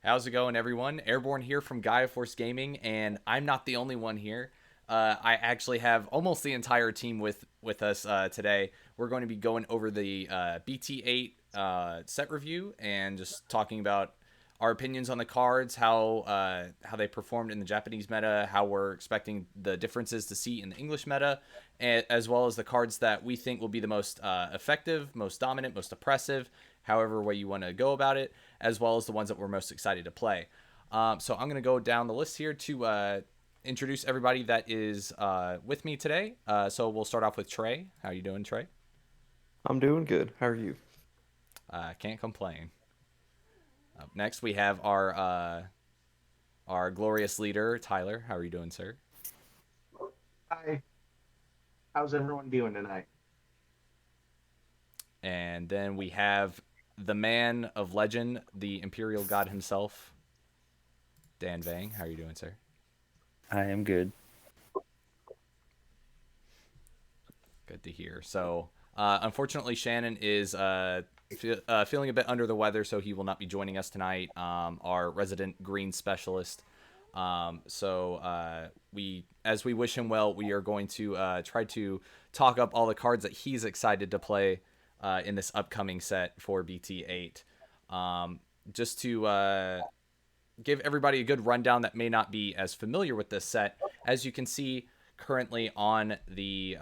How's it going, everyone? Airborne here from Gaia Force Gaming, and I'm not the only one here. I actually have almost the entire team with us today. We're going to be going over the BT08 set review and just talking about our opinions on the cards, how they performed in the Japanese meta, how we're expecting the differences to see in the English meta, as well as the cards that we think will be the most effective, most dominant, most oppressive, however way you want to go about it, as well as the ones that we're most excited to play. So I'm going to go down the list here to introduce everybody that is with me today. So we'll start off with Trey. How you doing, Trey? I'm doing good. How are you? Can't complain. Up next, we have our glorious leader, Tyler. How are you doing, sir? Hi, how's everyone doing tonight? And then we have the man of legend, the Imperial God himself, Dan Vang. How are you doing, sir? I am good. Good to hear. So, unfortunately, Shannon is feeling a bit under the weather, so he will not be joining us tonight. Our resident green specialist. As we wish him well, we are going to try to talk up all the cards that he's excited to play in this upcoming set for BT8. Just to give everybody a good rundown that may not be as familiar with this set, as you can see currently on the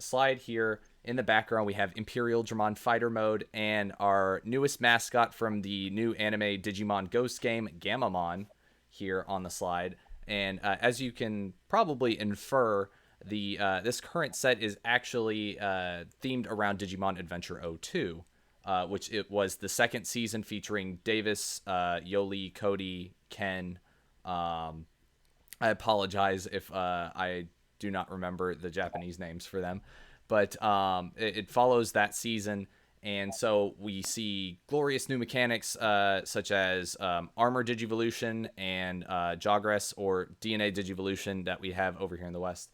slide here in the background, we have Imperialdramon Fighter Mode and our newest mascot from the new anime Digimon Ghost game, Mamemon, here on the slide. And as you can probably infer, the this current set is actually themed around Digimon Adventure 02, which it was the second season featuring Davis, Yoli, Cody, Ken. I apologize if I do not remember the Japanese names for them, but it follows that season. And so we see glorious new mechanics such as armor digivolution and Jogress or DNA digivolution that we have over here in the West,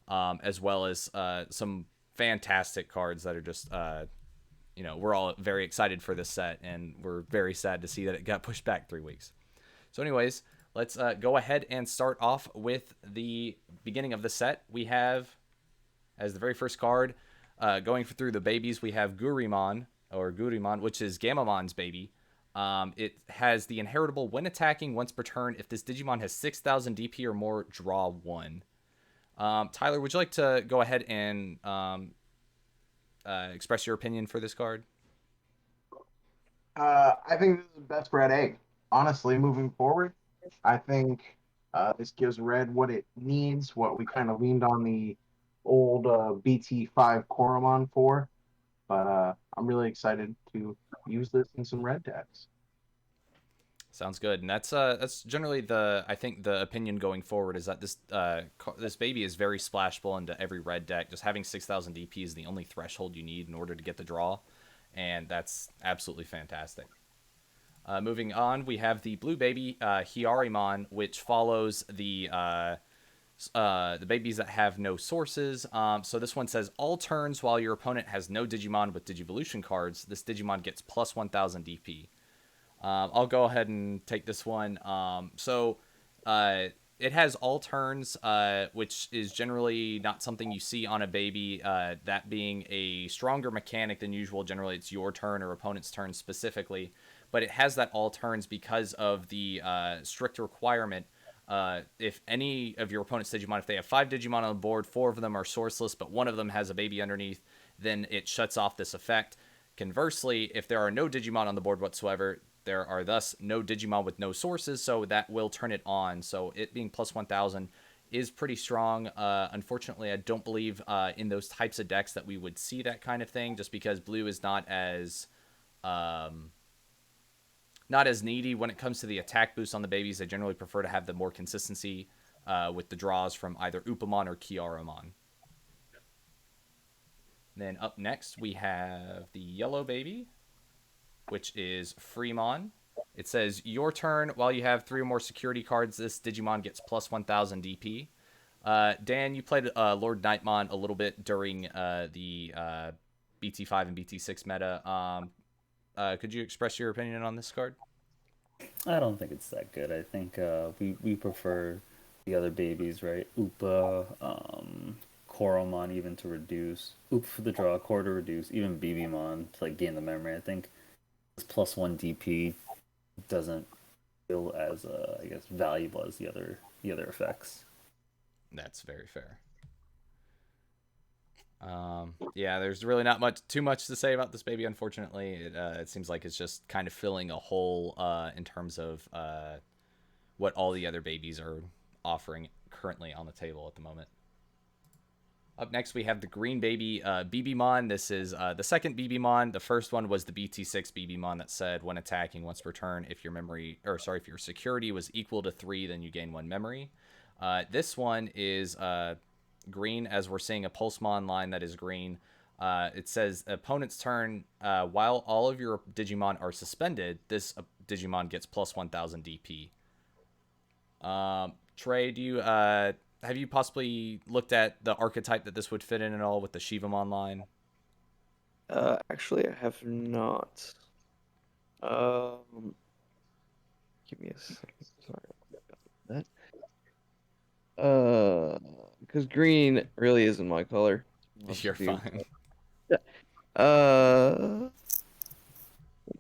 as well as some fantastic cards that are just, we're all very excited for this set, and we're very sad to see that it got pushed back 3 weeks. So, anyways, let's go ahead and start off with the beginning of the set. We have, as the very first card, going through the babies, we have Gurimon, which is Gamamon's baby. It has the inheritable when attacking once per turn. If this Digimon has 6,000 DP or more, draw one. Tyler, would you like to go ahead and express your opinion for this card? I think this is the best red egg. Honestly, moving forward, I think this gives red what it needs, what we kind of leaned on the old BT5 Koromon for. But I'm really excited to use this in some red decks. Sounds good, and that's generally I think the opinion going forward is that this baby is very splashable into every red deck. Just having 6,000 DP is the only threshold you need in order to get the draw, and that's absolutely fantastic. Moving on, we have the blue baby Hyarimon, which follows the babies that have no sources. So this one says all turns while your opponent has no Digimon with Digivolution cards, this Digimon gets plus 1,000 DP. I'll go ahead and take this one. It has all turns, which is generally not something you see on a baby. That being a stronger mechanic than usual. Generally, it's your turn or opponent's turn specifically. But it has that all turns because of the strict requirement. If any of your opponent's Digimon, if they have 5 Digimon on the board, 4 of them are sourceless, but one of them has a baby underneath, then it shuts off this effect. Conversely, if there are no Digimon on the board whatsoever, there are thus no Digimon with no sources, so that will turn it on. So it being plus 1,000 is pretty strong. Unfortunately, I don't believe in those types of decks that we would see that kind of thing, just because blue is not as needy when it comes to the attack boost on the babies. They generally prefer to have the more consistency with the draws from either Upamon or Chimeramon. Then up next, we have the yellow baby, which is Freemon. It says, your turn, while you have 3 or more security cards, this Digimon gets plus 1,000 DP. Dan, you played Lord Nightmon a little bit during the BT5 and BT6 meta. Could you express your opinion on this card? I don't think it's that good. I think we prefer the other babies, right? Upa, Koromon even to reduce. Oop for the draw, Core to reduce, even BBmon to like gain the memory. I think this +1 DP doesn't feel as I guess valuable as the other effects. That's very fair. Yeah, there's really not too much to say about this baby. Unfortunately, it seems like it's just kind of filling a hole in terms of what all the other babies are offering currently on the table at the moment. Up next, we have the green baby BBmon. This is the second BBmon. The first one was the BT6 BBmon that said when attacking once per turn, if your if your security was equal to 3, then you gain 1 memory. This one is green, as we're seeing a Pulsemon line that is green. It says opponent's turn, while all of your Digimon are suspended, this Digimon gets plus 1000 DP. Trey, do you have you possibly looked at the archetype that this would fit in at all with the Shivamon line? Actually, I have not. Um, Give me a second. Sorry about that. Because green really isn't my color. To be honest You're with you. fine. Uh,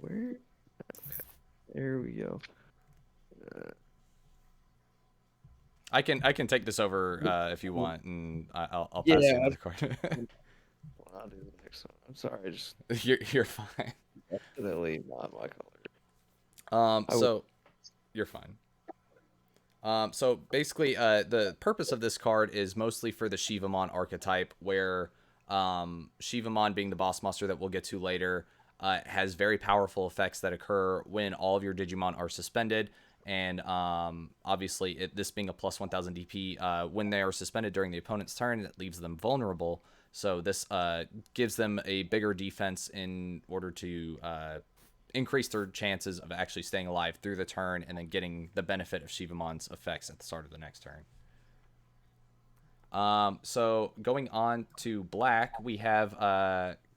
where? Okay, there we go. I can take this over if you want, and I'll pass you Yeah, another card. well, I'll do the next one. I'm sorry, I just You're fine. definitely not my color. I will. So you're fine. So basically, the purpose of this card is mostly for the Shivamon archetype, where Shivamon, being the boss monster that we'll get to later, has very powerful effects that occur when all of your Digimon are suspended. And obviously, this being a plus 1000 DP, when they are suspended during the opponent's turn, it leaves them vulnerable. So this gives them a bigger defense in order to increase their chances of actually staying alive through the turn and then getting the benefit of Shivamon's effects at the start of the next turn. So going on to black, we have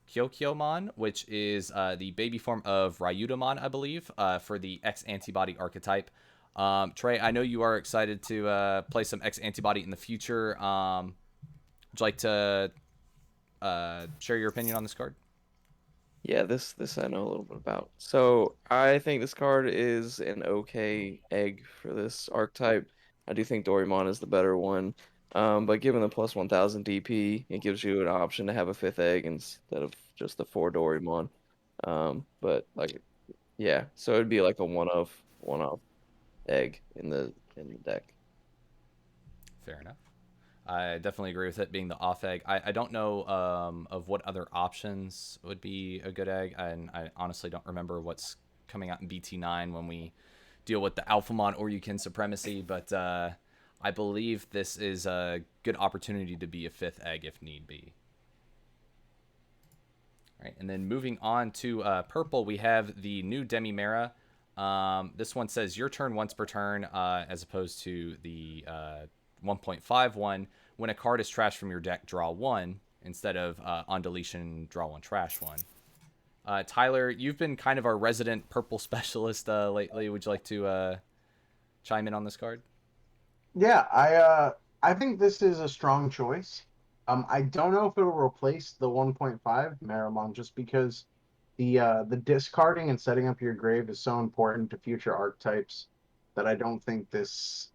Kyokyomon, which is the baby form of Ryudamon, I believe, for the X-Antibody archetype. Trey, I know you are excited to play some X-Antibody in the future. Would you like to share your opinion on this card? Yeah, this I know a little bit about. So I think this card is an okay egg for this archetype. I do think Dorimon is the better one. But given the plus 1000 DP, it gives you an option to have a fifth egg instead of just the four Dorimon. But like, yeah, so it'd be like a one of egg in the deck. Fair enough. I definitely agree with it being the off egg. I don't know of what other options would be a good egg, and I honestly don't remember what's coming out in BT9 when we deal with the Alphamon or Yukin Supremacy, but I believe this is a good opportunity to be a fifth egg if need be. All right, and then moving on to purple, we have the new Demimera. This one says your turn once per turn, as opposed to the 1.51. When a card is trashed from your deck, draw 1 instead of on deletion, draw 1, trash 1. Tyler, you've been kind of our resident purple specialist lately. Would you like to chime in on this card? Yeah, I think this is a strong choice. I don't know if it'll replace the 1.5 Mamemon just because the discarding and setting up your grave is so important to future archetypes that I don't think this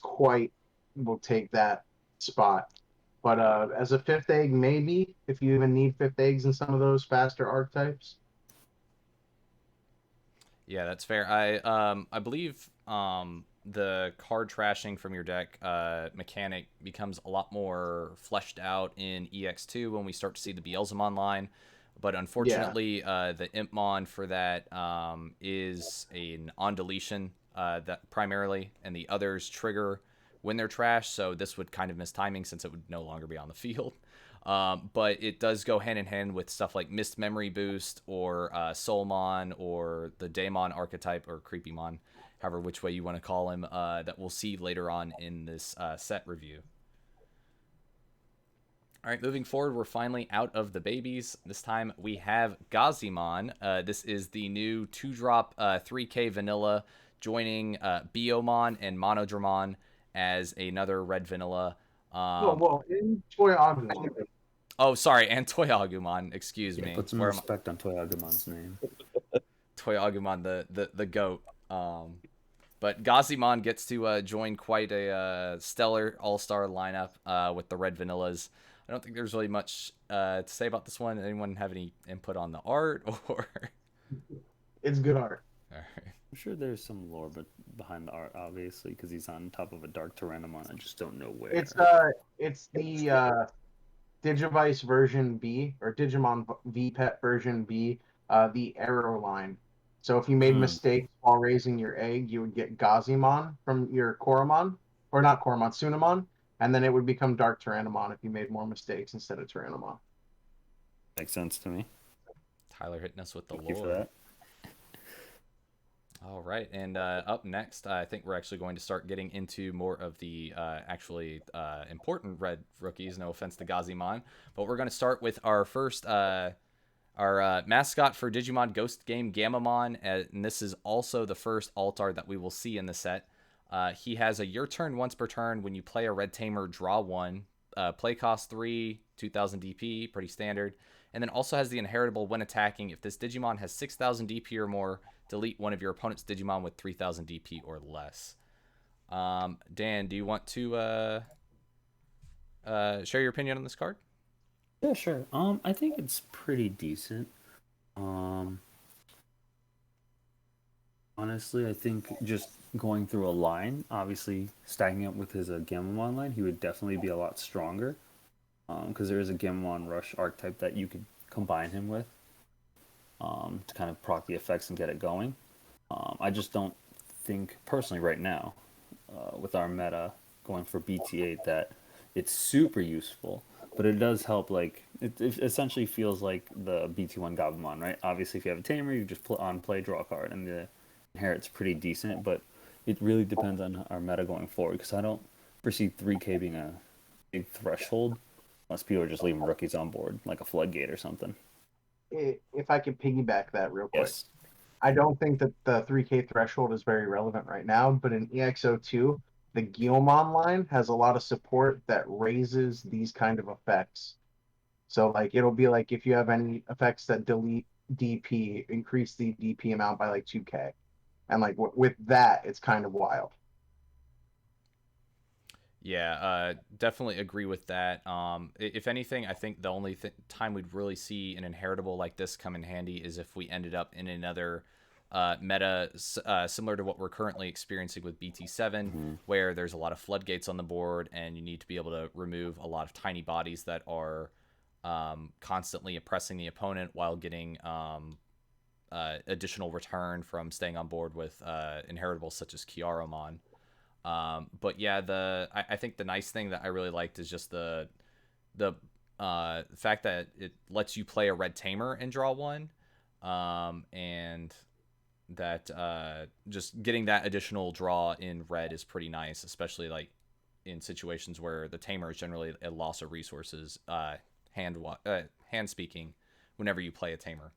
quite will take that spot. But as a fifth egg, maybe if you even need fifth eggs in some of those faster archetypes. Yeah, that's fair. I believe the card trashing from your deck mechanic becomes a lot more fleshed out in EX2 when we start to see the Beelzemon line. But Yeah, unfortunately, the Impmon for that is an on deletion that primarily, and the others trigger when they're trashed. So this would kind of miss timing since it would no longer be on the field. But it does go hand in hand with stuff like Mist Memory Boost or Soulmon or the Daemon archetype or Creepymon, however which way you want to call him, that we'll see later on in this set review. All right, moving forward, we're finally out of the babies. This time we have Gazimon. This is the new 2-drop 3K vanilla, joining Biomon and Monodramon as another red vanilla. Well, in Toy Agumon. Oh, sorry, and Toyagumon. Excuse Yeah, me. put some respect on Toyagumon's name. Toyagumon, the goat. But Gazimon gets to join quite a stellar all-star lineup with the red vanillas. I don't think there's really much to say about this one. Anyone have any input on the art or? It's good art. All right. I'm sure there's some lore behind the art, obviously, because he's on top of a dark Tyranomon. I just don't know where. It's the Digivice version B or Digimon VPET version B, the error line. So if you made mistakes while raising your egg, you would get Gazimon from your Koromon, or not Koromon, Sunamon, and then it would become Dark Tyrannomon if you made more mistakes instead of Tyrannomon. Makes sense to me. Tyler hitting us with the Thank you for lore. that. All right, and up next, I think we're actually going to start getting into more of the actually important red rookies. No offense to Gazimon, but we're going to start with our first, our mascot for Digimon Ghost Game, Mamemon, and this is also the first alt-art that we will see in the set. He has a your turn once per turn. When you play a red tamer, draw one. Play cost 3, 2000 DP, pretty standard. And then also has the inheritable when attacking. If this Digimon has 6000 DP or more, delete one of your opponent's Digimon with 3000 DP or less. Dan, do you want to share your opinion on this card? Yeah, sure. I think it's pretty decent. Honestly, I think just going through a line, obviously stacking up with his Gamamon line, he would definitely be a lot stronger. Because there is a Gamamon Rush archetype that you could combine him with to kind of proc the effects and get it going. I just don't think, personally right now, with our meta going for BT8, that it's super useful. But it does help, like, it essentially feels like the BT1 Gabumon, right? Obviously, if you have a Tamer, you just play, draw a card, and the inherit's pretty decent, but it really depends on our meta going forward, because I don't foresee 3K being a big threshold, unless people are just leaving rookies on board, like a Floodgate or something. If I could piggyback that real quick. Yes. I don't think that the 3K threshold is very relevant right now, but in EXO2, the Guilmon line has a lot of support that raises these kind of effects. So, like, it'll be like if you have any effects that delete DP, increase the DP amount by like 2K. And, like, with that, it's kind of wild. Yeah, definitely agree with that. If anything, I think the only time we'd really see an inheritable like this come in handy is if we ended up in another meta similar to what we're currently experiencing with BT7, where there's a lot of floodgates on the board and you need to be able to remove a lot of tiny bodies that are constantly oppressing the opponent while getting additional return from staying on board with inheritables such as Chimeramon. But yeah, I think the nice thing that I really liked is just the fact that it lets you play a red tamer and draw one, and that just getting that additional draw in red is pretty nice, especially like in situations where the tamer is generally a loss of resources, hand speaking, whenever you play a tamer.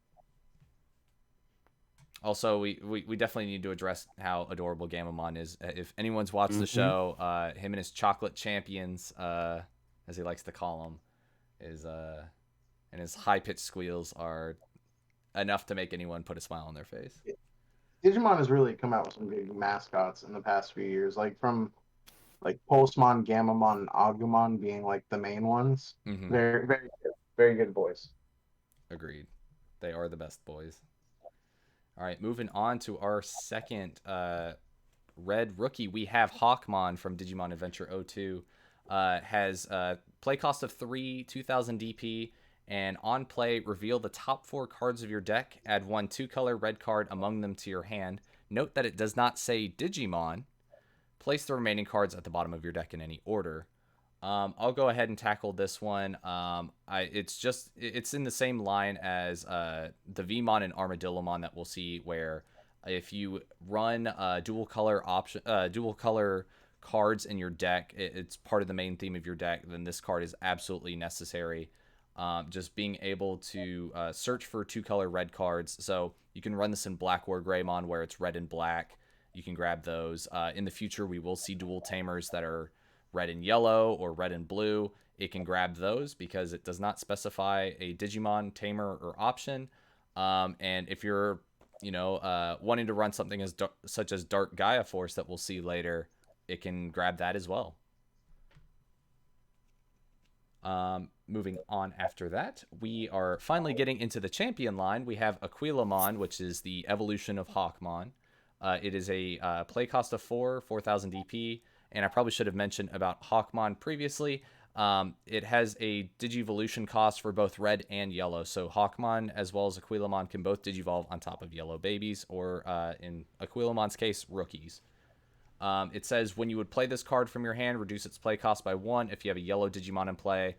Also, we definitely need to address how adorable Gamamon is. If anyone's watched the show, him and his chocolate champions, as he likes to call them, and his high-pitched squeals are enough to make anyone put a smile on their face. Digimon has really come out with some big mascots in the past few years, like from like Pulsemon, Gamamon, and Agumon being like the main ones. Mm-hmm. Very, very good boys. Agreed. They are the best boys. All right, moving on to our second red rookie. We have Hawkmon from Digimon Adventure 02. Has play cost of 3, 2000 DP, and on play, reveal the top 4 cards of your deck. Add 1 2-color red card among them to your hand. Note that it does not say Digimon. Place the remaining cards at the bottom of your deck in any order. I'll go ahead and tackle this one. It's in the same line as the Vmon and Armadillomon that we'll see, where if you run dual color cards in your deck, it's part of the main theme of your deck, then this card is absolutely necessary. Just being able to search for 2-color red cards. So you can run this in Black War Greymon where it's red and black. You can grab those. In the future, we will see dual Tamers that are red and yellow or red and blue. It can grab those because it does not specify a Digimon, Tamer, or option. And if you're, wanting to run something such as Dark Gaia Force that we'll see later, it can grab that as well. Moving on after that, we are finally getting into the champion line. We have Aquilamon, which is the evolution of Hawkmon. It is a play cost of 4,000 DP, and I probably should have mentioned about Hawkmon previously. It has a digivolution cost for both red and yellow, so Hawkmon as well as Aquilamon can both digivolve on top of yellow babies, or in Aquilamon's case, rookies. It says when you would play this card from your hand, reduce its play cost by 1 if you have a yellow Digimon in play.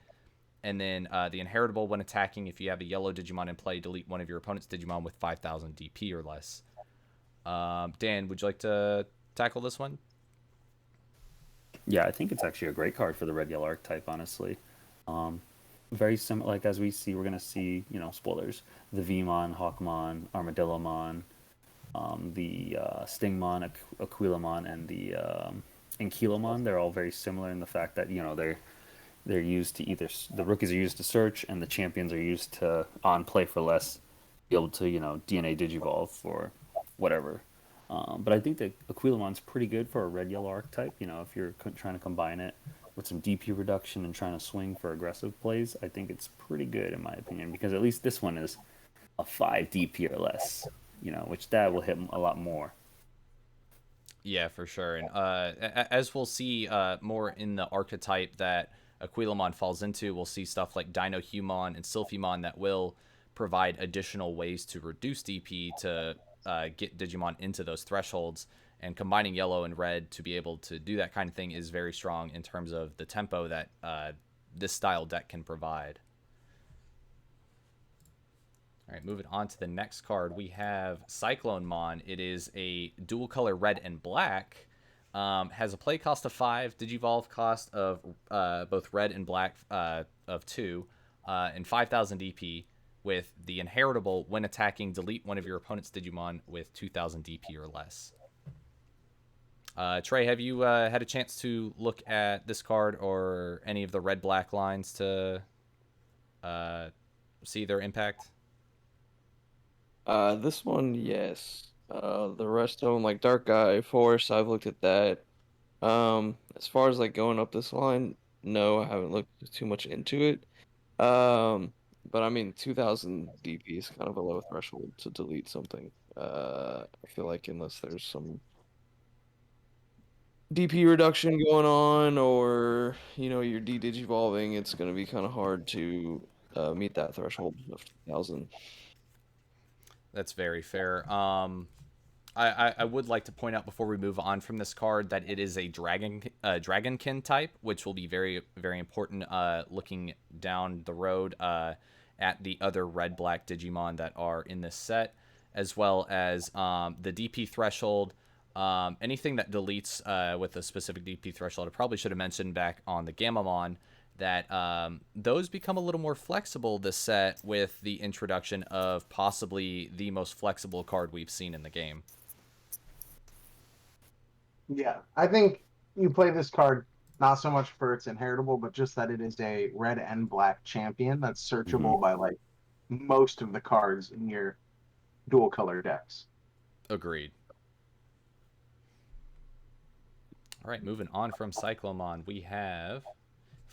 And then the inheritable, when attacking, if you have a yellow Digimon in play, delete one of your opponent's Digimon with 5,000 DP or less. Dan, would you like to tackle this one? Yeah, I think it's actually a great card for the red-yellow archetype, honestly. Very similar, like as we see, we're going to see, spoilers, the Vmon, Hawkmon, Armadillomon, the Stingmon, Aquilamon, and the Ankylomon. They're all very similar in the fact that, they're used to either, the rookies are used to search, and the champions are used to, on play for less, be able to, DNA Digivolve for whatever. But I think that Aquilamon's pretty good for a red-yellow archetype. If you're trying to combine it with some DP reduction and trying to swing for aggressive plays, I think it's pretty good in my opinion, because at least this one is a 5 DP or less, which that will hit a lot more. Yeah, for sure. And as we'll see more in the archetype that Aquilamon falls into, we'll see stuff like Dinohumon and Silphymon that will provide additional ways to reduce DP to get Digimon into those thresholds, and combining yellow and red to be able to do that kind of thing is very strong in terms of the tempo that this style deck can provide. All right, moving on to the next card, we have Cyclonemon. It is a dual color red and black. Has a play cost of 5, Digivolve cost of both red and black of 2, and 5,000 DP. With the inheritable, when attacking, delete one of your opponent's Digimon with 2,000 DP or less. Trey, have you had a chance to look at this card or any of the red-black lines to see their impact? This one, yes. The rest of them, like Dark Gaia Force, I've looked at that. As far as like going up this line, no, I haven't looked too much into it. But I mean, 2,000 DP is kind of a low threshold to delete something. I feel like unless there's some DP reduction going on, or you're de-digivolving, it's going to be kind of hard to meet that threshold of 2,000. That's very fair. I would like to point out before we move on from this card that it is a Dragonkin type, which will be very, very important looking down the road at the other red-black Digimon that are in this set, as well as the DP threshold. Anything that deletes with a specific DP threshold, I probably should have mentioned back on the Gammamon that those become a little more flexible this set with the introduction of possibly the most flexible card we've seen in the game. Yeah, I think you play this card not so much for its inheritable, but just that it is a red and black champion that's searchable by like most of the cards in your dual color decks. Agreed. All right, moving on from Cyclomon, we have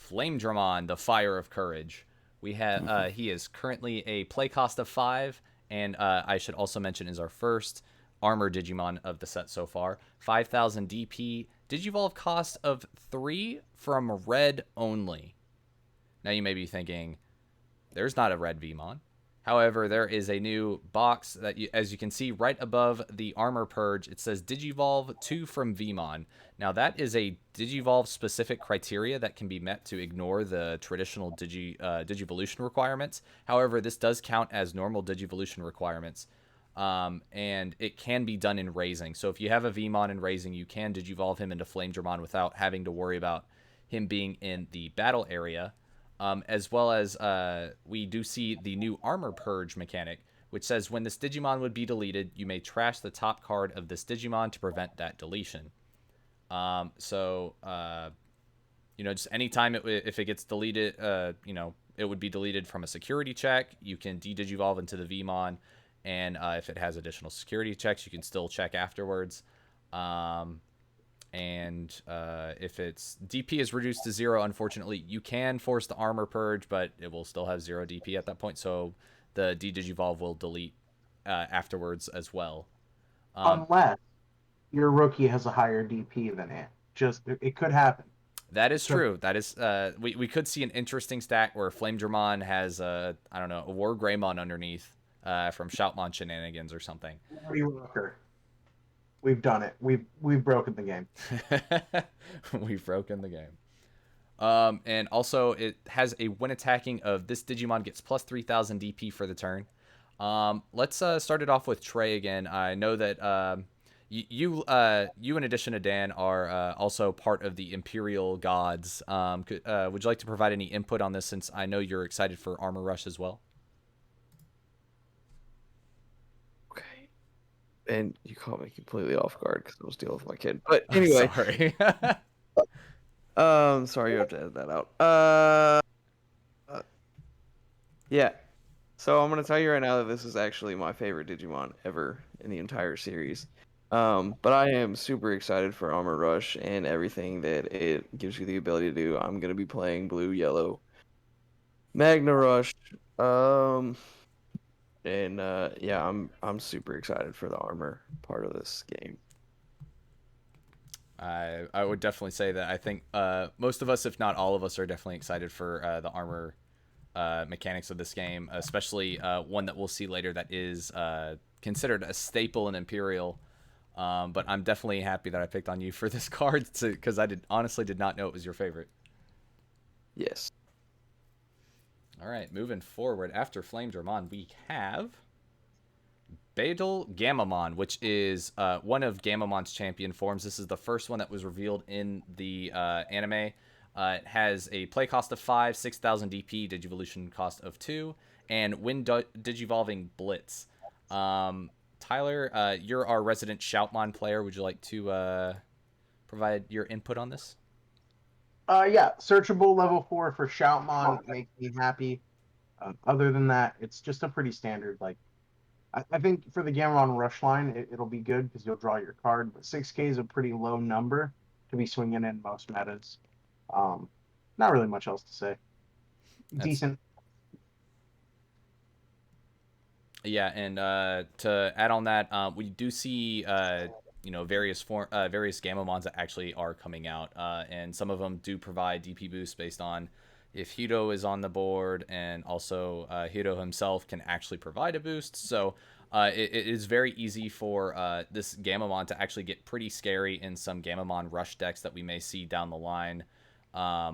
Flamedramon, the Fire of Courage. We have he is currently a play cost of 5, and I should also mention is our first armor Digimon of the set so far. 5,000 DP, Digivolve cost of 3 from red only. Now you may be thinking, there's not a red Vmon. However, there is a new box that, as you can see right above the armor purge, it says Digivolve 2 from Vmon. Now that is a Digivolve specific criteria that can be met to ignore the traditional Digivolution requirements. However, this does count as normal Digivolution requirements. and it can be done in Raising. So if you have a Vmon in Raising, you can Digivolve him into Flamedramon without having to worry about him being in the battle area. As well as we do see the new Armor Purge mechanic, which says when this Digimon would be deleted, you may trash the top card of this Digimon to prevent that deletion. Just anytime if it gets deleted, it would be deleted from a security check. You can de-Digivolve into the Vmon, and if it has additional security checks, you can still check afterwards. If its DP is reduced to 0, unfortunately, you can force the Armor Purge, but it will still have 0 DP at that point, so the de-Digivolve will delete afterwards as well. Unless your rookie has a higher DP than it. It could happen. That is true. That is, we could see an interesting stack where Flamedramon has a War Greymon underneath from Shoutmon shenanigans or something. We've done it. We've broken the game. We've broken the game. And also it has a when attacking of this Digimon gets plus 3,000 DP for the turn. Let's start it off with Trey again. I know that you in addition to Dan are also part of the Imperial Gods. Would you like to provide any input on this, since I know you're excited for Armor Rush as well? Okay. And you caught me completely off guard because I was dealing with my kid. But anyway. Sorry. Sorry, you have to edit that out. Yeah. So I'm gonna tell you right now that this is actually my favorite Digimon ever in the entire series. But I am super excited for Armor Rush and everything that it gives you the ability to do. I'm gonna be playing Blue Yellow Magna Rush. I'm super excited for the armor part of this game. I would definitely say that I think most of us, if not all of us, are definitely excited for the armor mechanics of this game, especially one that we'll see later that is considered a staple in Imperial. But I'm definitely happy that I picked on you for this card, because I honestly did not know it was your favorite. Yes. All right, moving forward, after Flamedramon, we have Gamamon, which is one of Gamamon's champion forms. This is the first one that was revealed in the anime. It has a play cost of 5, 6,000 DP, Digivolution cost of 2, and when Digivolving Blitz. Tyler, you're our resident Shoutmon player. Would you like to provide your input on this? Yeah, searchable level 4 for Shoutmon makes me happy. Other than that, it's just a pretty standard. I think for the Gamamon Rush line, it'll be good because you'll draw your card. But 6K is a pretty low number to be swinging in most metas. Not really much else to say. Decent. Yeah, and to add on that, we do see various Gamamons that actually are coming out, and some of them do provide DP boost based on if Hito is on the board, and also Hito himself can actually provide a boost. So it is very easy for this Gamamon to actually get pretty scary in some Gamamon rush decks that we may see down the line,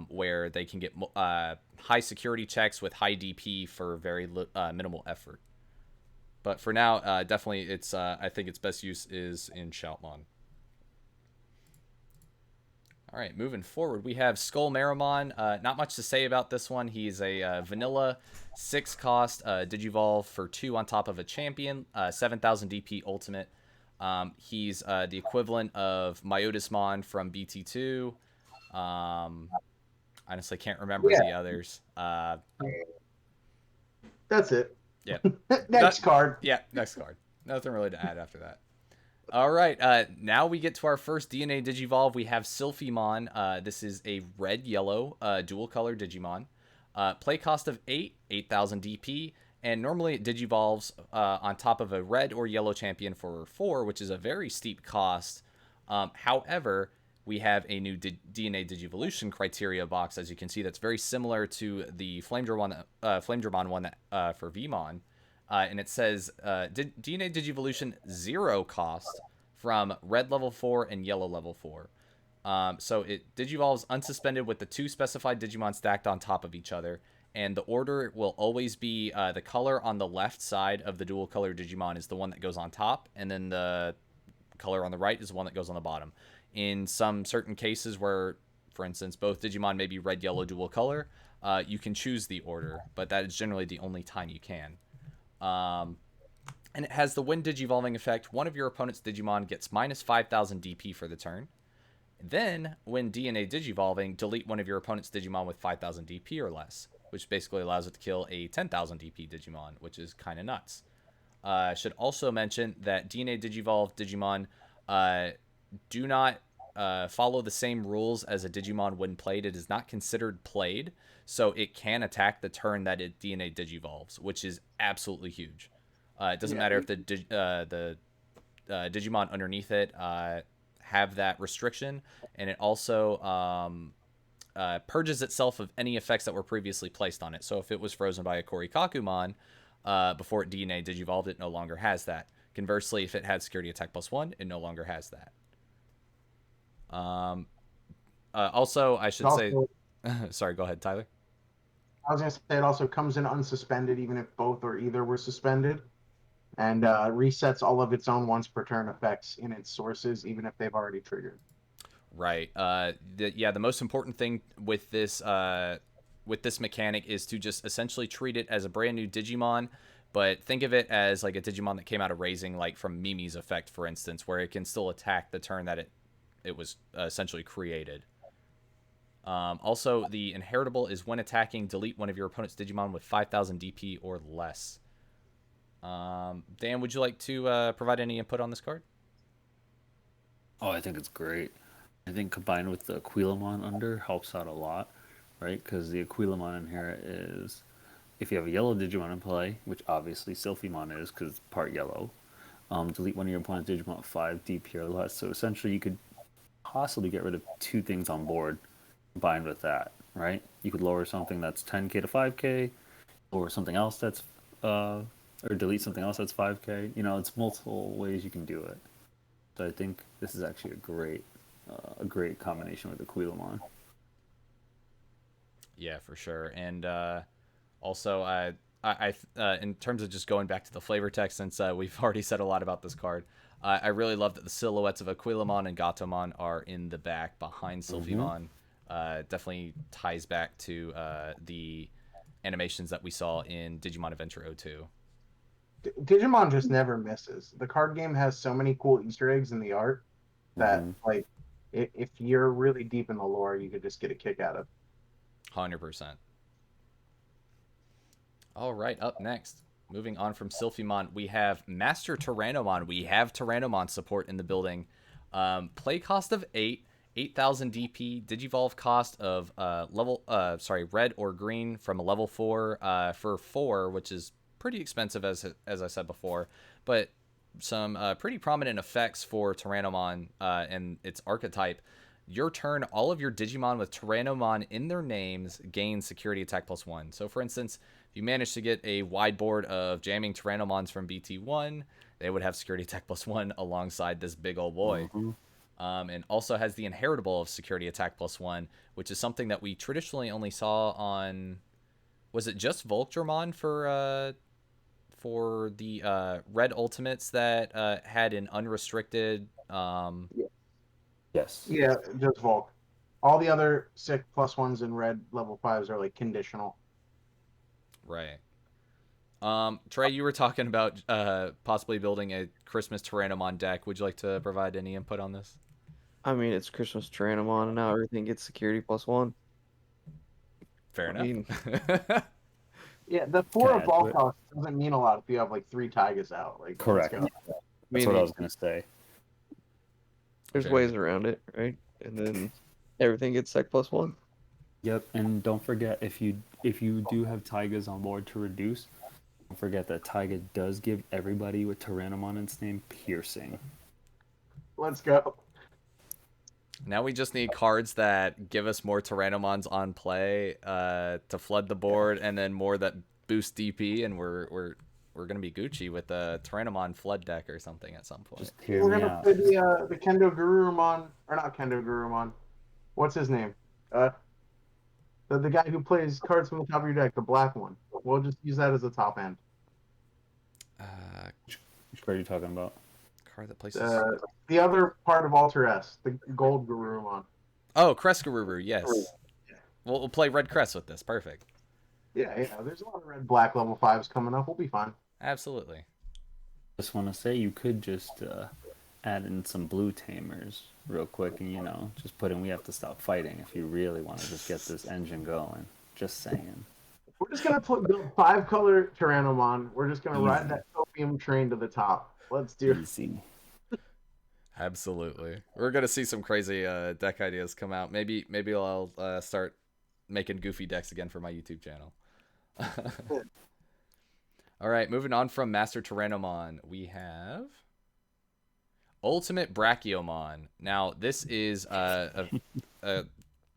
where they can get high security checks with high DP for very minimal effort. But for now, definitely, it's I think its best use is in Shoutmon. All right, moving forward, we have Chimeramon. Not much to say about this one. He's a vanilla 6-cost Digivolve for 2 on top of a champion, 7,000 DP ultimate. He's the equivalent of Myotismon from BT2. Honestly, can't remember the others. That's it. Yeah. Next card. Yeah, next card. Nothing really to add after that. All right, now we get to our first DNA Digivolve. We have Silphymon. This is a red-yellow dual-color Digimon. Play cost of 8, 8,000 DP, and normally it Digivolves on top of a red or yellow champion for 4, which is a very steep cost. However, we have a new DNA Digivolution criteria box, as you can see, that's very similar to the Flamedramon one that, for Vmon. And it says DNA Digivolution 0 cost from red level 4 and yellow level 4. So it Digivolves unsuspended with the 2 specified Digimon stacked on top of each other. and the order will always be the color on the left side of the dual color Digimon is the one that goes on top, and then the color on the right is the one that goes on the bottom. In some certain cases where, for instance, both Digimon may be red, yellow, dual color, you can choose the order, but that is generally the only time you can. And it has the when Digivolving effect. One of your opponent's Digimon gets minus 5,000 DP for the turn. Then, when DNA Digivolving, delete one of your opponent's Digimon with 5,000 DP or less, which basically allows it to kill a 10,000 DP Digimon, which is kind of nuts. I should also mention that DNA Digivolve Digimon do not follow the same rules as a Digimon when played. It is not considered played, so it can attack the turn that it DNA Digivolves, which is absolutely huge. It doesn't matter if the Digimon underneath it have that restriction, and it also purges itself of any effects that were previously placed on it. So if it was frozen by a Korikakumon before it DNA Digivolved, it no longer has that. Conversely, if it had security attack +1, it no longer has that. Also, I should say... Sorry, go ahead, Tyler. I was going to say it also comes in unsuspended, even if both or either were suspended, and resets all of its own once per turn effects in its sources, even if they've already triggered. Right. The most important thing with this mechanic is to just essentially treat it as a brand new Digimon, but think of it as like a Digimon that came out of Raising, like from Mimi's effect, for instance, where it can still attack the turn that it was essentially created. Also, the inheritable is when attacking, delete one of your opponent's Digimon with 5,000 DP or less. Dan, would you like to provide any input on this card? Oh, I think it's great. I think combined with the Aquilamon under helps out a lot, right? Because the Aquilamon in here is, if you have a yellow Digimon in play, which obviously Silphymon is because it's part yellow, delete one of your opponent's Digimon with 5 DP or less. So essentially you could possibly get rid of 2 things on board combined with that, right? You could lower something that's 10k to 5k, or something else that's, or delete something else that's 5k. You know, it's multiple ways you can do it. So I think this is actually a great combination with Aquilamon. Yeah, for sure. And also, I in terms of just going back to the flavor text, since we've already said a lot about this card, I really love that the silhouettes of Aquilamon and Gatomon are in the back behind Silphymon. Definitely ties back to the animations that we saw in Digimon Adventure 02. Digimon just never misses. The card game has so many cool Easter eggs in the art that, like, if you're really deep in the lore, you could just get a kick out of. 100%. All right, up next, moving on from Silphymon, we have Master Tyranomon. We have Tyranomon support in the building. Play cost of 8, 8,000 DP. Digivolve cost of red or green from a level 4 for 4, which is pretty expensive as I said before, but some pretty prominent effects for Tyranomon and its archetype. Your turn, all of your Digimon with Tyranomon in their names gain security attack +1. So for instance, if you manage to get a wide board of jamming Tyranomons from BT1, they would have security attack +1 alongside this big old boy. And also has the inheritable of security attack +1, which is something that we traditionally only saw on, was it just Voltramon for the red ultimates that had an unrestricted Yes. Yeah, just Volk. All the other sick +1s in red level 5s are like conditional. Right. Trey, you were talking about possibly building a Christmas Tyranomon deck. Would you like to provide any input on this? I mean, it's Christmas Tyranomon, and now everything gets security +1. Fair enough. mean- Yeah, the 4 of ball cost doesn't mean a lot if you have like 3 Tigers out. Like, Correct. let's go. That's what I was gonna say. There's Fair. ways around it, right? And then everything gets sec +1. Yep, and don't forget, if you do have Taigas on board to reduce, don't forget that Taiga does give everybody with Tyranomon in its name piercing. Let's go. Now we just need cards that give us more Tyranomons on play to flood the board, and then more that boost DP, and we're gonna be Gucci with a Tyranomon flood deck or something at some point. Just hear We're me gonna out. play the Kendo Gurumon, or not Kendo Gurumon. What's his name? The guy who plays cards from the top of your deck, the black one. We'll just use that as a top end. Which card are you talking about? Card that places. The other part of Alter S, the gold Garurumon. Oh, Crescaruru, yes. We'll play Red Crest with this. Perfect. Yeah. There's a lot of red black level 5s coming up. We'll be fine. Absolutely. Just want to say you could just add in some blue Tamers real quick, and just put in. We have to stop fighting if you really want to just get this engine going. Just saying. We're just gonna build 5-color Tyranomon. We're just gonna ride that opium train to the top. Let's do it. Easy. Absolutely. We're gonna see some crazy deck ideas come out. Maybe I'll start making goofy decks again for my YouTube channel. All right, moving on from Master Tyranomon, we have Ultimate Brachiomon. Now, this is a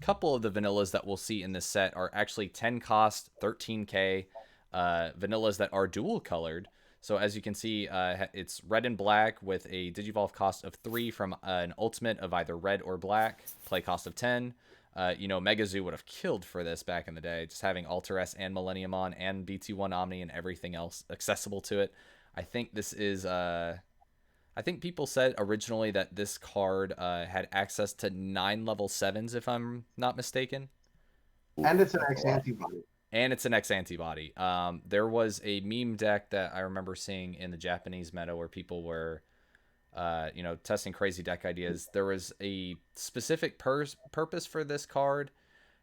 couple of the vanillas that we'll see in this set are actually 10 cost, 13k vanillas that are dual colored. So as you can see, it's red and black with a Digivolve cost of 3 from an ultimate of either red or black, play cost of 10. Megazoo would have killed for this back in the day, just having Alter S and Millenniumon and BT1 Omni and everything else accessible to it. I think this is... I think people said originally that this card had access to 9 level 7s, if I'm not mistaken. And it's an X-Antibody. And it's an X-Antibody. There was a meme deck that I remember seeing in the Japanese meta where people were, testing crazy deck ideas. There was a specific purpose for this card,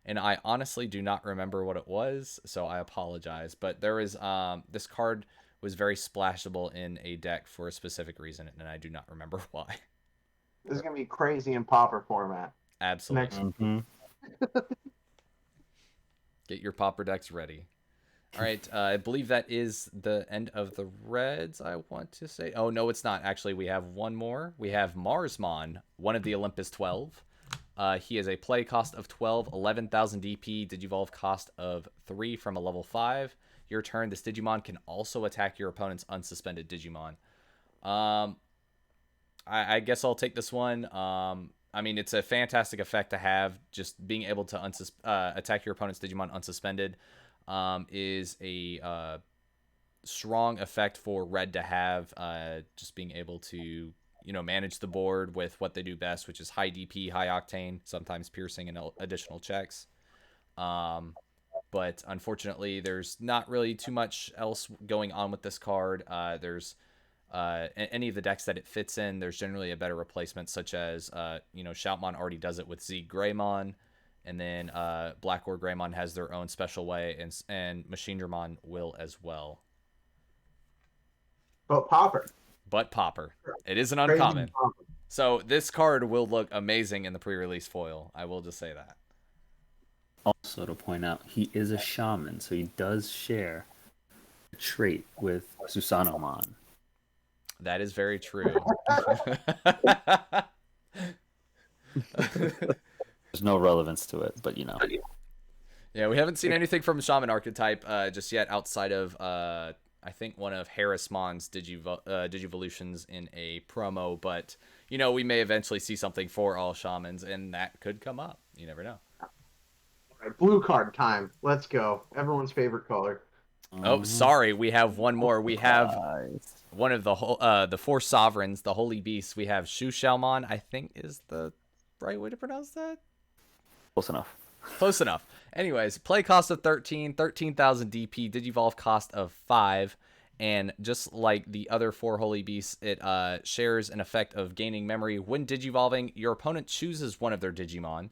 and I honestly do not remember what it was, so I apologize. But there is this card was very splashable in a deck for a specific reason, and I do not remember why. This is gonna be crazy in Pauper format. Absolutely. Get your Pauper decks ready. All right, I believe that is the end of the reds, I want to say. Oh, no, it's not. Actually, we have one more. We have Marsmon, one of the Olympus 12. He has a play cost of 12, 11,000 DP, Digivolve cost of 3 from a level 5. Your turn, this Digimon can also attack your opponent's unsuspended Digimon. I guess I'll take this one. I mean, it's a fantastic effect to have. Just being able to attack your opponent's Digimon unsuspended is a strong effect for red to have. Just being able to, manage the board with what they do best, which is high DP, high octane, sometimes piercing and additional checks. But unfortunately, there's not really too much else going on with this card. There's any of the decks that it fits in, there's generally a better replacement, such as, Shoutmon already does it with Z Greymon, and then Black or Greymon has their own special way, and Machinedramon will as well. But Pauper. It is an uncommon. So this card will look amazing in the pre-release foil. I will just say that. Also to point out, he is a shaman, so he does share a trait with Susanomon. That is very true. There's no relevance to it, but Yeah, we haven't seen anything from Shaman archetype just yet outside of, I think, one of Harrismon's Digivolutions in a promo, but, we may eventually see something for all Shamans, and that could come up. You never know. All right, blue card time. Let's go. Everyone's favorite color. Oh, sorry, we have one more. We have one of the 4 sovereigns, the Holy Beasts. We have Shushalmon, I think is the right way to pronounce that? Close enough. Close enough. Anyways, play cost of 13, 13,000 DP, Digivolve cost of 5, and just like the other 4 Holy Beasts, it shares an effect of gaining memory. When Digivolving, your opponent chooses one of their Digimon.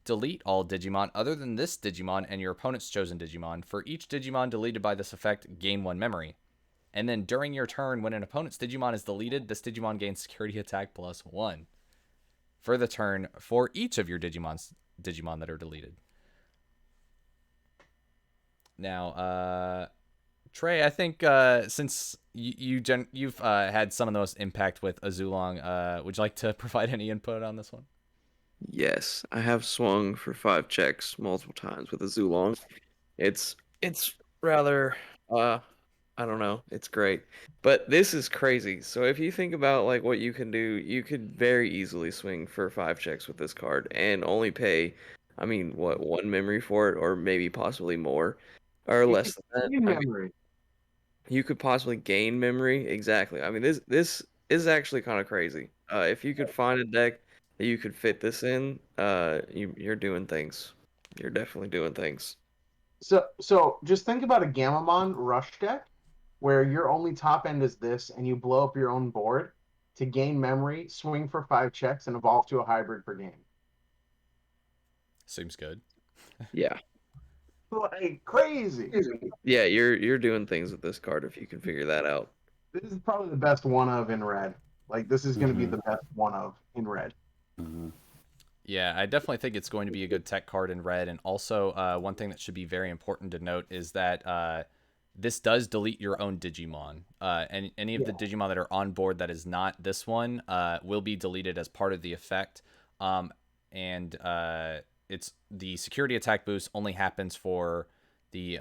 Delete all Digimon other than this Digimon and your opponent's chosen Digimon. For each Digimon deleted by this effect, gain 1 memory. And then during your turn, when an opponent's Digimon is deleted, this Digimon gains security attack plus 1. For the turn, for each of your Digimon that are deleted. Now, Trey, I think since you've had some of the most impact with Azulong, would you like to provide any input on this one? Yes, I have swung for 5 checks multiple times with a Zulong. It's rather I don't know, it's great. But this is crazy. So if you think about like what you can do, you could very easily swing for 5 checks with this card and only pay I mean, what, one memory for it, or maybe possibly more, or You less can than that. gain I mean, memory. you could possibly gain memory. Exactly. I mean, this is actually kind of crazy. If you could find a deck that you could fit this in, you're doing things. You're definitely doing things. So just think about a Gamamon rush deck where your only top end is this, and you blow up your own board to gain memory, swing for 5 checks, and evolve to a hybrid per game. Seems good. Yeah. Like crazy. Yeah, you're doing things with this card if you can figure that out. This is probably the best one of in red. Like this is going to be Mm-hmm. the best one of in red. Mm-hmm. Yeah, I definitely think it's going to be a good tech card in red. And also, one thing that should be very important to note is that this does delete your own Digimon. And any of the Digimon that are on board that is not this one will be deleted as part of the effect. And it's the security attack boost only happens for the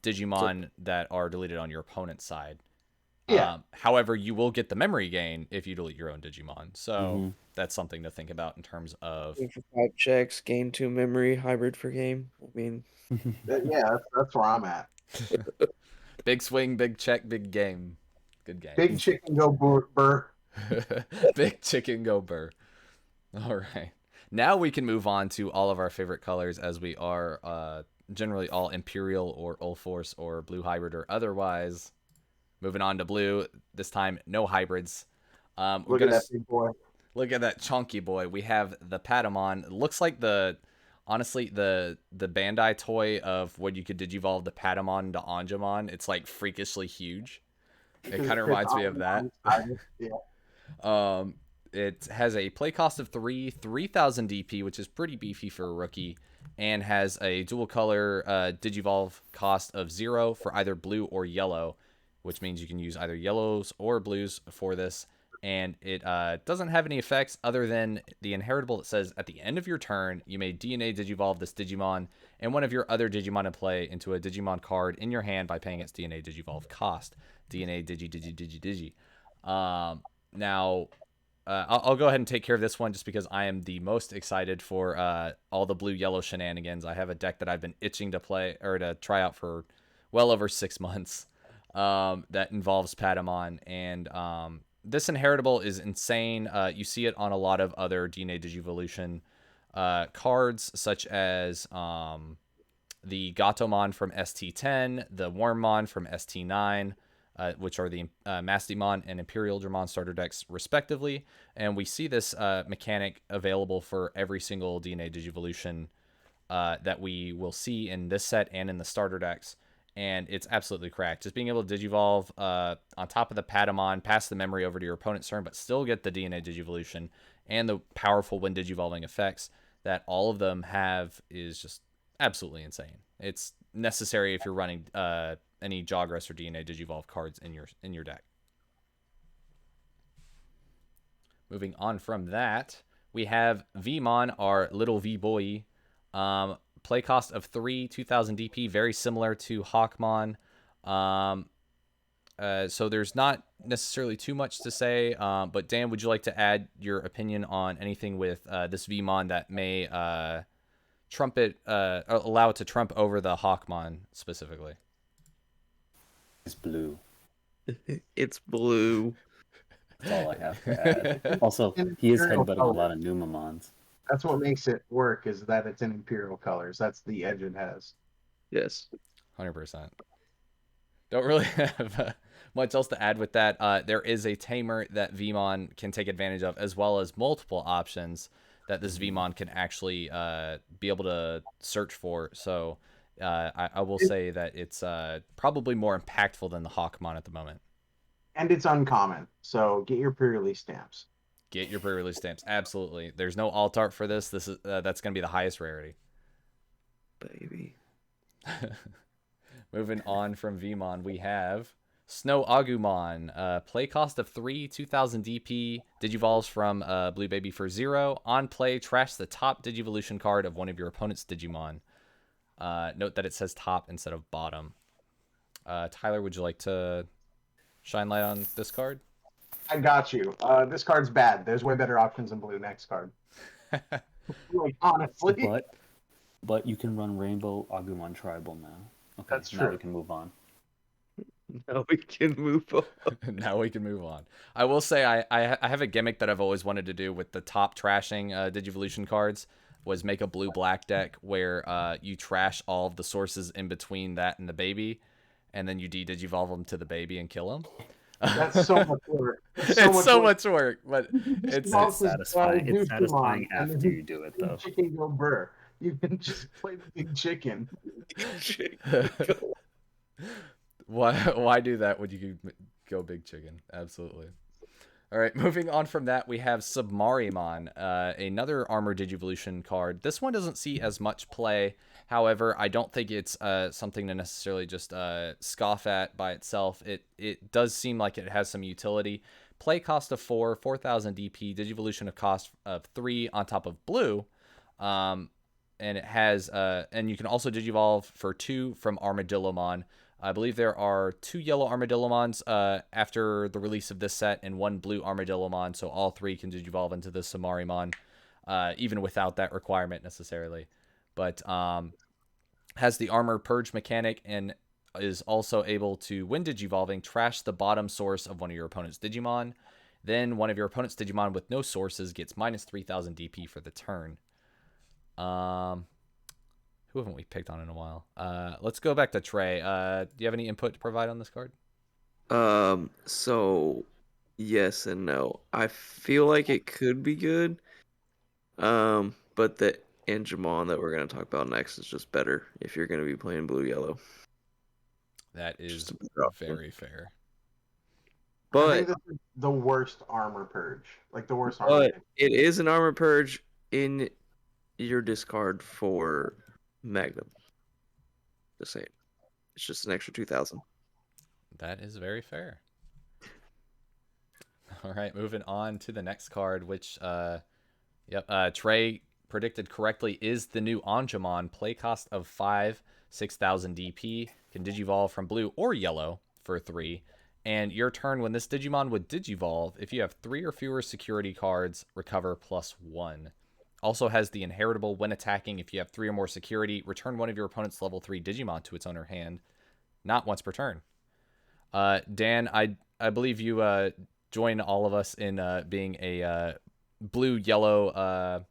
Digimon that are deleted on your opponent's side. Yeah. However, you will get the memory gain if you delete your own Digimon. So Mm-hmm. that's something to think about in terms of. Swing for 5 checks, gain 2 memory, hybrid for game. I mean, Yeah, that's where I'm at. Big swing, big check, big game. Good game. Big chicken go burr. Big chicken go burr. All right. Now we can move on to all of our favorite colors, as we are generally all Imperial or Ulforce or Blue Hybrid or otherwise. Moving on to blue. This time, no hybrids. We're Look gonna at that big boy. look at that chunky boy. We have the Patamon. It looks like honestly the Bandai toy of when you could digivolve the Patamon into Angemon. It's like freakishly huge. It kind of reminds me of that. Yeah. It has a play cost of 3,000 DP, which is pretty beefy for a rookie, and has a dual color digivolve cost of 0 for either blue or yellow, which means you can use either yellows or blues for this. And it doesn't have any effects other than the inheritable that says at the end of your turn, you may DNA digivolve this Digimon and one of your other Digimon in play into a Digimon card in your hand by paying its DNA digivolve cost. DNA digi. Now, I'll go ahead and take care of this one just because I am the most excited for all the blue-yellow shenanigans. I have a deck that I've been itching to play or to try out for well over 6 months that involves Patamon. And this inheritable is insane. You see it on a lot of other DNA Digivolution cards, such as the Gatomon from ST10, the Wormmon from ST9, which are the Mamemon and Imperialdramon starter decks, respectively. And we see this mechanic available for every single DNA Digivolution that we will see in this set and in the starter decks. And it's absolutely cracked. Just being able to Digivolve on top of the Patamon, pass the memory over to your opponent's turn, but still get the DNA Digivolution and the powerful when Digivolving effects that all of them have is just absolutely insane. It's necessary if you're running any Jogress or DNA Digivolve cards in your deck. Moving on from that, we have Vmon, our little V-boy. Play cost of 3, 2000 DP, very similar to Hawkmon. So there's not necessarily too much to say, but Dan, would you like to add your opinion on anything with this Vmon that may allow it to trump over the Hawkmon specifically? It's blue. it's blue. That's all I have to add. Also, he is headbutting a lot of Numemons. That's what makes it work, is that it's in Imperial colors. That's the edge it has. Yes. 100%. Don't really have much else to add with that. There is a Tamer that Vmon can take advantage of, as well as multiple options that this Vmon can actually be able to search for. So I will say that it's probably more impactful than the Hawkmon at the moment. And it's uncommon, so get your pre-release stamps. Get your pre-release stamps. Absolutely. There's no alt art for this. This is that's going to be the highest rarity. Baby. Moving on from Vmon, we have Snow Agumon. Play cost of 3, 2000 DP. Digivolves from Blue Baby for 0. On play, trash the top Digivolution card of one of your opponent's Digimon. Note that it says top instead of bottom. Tyler, would you like to shine light on this card? I got you. This card's bad. There's way better options in blue. Next card. Like, honestly. But you can run Rainbow Agumon Tribal now. Okay, That's now true. we can move on. Now we can move on. Now we can move on. I will say I have a gimmick that I've always wanted to do with the top trashing Digivolution cards was make a blue-black deck where you trash all of the sources in between that and the baby, and then you de-digivolve them to the baby and kill them. That's so much work. It's so much work, but It's satisfying. It's satisfying and after you do it, though. Chicken go burr. You can just play the big chicken. Why do that when you can go big chicken? Absolutely. All right, moving on from that, we have Chimeramon, another Armor Digivolution card. This one doesn't see as much play. However, I don't think it's something to necessarily just scoff at by itself. It does seem like it has some utility. Play cost of 4, 4,000 DP, Digivolution of cost of 3 on top of blue. And it has, and you can also Digivolve for 2 from Armadillomon. I believe there are 2 yellow Armadillomons after the release of this set and 1 blue Armadillomon, so all 3 can Digivolve into the Chimeramon, even without that requirement necessarily. But has the Armor Purge mechanic and is also able to, when Digivolving, trash the bottom source of one of your opponent's Digimon. Then one of your opponent's Digimon with no sources gets minus 3,000 DP for the turn. Who haven't we picked on in a while? Let's go back to Trey. Do you have any input to provide on this card? So yes and no. I feel like it could be good. But the Angemon that we're gonna talk about next is just better if you're gonna be playing blue yellow. That is very fair. I But think that's the worst armor purge. Like the worst armor. but it is an armor purge in your discard for Magnum. Just saying. It's just an extra 2,000. That is very fair. All right, moving on to the next card, which, Trey predicted correctly is the new Angemon. Play cost of 5, 6,000 DP. Can Digivolve from blue or yellow for 3. And your turn, when this Digimon would Digivolve, if you have 3 or fewer security cards, recover +1. Also has the inheritable when attacking. If you have 3 or more security, return one of your opponent's level 3 Digimon to its owner hand, not once per turn. Dan, I believe you join all of us in being a blue-yellow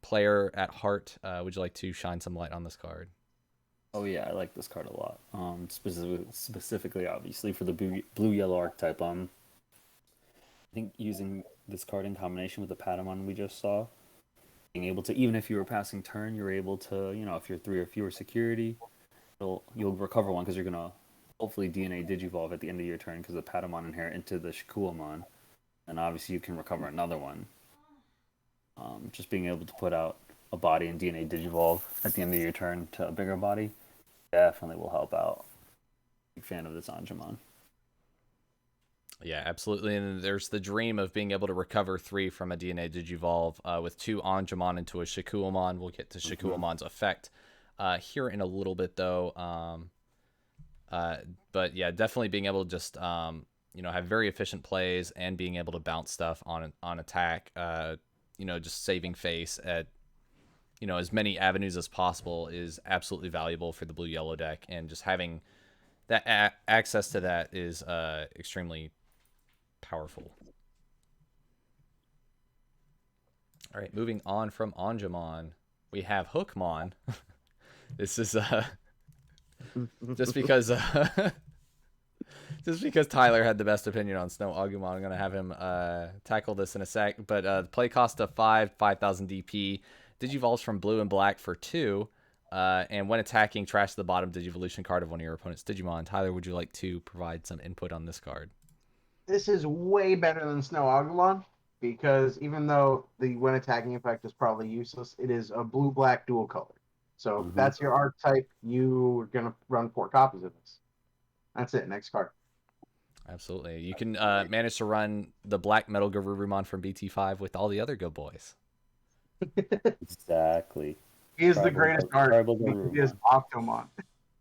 player at heart. Would you like to shine some light on this card? Oh yeah, I like this card a lot. Specifically, obviously, for the blue-yellow archetype. I think using this card in combination with the Patamon we just saw, being able to, even if you were passing turn, you're able to, if you're 3 or fewer security, you'll recover one because you're gonna hopefully DNA Digivolve at the end of your turn because the Patamon inherit into the Shakumon, and obviously you can recover another one. Just being able to put out a body and DNA Digivolve at the end of your turn to a bigger body definitely will help out. Big fan of this Angemon. Yeah, absolutely. And there's the dream of being able to recover 3 from a DNA Digivolve with 2 Angemon into a Shakumon. We'll get to Shakumon's effect here in a little bit, though. But yeah, definitely being able to just have very efficient plays and being able to bounce stuff on attack. Just saving face at as many avenues as possible is absolutely valuable for the blue-yellow deck, and just having that access to that is extremely powerful. All right, moving on from Angemon, we have Hookmon. This is just because Tyler had the best opinion on Snow Agumon, I'm gonna have him tackle this in a sec. But play cost of 5,000 DP. Digivolves from blue and black for 2. And when attacking, trash the bottom Digivolution card of one of your opponent's Digimon. Tyler, would you like to provide some input on this card? This is way better than Snow Agumon because even though the when attacking effect is probably useless, it is a blue-black dual color. So if that's your archetype, you're going to run 4 copies of this. That's it. Next card. Absolutely. You can manage to run the black Metal Garurumon from BT5 with all the other good boys. Exactly. He is the greatest art. He is Octomon.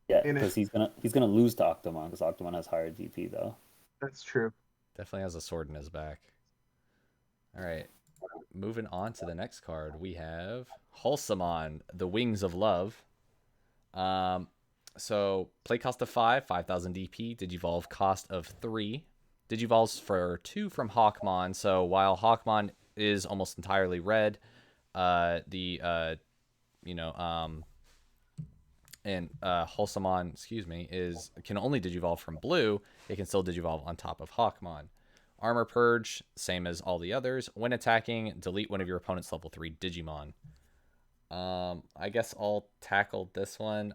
Yeah, because he's gonna lose to Octomon because Octomon has higher DP though. That's true. Definitely has a sword in his back. All right. moving on to the next card, we have Hulsamon, the Wings of Love. So play cost of 5, 5,000 DP, Digivolve cost of 3. Digivolves for 2 from Hawkmon. So while Hawkmon is almost entirely red, Hulsamon, can only Digivolve from blue. It can still Digivolve on top of Hawkmon. Armor Purge, same as all the others. When attacking, delete one of your opponent's level 3 Digimon. I guess I'll tackle this one.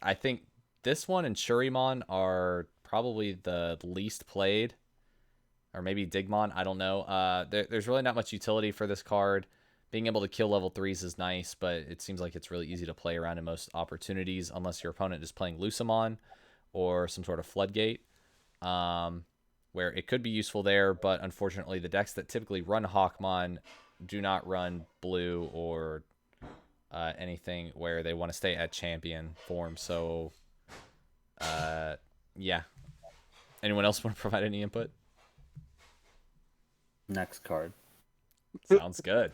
I think this one and Cherubimon are probably the least played. Or maybe Digimon, I don't know. There's really not much utility for this card. Being able to kill level 3s is nice, but it seems like it's really easy to play around in most opportunities unless your opponent is playing Lucamon or some sort of Floodgate, where it could be useful there, but unfortunately the decks that typically run Hawkmon do not run blue or anything where they want to stay at champion form. So, yeah. Anyone else want to provide any input? Next card. Sounds good.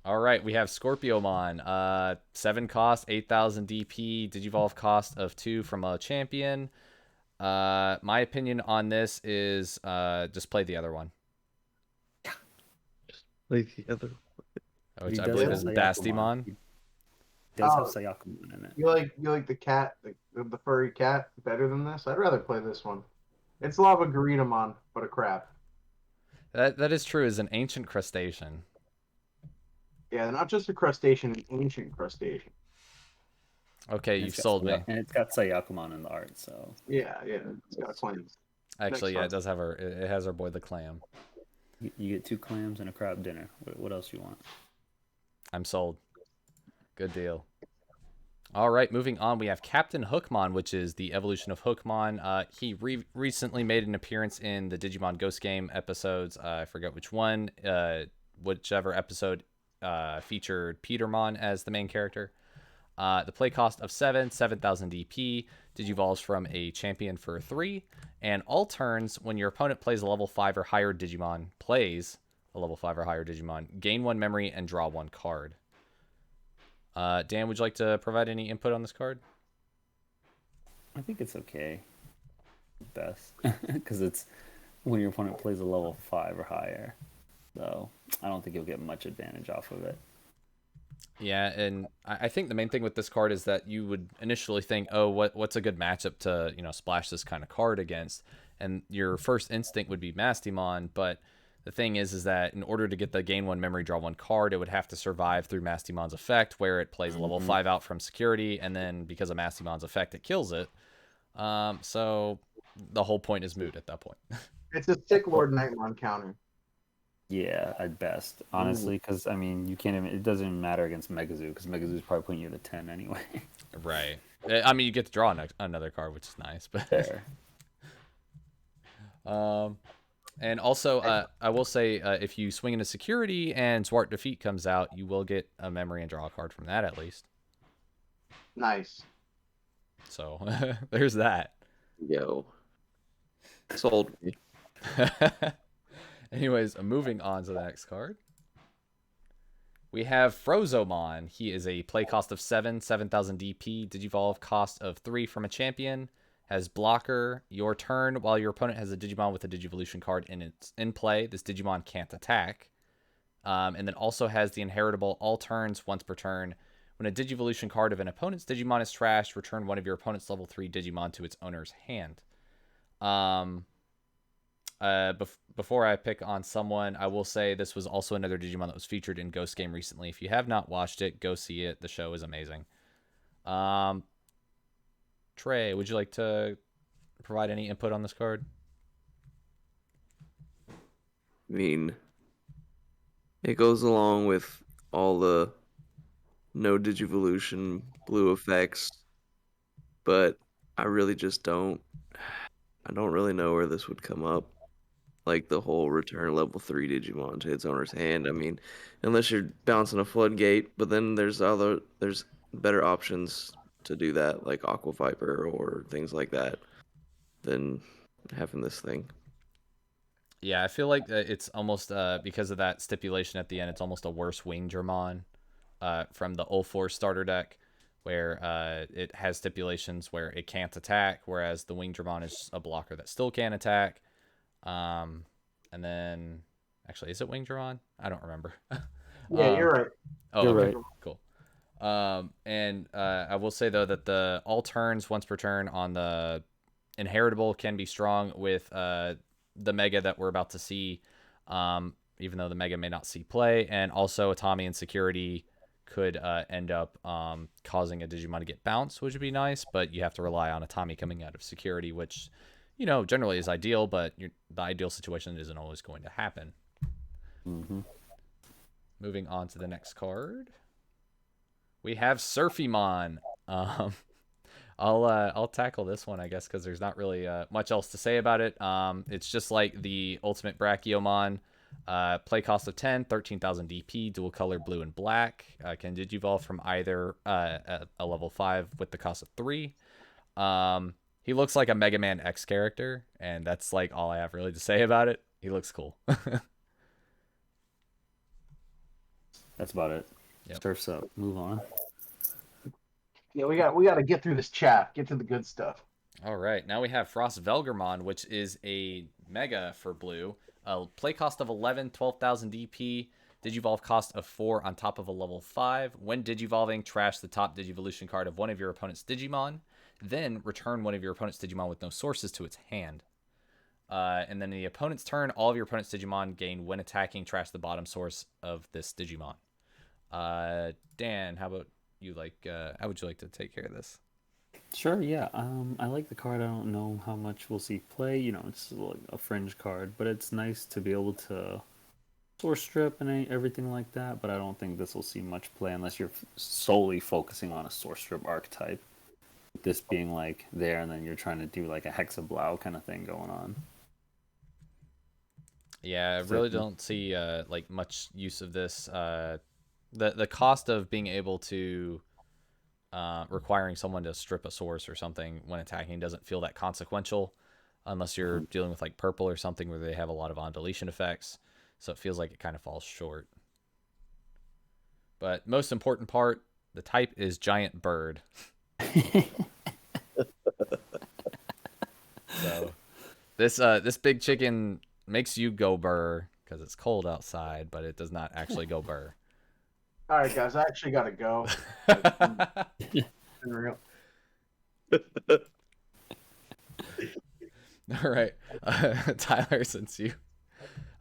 All right, we have Scorpiomon. 7 cost, 8,000 DP, Digivolve cost of 2 from a champion. My opinion on this is just play the other one. Play the other. Which He I does believe have is Sayaka-mon. Bastimon. He does have Oh. Sayakumon in it. You like the cat, the furry cat, better than this? I'd rather play this one. It's Lava Garidamon, but a crab. That is true, is an ancient crustacean. Yeah, not just a crustacean, an ancient crustacean. Okay, And you've it's got sold me. And it's got Sayakumon in the art, so Yeah, it's got claims. Actually, yeah, Next it does have it has our boy the clam. you get 2 clams and a crab dinner. What else you want? I'm sold. Good deal. All right, moving on, we have Captain Hookmon, which is the evolution of Hookmon. He recently made an appearance in the Digimon Ghost Game episodes. I forget which one. Whichever episode featured Petermon as the main character. The play cost of 7,000 DP. Digivolves from a champion for 3. And all turns, when your opponent plays a level 5 or higher Digimon, gain 1 memory and draw 1 card. Dan, would you like to provide any input on this card? I think it's okay. Best. Because it's when your opponent plays a level 5 or higher. So I don't think you'll get much advantage off of it. Yeah, and I think the main thing with this card is that you would initially think, oh, what's a good matchup to splash this kind of card against? And your first instinct would be Mastimon, but the thing is that in order to get the gain 1 memory, draw 1 card, it would have to survive through Mastimon's effect, where it plays a level 5 out from security, and then because of Mastimon's effect, it kills it. So the whole point is moot at that point. It's a Sick Lord Nightmon counter. Yeah, at best, honestly, because I mean, you can't even. It doesn't even matter against Megazoo because Megazoo's probably putting you to 10 anyway. Right. I mean, you get to draw another card, which is nice, but. Fair. And also, I will say, if you swing into security and Zwart Defeat comes out, you will get a memory and draw a card from that at least. Nice. So there's that. Yo. Sold me. Anyways, moving on to the next card. We have Frozomon. He is a play cost of 7,000 DP, Digivolve cost of 3 from a champion. Has blocker. Your turn, while your opponent has a Digimon with a Digivolution card in play, this Digimon can't attack. And then also has the inheritable all turns once per turn. When a Digivolution card of an opponent's Digimon is trashed, return one of your opponent's level 3 Digimon to its owner's hand. Before I pick on someone, I will say this was also another Digimon that was featured in Ghost Game recently. If you have not watched it, go see it. The show is amazing. Trey, would you like to provide any input on this card? I mean, it goes along with all the no Digivolution blue effects, but I really just don't. I don't really know where this would come up. Like the whole return level 3 Digimon to its owner's hand. I mean, unless you're bouncing a Floodgate, but then there's better options to do that, like Aqua Viper or things like that, than having this thing. Yeah, I feel like it's almost because of that stipulation at the end, it's almost a worse Wingdramon from the 04 starter deck, where it has stipulations where it can't attack, whereas the Wingdramon is a blocker that still can attack. And then, actually, is it Wingdramon? I don't remember. Yeah, you're right. Oh, You're okay, right. cool. And I will say though that the all turns once per turn on the inheritable can be strong with the mega that we're about to see, even though the mega may not see play, and also Atami and security could end up causing a Digimon to get bounced, which would be nice, but you have to rely on Atami coming out of security, which generally is ideal, but the ideal situation isn't always going to happen. Mm-hmm. Moving on to the next card, we have Silphymon. I'll tackle this one, I guess, because there's not really much else to say about it. It's just like the Ultimate Brachiomon. Play cost of 10, 13,000 DP, dual color blue and black. Can Digivolve from either a level 5 with the cost of 3. He looks like a Mega Man X character, and that's like all I have really to say about it. He looks cool. That's about it. Yep. Surf's up. Move on. Yeah, we got to get through this chat. Get to the good stuff. All right, now we have Frost Velgermon, which is a mega for blue. Play cost of 11, 12,000 DP. Digivolve cost of 4 on top of a level 5. When Digivolving, trash the top Digivolution card of one of your opponent's Digimon. Then return one of your opponent's Digimon with no sources to its hand. And then in the opponent's turn, all of your opponent's Digimon gain when attacking, trash the bottom source of this Digimon. Dan, how about you? How would you like to take care of this? Sure, yeah. I like the card. I don't know how much we'll see play. It's like a fringe card, but it's nice to be able to source strip and everything like that. But I don't think this will see much play unless you're solely focusing on a source strip archetype. This being like there, and then you're trying to do like a Hexablow kind of thing going on. Yeah, I really don't see like much use of this. The cost of being able to requiring someone to strip a source or something when attacking doesn't feel that consequential, unless you're dealing with like purple or something where they have a lot of on deletion effects. So it feels like it kind of falls short. But most important part, the type is giant bird. So this big chicken makes you go burr because it's cold outside, but it does not actually go burr. All right, guys, I actually got to go. Real. All right, Tyler, since you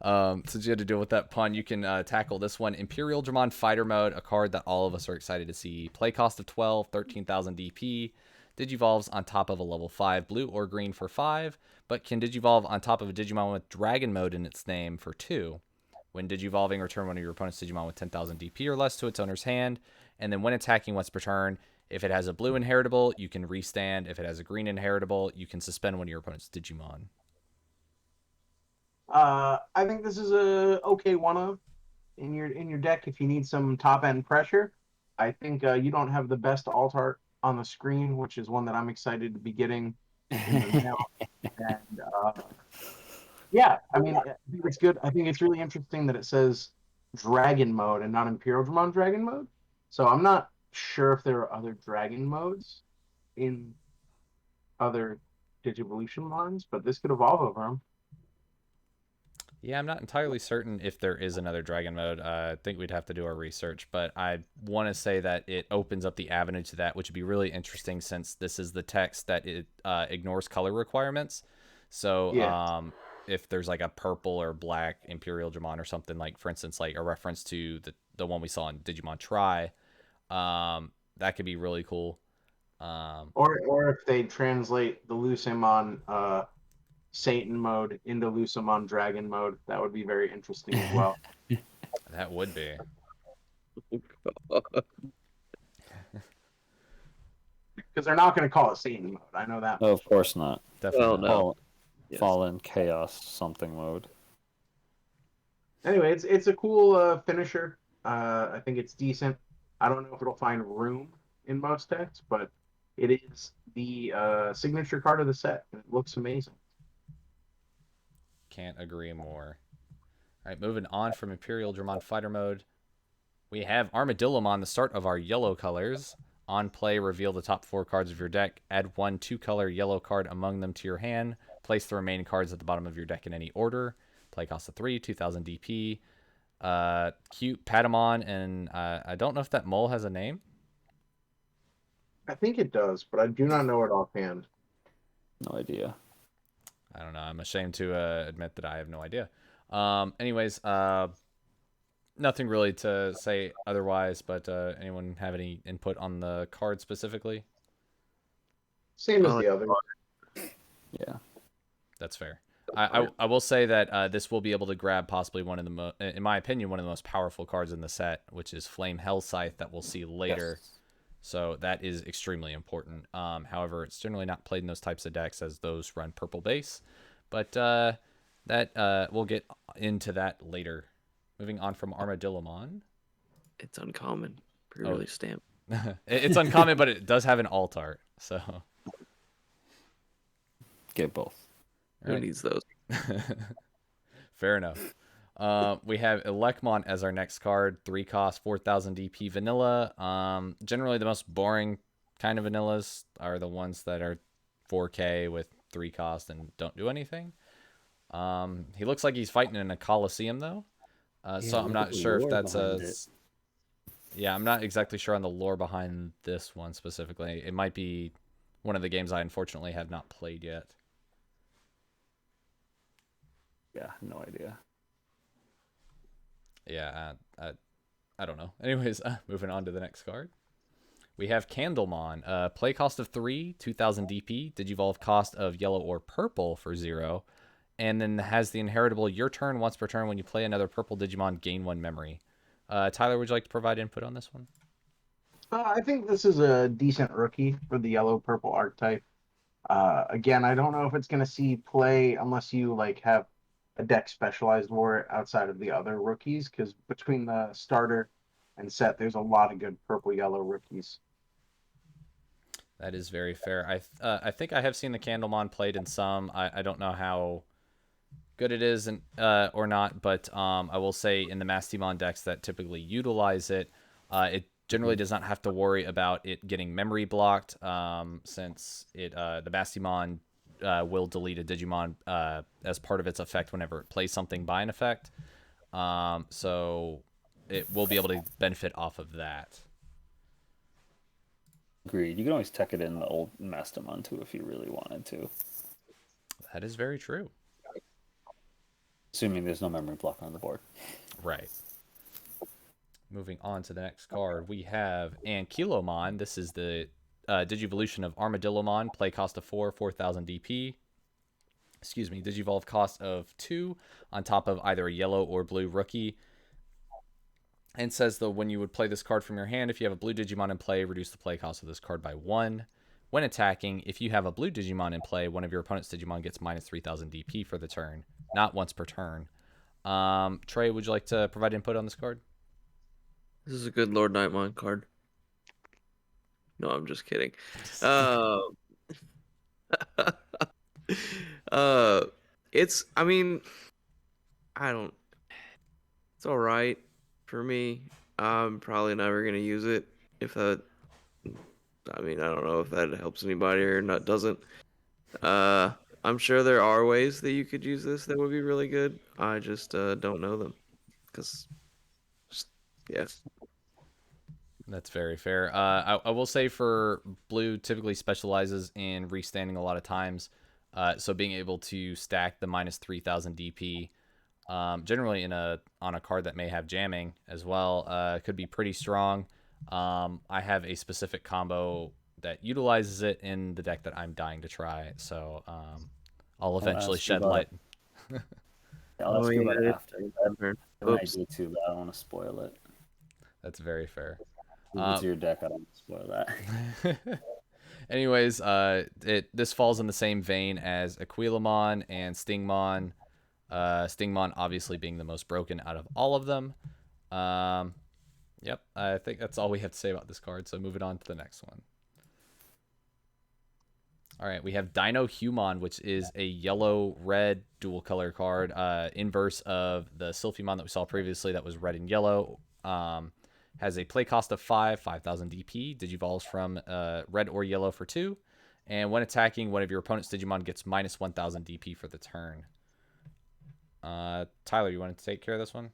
had to deal with that pun, you can tackle this one. Imperialdramon Fighter Mode, a card that all of us are excited to see. Play cost of 12, 13,000 DP. Digivolves on top of a level 5 blue or green for 5, but can Digivolve on top of a Digimon with Dragon Mode in its name for 2. When Digivolving, return one of your opponent's Digimon with 10,000 DP or less to its owner's hand, and then when attacking once per turn, if it has a blue inheritable, you can restand. If it has a green inheritable, you can suspend one of your opponent's Digimon. I think this is a okay one-of in your deck if you need some top-end pressure. I think you don't have the best alt art on the screen, which is one that I'm excited to be getting in the mail. And yeah, I mean, I think it's good. I think it's really interesting that it says Dragon Mode and not Imperialdramon Dragon Mode. So I'm not sure if there are other Dragon modes in other Digivolution lines, but this could evolve over them. Yeah, I'm not entirely certain if there is another Dragon Mode. I think we'd have to do our research, but I want to say that it opens up the avenue to that, which would be really interesting since this is the text that it ignores color requirements. So Yeah. If there's like a purple or black Imperialdramon or something, like for instance, like a reference to the one we saw in Digimon Tri, that could be really cool. Or if they translate the Lucemon Satan mode into Lucemon Dragon mode, that would be very interesting as well. That would be. Because they're not going to call it Satan mode. I know that. Oh, of course not. Definitely. Well, not. no. Yes. Fallen Chaos something mode. Anyway, it's a cool finisher. I think it's decent. I don't know if it'll find room in most decks, but it is the signature card of the set. And it looks amazing. Can't agree more. All right, moving on from Imperialdramon Fighter Mode, we have Armadillomon, the start of our yellow colors. On play, reveal the top 4 cards of your deck. Add 1 2-color yellow card among them to your hand. Place the remaining cards at the bottom of your deck in any order. Play cost of 3, 2000 DP. Cute Patamon, and I don't know if that mole has a name. I think it does, but I do not know it offhand. No idea. I don't know. I'm ashamed to admit that I have no idea. Anyways, nothing really to say otherwise, but anyone have any input on the card specifically? Same as the other. Yeah. That's fair. I will say that this will be able to grab possibly one of the in my opinion, one of the most powerful cards in the set, which is Flame Hell Scythe that we'll see later. Yes. So that is extremely important. However, it's generally not played in those types of decks as those run purple base. But we'll get into that later. Moving on from Armadillomon. It's uncommon. Really stamped. It's uncommon, but it does have an alt art. So Get both. Who needs those? Fair enough. We have Elecmon as our next card. 3 cost, 4000 DP vanilla. Generally, the most boring kind of vanillas are the ones that are 4K with 3 cost and don't do anything. He looks like he's fighting in a Coliseum, though. So I'm not sure if that's Yeah, I'm not exactly sure on the lore behind this one specifically. It might be one of the games I unfortunately have not played yet. Yeah, no idea. Yeah, I don't know. Anyways, moving on to the next card. We have Candlemon. Play cost of 3, 2000 DP. Digivolve cost of yellow or purple for 0. And then has the inheritable your turn once per turn. When you play another purple Digimon, gain 1 memory. Tyler, would you like to provide input on this one? I think this is a decent rookie for the yellow-purple archetype. Again, I don't know if it's going to see play unless you like have a deck specialized for it outside of the other rookies, because between the starter and set, there's a lot of good purple-yellow rookies. That is very fair. I think I have seen the Candlemon played in some. I don't know how good it is or not, but I will say in the Mastimon decks that typically utilize it, it generally does not have to worry about it getting memory blocked, since the Mastimon will delete a Digimon as part of its effect whenever it plays something by an effect. So it will be able to benefit off of that. Agreed. You can always tech it in the old Mastimon too if you really wanted to. That is very true. Assuming there's no memory block on the board. Right. Moving on to the next card, we have Ankylomon. This is the Digivolution of Armadillomon. Play cost of 4, 4000 DP. Excuse me, Digivolve cost of 2 on top of either a yellow or blue rookie. And says that when you would play this card from your hand, if you have a blue Digimon in play, reduce the play cost of this card by 1. When attacking, if you have a blue Digimon in play, one of your opponent's Digimon gets minus 3000 DP for the turn, not once per turn. Trey, would you like to provide input on this card? This is a good Lord Nightmon card. No, I'm just kidding. It's, I mean, it's all right for me. I'm probably never going to use it if that, I don't know if that helps anybody or not, doesn't. I'm sure there are ways that you could use this that would be really good. I just don't know them. Because, yeah. That's very fair. I will say for blue, typically specializes in restanding a lot of times. So being able to stack the minus 3000 DP, generally on a card that may have jamming as well, could be pretty strong. I have a specific combo that utilizes it in the deck that I'm dying to try. So I'll eventually shed light. I'll ask you about it after. Oops. I do too, but I don't want to spoil it. That's very fair. It's your deck. I don't want to spoil that. Anyways, this falls in the same vein as Aquilamon and Stingmon. Stingmon obviously being the most broken out of all of them. Yep, I think that's all we have to say about this card. So moving on to the next one. All right, we have Dinohumon, which is a yellow-red dual color card, inverse of the Silphymon that we saw previously that was red and yellow. Has a play cost of 5,000 DP, digivolves from red or yellow for 2, and when attacking, one of your opponent's Digimon gets minus 1,000 DP for the turn. Tyler, you want to take care of this one?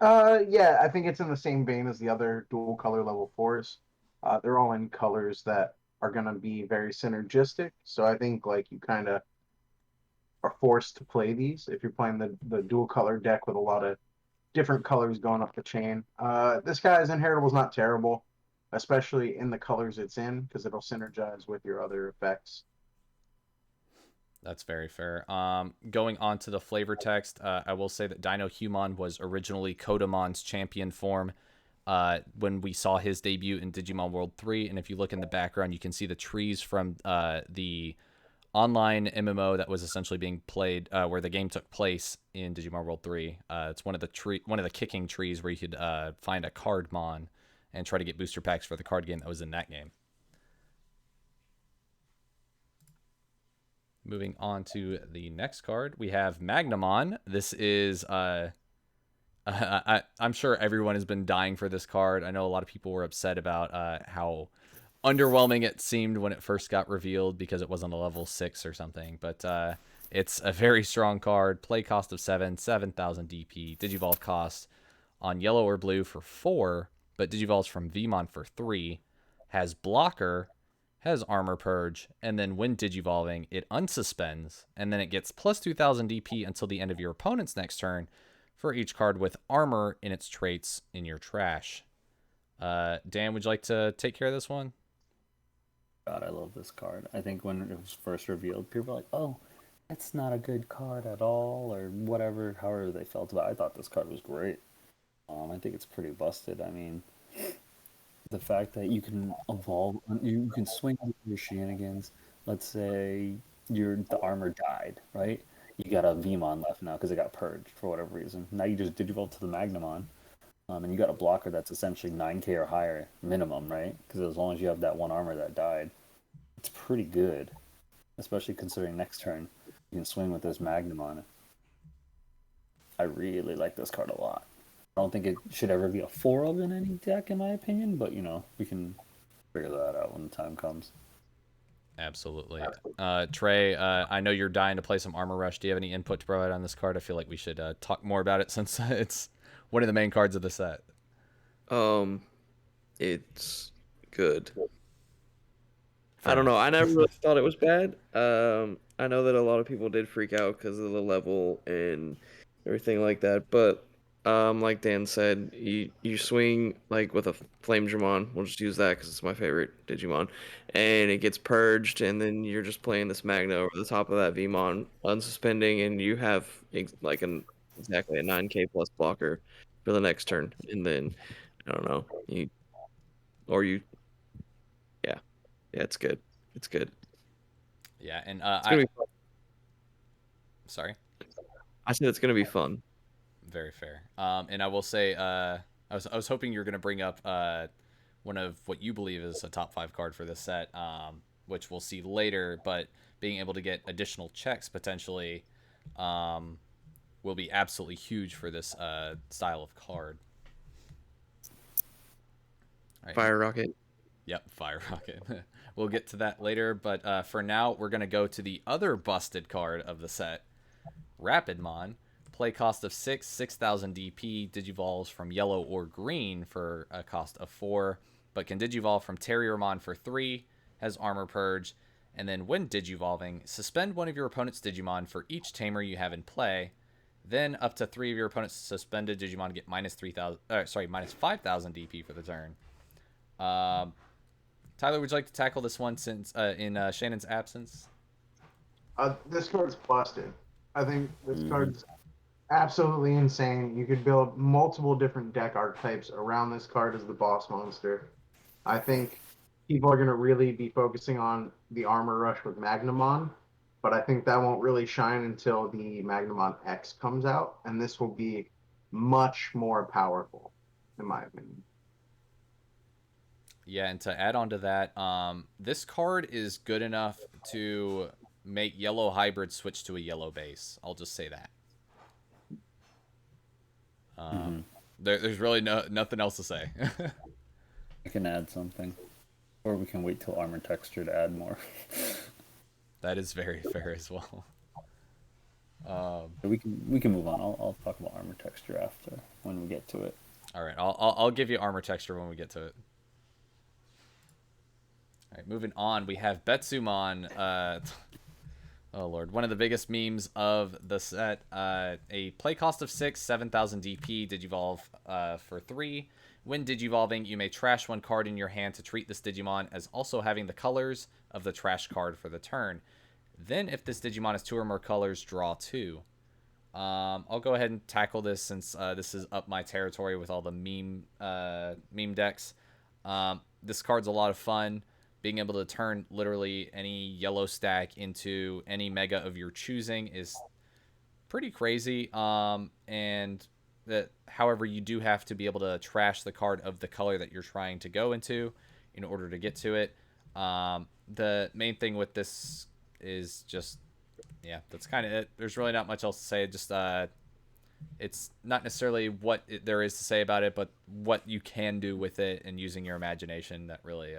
Yeah, I think it's in the same vein as the other dual color level 4s. They're all in colors that are going to be very synergistic. So I think like you kind of are forced to play these if you're playing the dual color deck with a lot of different colors going up the chain. This guy's Inheritable is not terrible, especially in the colors it's in, because it'll synergize with your other effects. That's very fair. Going on to the flavor text, I will say that Dinohumon was originally Kodamon's champion form when we saw his debut in Digimon World 3. And if you look in the background, you can see the trees from the online MMO that was essentially being played, where the game took place in Digimon World 3. It's one of the kicking trees where you could find a Cardmon and try to get booster packs for the card game that was in that game. Moving on to the next card, we have Mamemon. This is, I'm sure everyone has been dying for this card. I know a lot of people were upset about how underwhelming it seemed when it first got revealed because it wasn't a level 6 or something. But it's a very strong card. Play cost of 7,000 DP. Digivolve cost on yellow or blue for 4, but Digivolves from Vmon for 3. Has blocker, has armor purge, and then when digivolving, it unsuspends, and then it gets plus 2,000 DP until the end of your opponent's next turn for each card with armor in its traits in your trash. Dan, would you like to take care of this one? God, I love this card. I think when it was first revealed, people were like, oh, it's not a good card at all, or whatever, however they felt about it. I thought this card was great. I think it's pretty busted. I mean, the fact that you can evolve, you can swing with your shenanigans. Let's say the armor died, right? You got a Vmon left now because it got purged for whatever reason. Now you just digivolve to the Mamemon, and you got a blocker that's essentially 9k or higher minimum, right? Because as long as you have that one armor that died, it's pretty good, especially considering next turn you can swing with this Mamemon. I really like this card a lot. I don't think it should ever be a 4 in any deck, in my opinion, but, we can figure that out when the time comes. Absolutely. Trey, I know you're dying to play some Armor Rush. Do you have any input to provide on this card? I feel like we should talk more about it since it's one of the main cards of the set. It's good. I don't know. I never really thought it was bad. I know that a lot of people did freak out because of the level and everything like that, but like Dan said, you swing like with a Flamedramon. We'll just use that because it's my favorite Digimon, and it gets purged, and then you're just playing this Magna over the top of that Vmon, unsuspending, and you have exactly a 9k plus blocker for the next turn, and then I don't know yeah, it's good. It's good. Yeah, and It's gonna be fun. Sorry. I said it's gonna be fun. Very fair. And I will say, I was hoping you were going to bring up one of what you believe is a top 5 card for this set, which we'll see later. But being able to get additional checks potentially will be absolutely huge for this style of card. Right. Fire Rocket. Yep, Fire Rocket. We'll get to that later. But for now, we're going to go to the other busted card of the set, Rapidmon. Play cost of 6,000 DP, digivolves from yellow or green for a cost of 4, but can digivolve from Tyranomon for 3, has armor purge, and then when digivolving, suspend one of your opponent's Digimon for each Tamer you have in play. Then up to 3 of your opponent's suspended Digimon get minus 5,000 DP for the turn. Tyler, would you like to tackle this one since in Shannon's absence? This card's busted. I think this card's absolutely insane. You could build multiple different deck archetypes around this card as the boss monster. I think people are going to really be focusing on the Armor Rush with Mamemon, but I think that won't really shine until the Mamemon X comes out, and this will be much more powerful, in my opinion. Yeah, and to add on to that, this card is good enough to make yellow hybrid switch to a yellow base. I'll just say that. There's really nothing else to say. I can add something. Or we can wait till armor texture to add more. That is very fair as well. We can move on. I'll talk about armor texture after when we get to it. All right, I'll give you armor texture when we get to it. All right, moving on, we have Betsumon. Oh lord, one of the biggest memes of the set. A play cost of 6, 7,000 DP, Digivolve for 3. When Digivolving, you may trash one card in your hand to treat this Digimon as also having the colors of the trash card for the turn. Then, if this Digimon has 2 or more colors, draw 2. I'll go ahead and tackle this since this is up my territory with all the meme decks. This card's a lot of fun. Being able to turn literally any yellow stack into any mega of your choosing is pretty crazy. And that, however, you do have to be able to trash the card of the color that you're trying to go into in order to get to it. The main thing with this is just, yeah, that's kind of it. There's really not much else to say. Just it's not necessarily what there is to say about it, but what you can do with it and using your imagination that really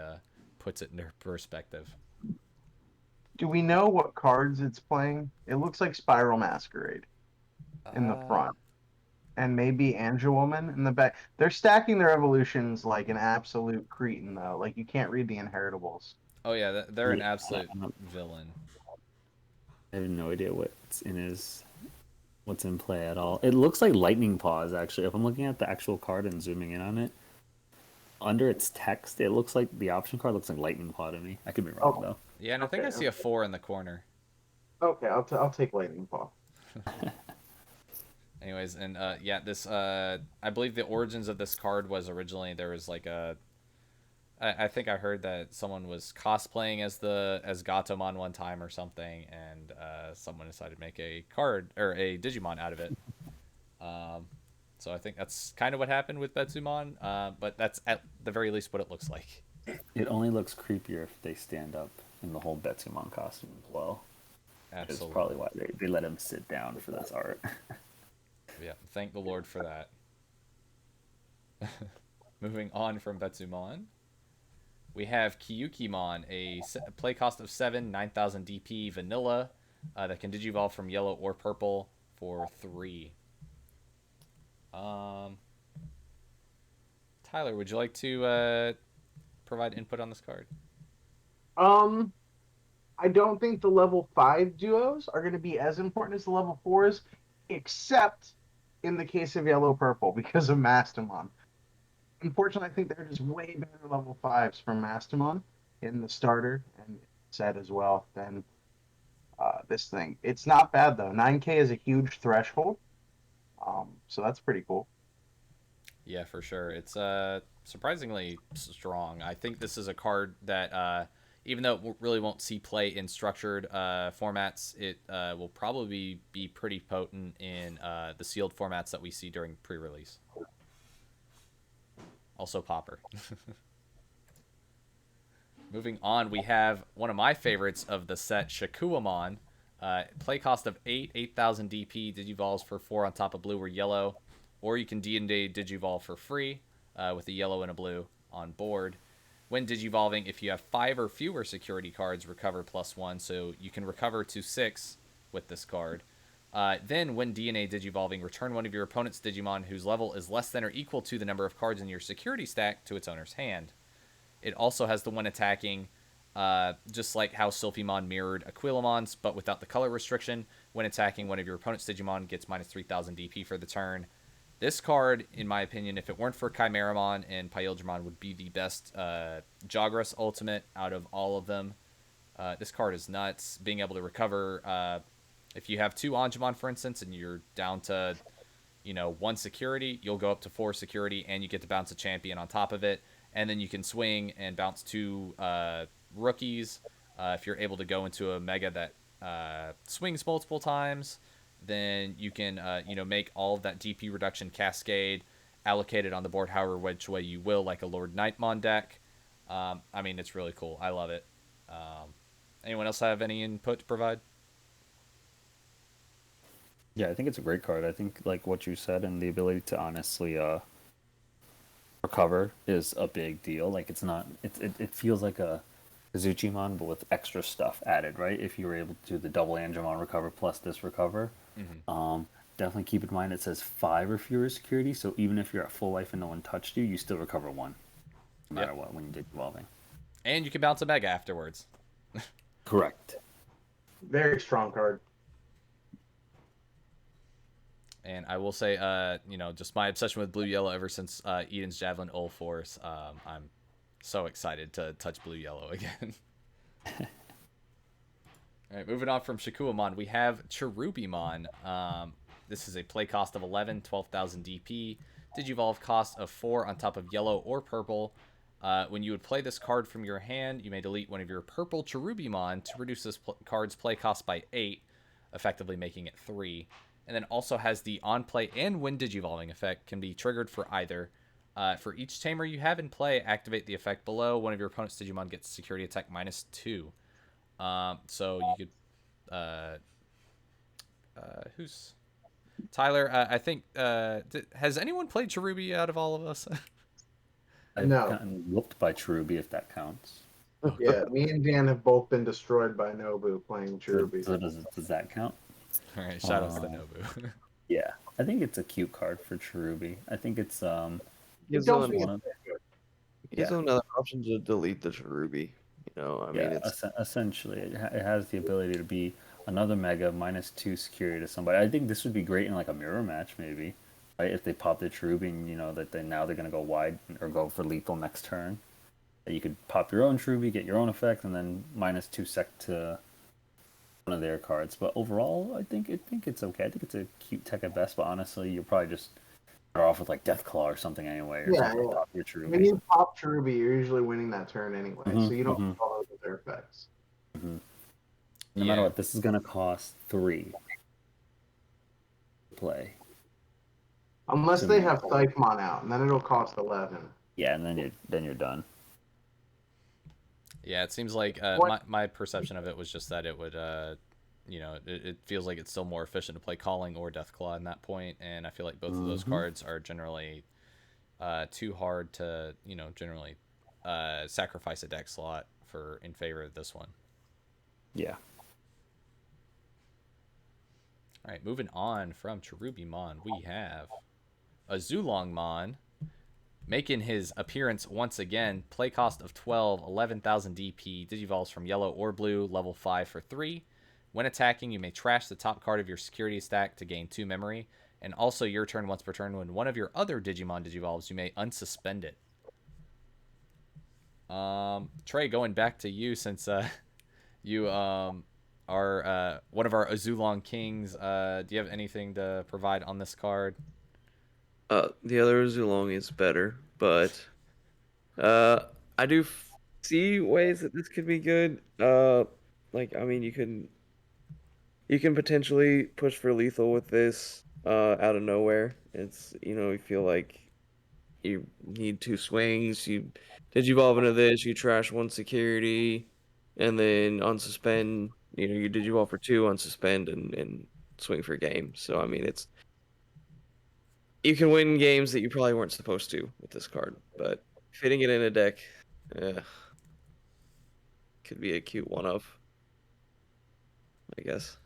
puts it into perspective. Do we know what cards it's playing? It looks like Spiral Masquerade in the front. And maybe Angewwoman in the back. They're stacking their evolutions like an absolute cretin, though. Like, you can't read the inheritables. Oh, yeah, they're an absolute villain. I have no idea what's in play at all. It looks like Lightning Paws, actually. If I'm looking at the actual card and zooming in on it, under its text, it looks like the option card looks like Lightning Paw to me. I could be wrong, though. Yeah, and I think I see a 4 in the corner. Okay, I'll take Lightning Paw. Anyways, and yeah, this I believe the origins of this card was originally there was like a I think I heard that someone was cosplaying as Gatomon one time or something, and someone decided to make a card or a Digimon out of it. So I think that's kind of what happened with Betsumon, but that's at the very least what it looks like. It only looks creepier if they stand up in the whole Betsumon costume as well. Absolutely. That's probably why they let him sit down for this art. Yeah, thank the Lord for that. Moving on from Betsumon, we have Kyukimon, a play cost of 7, 9,000 DP vanilla that can digivolve from yellow or purple for 3. Tyler, would you like to provide input on this card? I don't think the level 5 duos are going to be as important as the level 4s, except in the case of Yellow Purple because of Mastamon. Unfortunately, I think they're just way better level 5s from Mastamon in the starter and set as well than this thing. It's not bad, though. 9K is a huge threshold, so that's pretty cool. Yeah, for sure. It's surprisingly strong. I think this is a card that, even though it really won't see play in structured formats, it will probably be pretty potent in the sealed formats that we see during pre-release. Also Popper. Moving on, we have one of my favorites of the set, Shakumon. Play cost of 8, 8,000 DP, Digivolves for 4 on top of blue or yellow. Or you can D&D Digivolve for free with a yellow and a blue on board. When Digivolving, if you have 5 or fewer security cards, recover +1, so you can recover to 6 with this card. Then, when DNA Digivolving, return one of your opponent's Digimon whose level is less than or equal to the number of cards in your security stack to its owner's hand. It also has the one attacking, just like how Silphymon mirrored Aquilamon's, but without the color restriction. When attacking, one of your opponent's Digimon gets minus 3,000 DP for the turn. This card, in my opinion, if it weren't for Chimeramon and Imperialdramon, would be the best Jagras ultimate out of all of them. This card is nuts. Being able to recover, if you have 2 Angemon, for instance, and you're down to, 1 security, you'll go up to 4 security, and you get to bounce a champion on top of it. And then you can swing and bounce 2 rookies. If you're able to go into a mega that swings multiple times, then you can, make all of that DP reduction cascade allocated on the board however which way you will, like a Lord Nightmon deck. I mean, it's really cool. I love it. Anyone else have any input to provide? Yeah, I think it's a great card. I think like what you said and the ability to honestly recover is a big deal. Like it's not it feels like a Kazuchimon but with extra stuff added, right? If you were able to do the double Angemon recover plus this recover. Definitely keep in mind it says 5 or fewer security, so even if you're at full life and no one touched you, you still recover 1. No matter what when you did evolving. And you can bounce a Mega afterwards. Correct. Very strong card. And I will say, just my obsession with blue yellow ever since Eden's Javelin Ul Force. I'm so excited to touch blue yellow again. All right, moving on from Shakumon, we have Cherubimon. This is a play cost of 11, 12,000 DP. Digivolve cost of 4 on top of yellow or purple. When you would play this card from your hand, you may delete one of your purple Cherubimon to reduce this card's play cost by 8, effectively making it 3. And then also has the on-play and when digivolving effect can be triggered for either. For each Tamer you have in play, activate the effect below. One of your opponent's Digimon gets security attack -2. So you could... who's... Tyler, I think... has anyone played Cherubi out of all of us? I've No. gotten whooped by Cherubi if that counts. Yeah, me and Dan have both been destroyed by Nobu playing So, Cherubi. so does that count? All right, shout out to Nobu. Yeah, I think it's a cute card for Cherubi. I think it's Gives Don't them, be- gives them another option to delete the Cherubi. I mean, it's essentially it has the ability to be another mega -2 security to somebody. I think this would be great in like a mirror match maybe, right? If they pop the Cherubi and that they're gonna go wide or go for lethal next turn. You could pop your own Cherubi, get your own effect, and then -2 sec to one of their cards. But overall, I think it's okay. I think it's a cute tech at best. But honestly, you're probably just better off with like Deathclaw or something anyway. Or something Yeah. top your Cherubi. When you pop Cherubi, you're usually winning that turn anyway, Mhm, so you don't mhm. follow their effects. No matter what, this is gonna cost 3 to play. Unless So they many have cards. Silphymon out, and then it'll cost 11. Yeah, and then you're done. Yeah, it seems like my perception of it was just that it would, it feels like it's still more efficient to play Calling or Deathclaw in that point, and I feel like both of those cards are generally too hard to, generally sacrifice a deck slot in favor of this one. Yeah. All right, moving on from Cherubimon, we have Azulongmon. Making his appearance once again, play cost of 12, 11,000 DP, digivolves from yellow or blue, level 5 for 3. When attacking, you may trash the top card of your security stack to gain 2 memory, and also your turn once per turn when one of your other Digimon digivolves, you may unsuspend it. Trey, going back to you since you are one of our Azulong Kings, do you have anything to provide on this card? the other Zulong is better, but I do see ways that this could be good. I mean, you can potentially push for lethal with this out of nowhere. It's you feel like you need 2 swings. You digivolve into this, you trash 1 security, and then unsuspend. You digivolve for 2, unsuspend, and swing for game. So I mean, you can win games that you probably weren't supposed to with this card, but fitting it in a deck could be a cute one-of, I guess.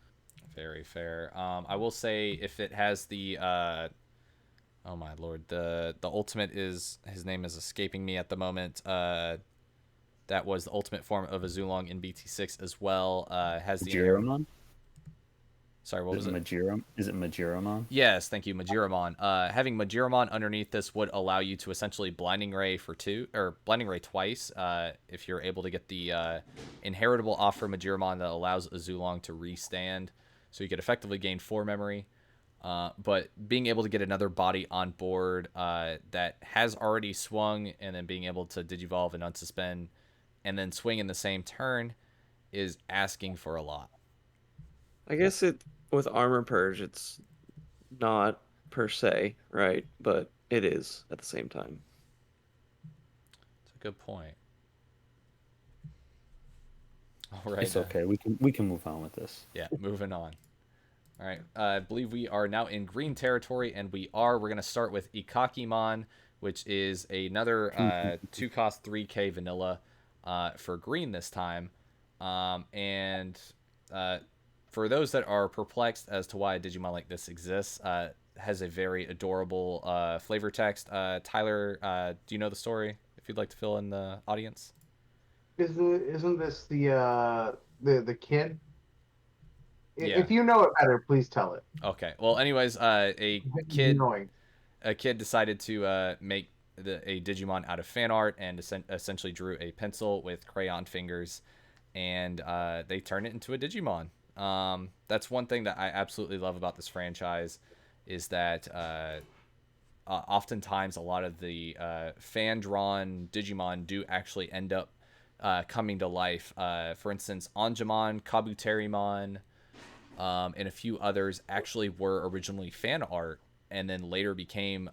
Very fair. I will say if it has the oh my lord, the ultimate is, his name is escaping me at the moment. That was the ultimate form of a Zulong in BT6 as well. Has the Chimeramon? Sorry, what was it? Is it Chimeramon? Yes, thank you, Majiramon. Having Majiramon underneath this would allow you to essentially Blinding Ray for 2, or Blinding Ray twice, if you're able to get the inheritable offer Majiramon that allows Azulong to restand. So you could effectively gain 4 memory. But being able to get another body on board that has already swung, and then being able to Digivolve and unsuspend, and then swing in the same turn is asking for a lot. I guess with Armor Purge, it's not per se, right? But it is at the same time. It's a good point. All right. It's okay. We can move on with this. Yeah, moving on. All right. I believe we are now in green territory, and we're going to start with Ikakimon, which is another 2-cost 3K vanilla for green this time. And for those that are perplexed as to why a Digimon like this exists, has a very adorable flavor text. Tyler, do you know the story? If you'd like to fill in the audience. Isn't this the kid? Yeah. If you know it better, please tell it. Okay. Well, anyways, This is annoying. a kid decided to make a Digimon out of fan art and essentially drew a pencil with crayon fingers, and they turned it into a Digimon. That's one thing that I absolutely love about this franchise, is that oftentimes a lot of the fan-drawn Digimon do actually end up coming to life. For instance, Angemon, Kabuterimon, and a few others actually were originally fan art and then later became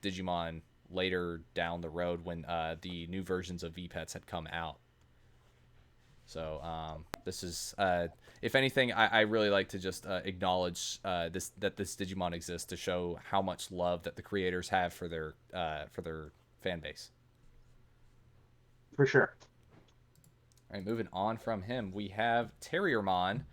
Digimon later down the road when the new versions of V-Pets had come out. So this is, if anything, I really like to just acknowledge that this Digimon exists to show how much love that the creators have for their fan base. For sure. All right, moving on from him, we have Terriermon.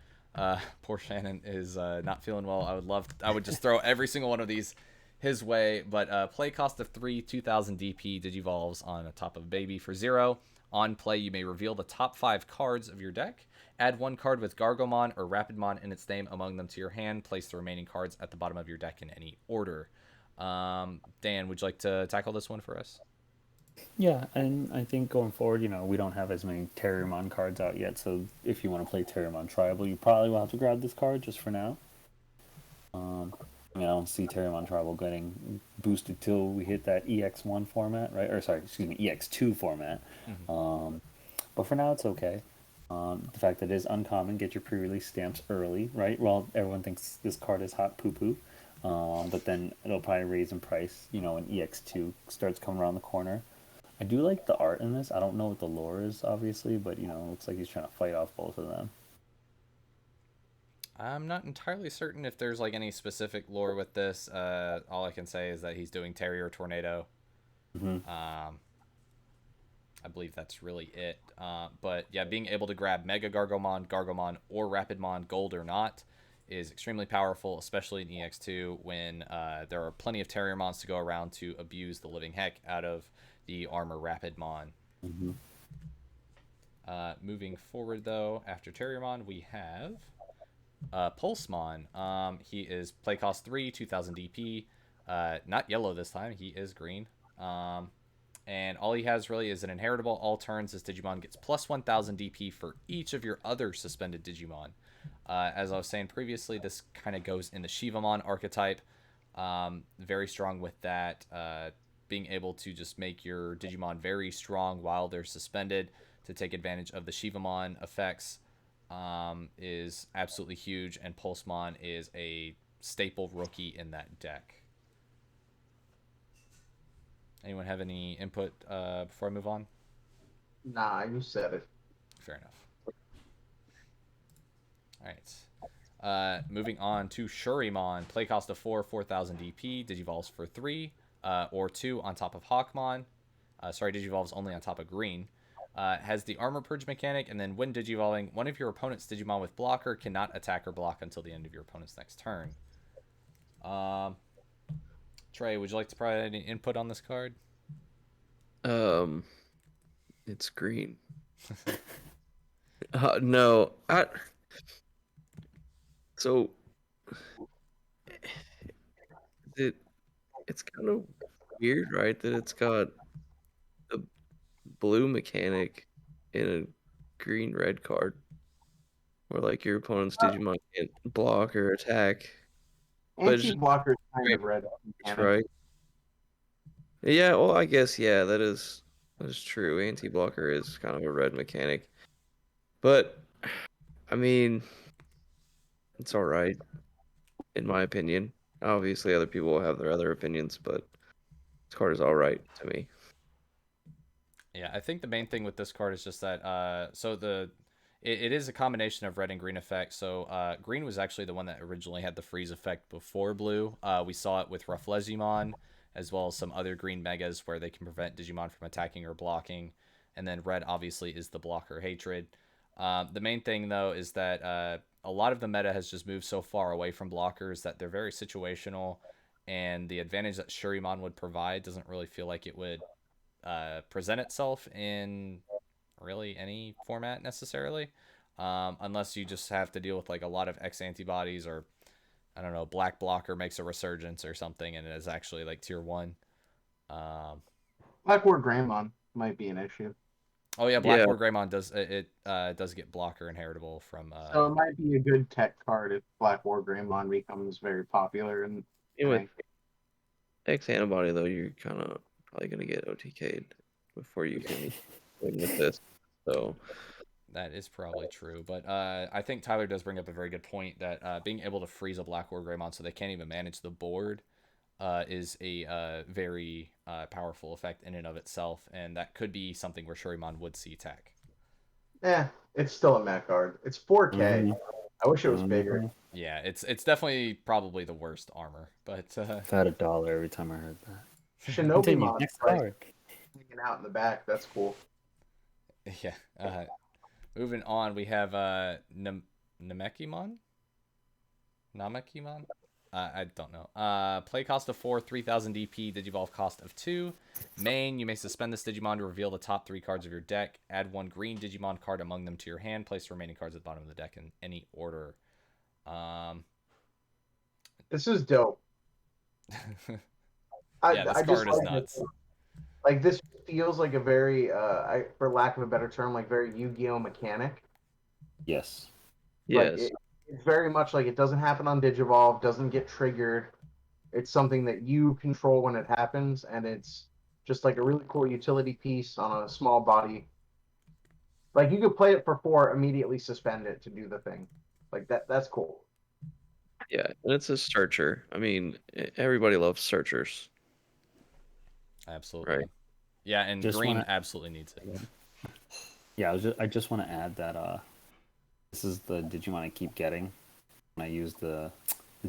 Poor Shannon is not feeling well. I would just throw every single one of these his way, but play cost of 3, 2000 DP, Digivolves on the top of Baby for 0. On play, you may reveal the top 5 cards of your deck. Add 1 card with Gargomon or Rapidmon in its name among them to your hand. Place the remaining cards at the bottom of your deck in any order. Dan, would you like to tackle this one for us? Yeah, and I think going forward, we don't have as many Terriermon cards out yet, so if you want to play Terriermon Tribal, you probably will have to grab this card just for now. I don't see Terriermon Tribal getting boosted till we hit that EX1 format, right? Or sorry, excuse me, EX2 format. Mm-hmm. But for now, it's okay. The fact that it is uncommon, get your pre-release stamps early, right? Well, everyone thinks this card is hot poo-poo, but then it'll probably raise in price, when EX2 starts coming around the corner. I do like the art in this. I don't know what the lore is, obviously, but, it looks like he's trying to fight off both of them. I'm not entirely certain if there's any specific lore with this. All I can say is that he's doing Terrier Tornado. Mm-hmm. I believe that's really it. But yeah, being able to grab Mega Gargomon, or Rapidmon, gold or not, is extremely powerful, especially in EX2 when there are plenty of Terriermons to go around to abuse the living heck out of the armor Rapidmon. Mm-hmm. Moving forward, though, after Terriermon, we have Pulsemon. He is play cost 3, 2000 DP. Not yellow this time. He is green. And all he has really is an inheritable. All turns, this Digimon gets plus 1000 DP for each of your other suspended Digimon. As I was saying previously, this kind of goes in the Shivamon archetype. Very strong with that. Being able to just make your Digimon very strong while they're suspended to take advantage of the Shivamon effects is absolutely huge, and Pulsemon is a staple rookie in that deck. Anyone have any input before I move on? Nah, you said it. Fair enough. Alright. Moving on to Shurimon. Play cost of 4, 4000 DP. Digivolves for 3, or 2 on top of Hawkmon. Digivolves only on top of green. Has the Armor Purge mechanic, and then when Digivolving, one of your opponent's Digimon with blocker cannot attack or block until the end of your opponent's next turn. Trey, would you like to provide any input on this card? It's green. No, so it's kind of weird, right? That it's got a blue mechanic in a green-red card, where your opponent's Digimon can't block or attack. Anti-blocker is kind of red. Right. Yeah, well, I guess that is true. Anti-blocker is kind of a red mechanic, but I mean, it's all right, in my opinion. Obviously, other people will have their other opinions, but this card is all right to me. Yeah, I think the main thing with this card is just that It is a combination of red and green effect. So green was actually the one that originally had the freeze effect before blue. We saw it with Rapidmon, as well as some other green megas where they can prevent Digimon from attacking or blocking. And then red obviously is the blocker hatred. The main thing though is that a lot of the meta has just moved so far away from blockers that they're very situational, and the advantage that Shurimon would provide doesn't really feel like it would present itself in really any format necessarily, unless you just have to deal with like a lot of X-Antibodies, or I don't know, Black Blocker makes a resurgence or something and it is actually like tier 1. Blackboard Greymon might be an issue. Oh yeah, Yeah. Blackboard Greymon does get blocker inheritable from So it might be a good tech card if Blackboard Greymon becomes very popular. And With X-Antibody, though, you're kind of probably going to get OTK'd before you can win with this. So that is probably true, but I think Tyler does bring up a very good point that being able to freeze a Blackboard Greymon so they can't even manage the board is a very powerful effect in and of itself, and that could be something where Shurimon would see tech. It's still a Mac card. It's 4K. Mhm. I wish it was bigger. Yeah, it's definitely probably the worst armor, but I've had $1 every time I heard that. Shinobi Next like, card. hanging out in the back. That's cool. yeah. Moving on, we have Namekimon? Namekimon? I don't know. Play cost of 4, 3000 DP, Digivolve cost of 2. Main, you may suspend this Digimon to reveal the top 3 cards of your deck. Add 1 green Digimon card among them to your hand. Place the remaining cards at the bottom of the deck in any order. This is dope. Yeah, this card is nuts. Like, this feels like a very, for lack of a better term, like very Yu-Gi-Oh mechanic. Yes. yes, Like, it's very much like it doesn't happen on Digivolve, doesn't get triggered. It's something that you control when it happens, and it's just like a really cool utility piece on a small body. Like, you could play it for 4, immediately suspend it to do the thing. Like, that's cool. yeah, and it's a searcher. I mean, everybody loves searchers. Absolutely. Right. Yeah, and Just green wanna- absolutely needs it. Yeah, I just want to add that this is the Digimon I keep getting when I use the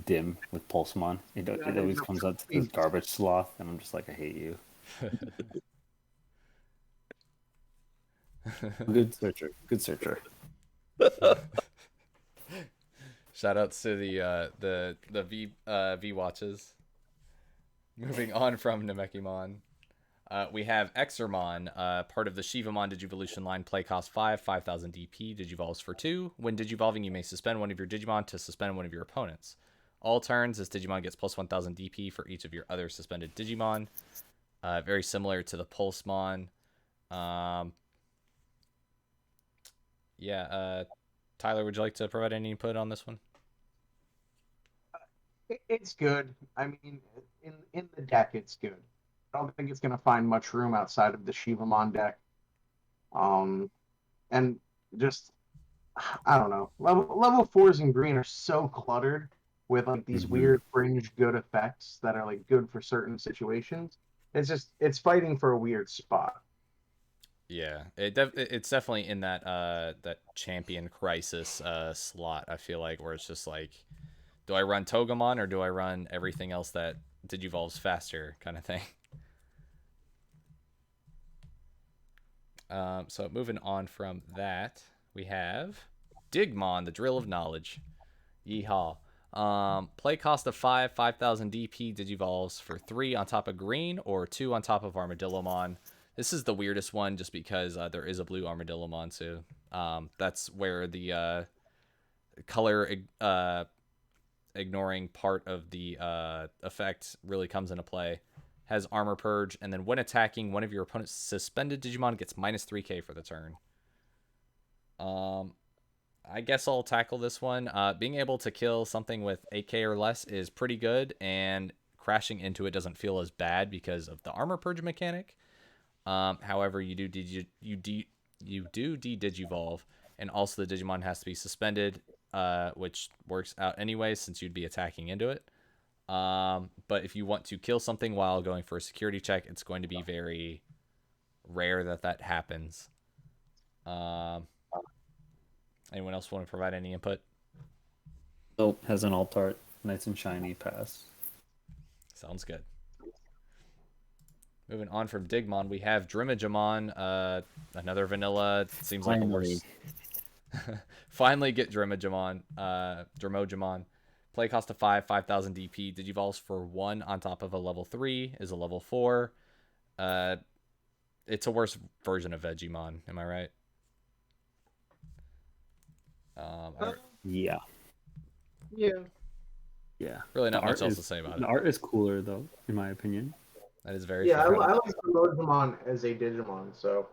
dim with Pulsemon. It always comes up to this garbage sloth, and I'm just like, I hate you. Good searcher. Good searcher. Shout outs to the V watches. Moving on from Namekimon, we have Exermon, part of the Shivamon Digivolution line. Play cost 5, 5000 DP. Digivolves for 2. When Digivolving, you may suspend one of your Digimon to suspend one of your opponents. All turns, this Digimon gets plus 1000 DP for each of your other suspended Digimon. Very similar to the Pulsemon. Tyler, would you like to provide any input on this one? It's good. I mean, in the deck, it's good. I don't think it's going to find much room outside of the Shivamon deck. And just, I don't know. Level 4s in green are so cluttered with like these weird fringe good effects that are like good for certain situations. It's fighting for a weird spot. Yeah, it's definitely in that that champion crisis slot. I feel like where it's just like, do I run Togemon or do I run everything else that Digivolves faster, kind of thing. So moving on from that, we have Digimon, the Drill of Knowledge. Yeehaw. Play cost of 5, 5000 DP. Digivolves for 3 on top of green or 2 on top of Armadillomon. This is the weirdest one just because there is a blue Armadillomon too. That's where the color ignoring part of the effect really comes into play. Has Armor Purge, and then when attacking, one of your opponent's suspended Digimon gets minus 3k for the turn. I guess I'll tackle this one. Being able to kill something with 8k or less is pretty good, and crashing into it doesn't feel as bad because of the Armor Purge mechanic. However, you do de-digivolve, and also the Digimon has to be suspended, which works out anyway since you'd be attacking into it. But if you want to kill something while going for a security check, it's going to be very rare that happens. Anyone else want to provide any input? Nope, has an alt art, nice and shiny. Pass. Sounds good. Moving on from Digimon, we have Drimagimon, another vanilla. Seems like a worse. Finally get Drimagimon, Drimogimon. Play cost of 5, 5,000 DP. Digivolves for 1 on top of a level 3. Is a level 4. It's a worse version of Vegemon. Am I right? Yeah. Really not much else to say about it. The art is cooler, though, in my opinion. That is very Yeah, fair. I like Digimon as a Digimon, so.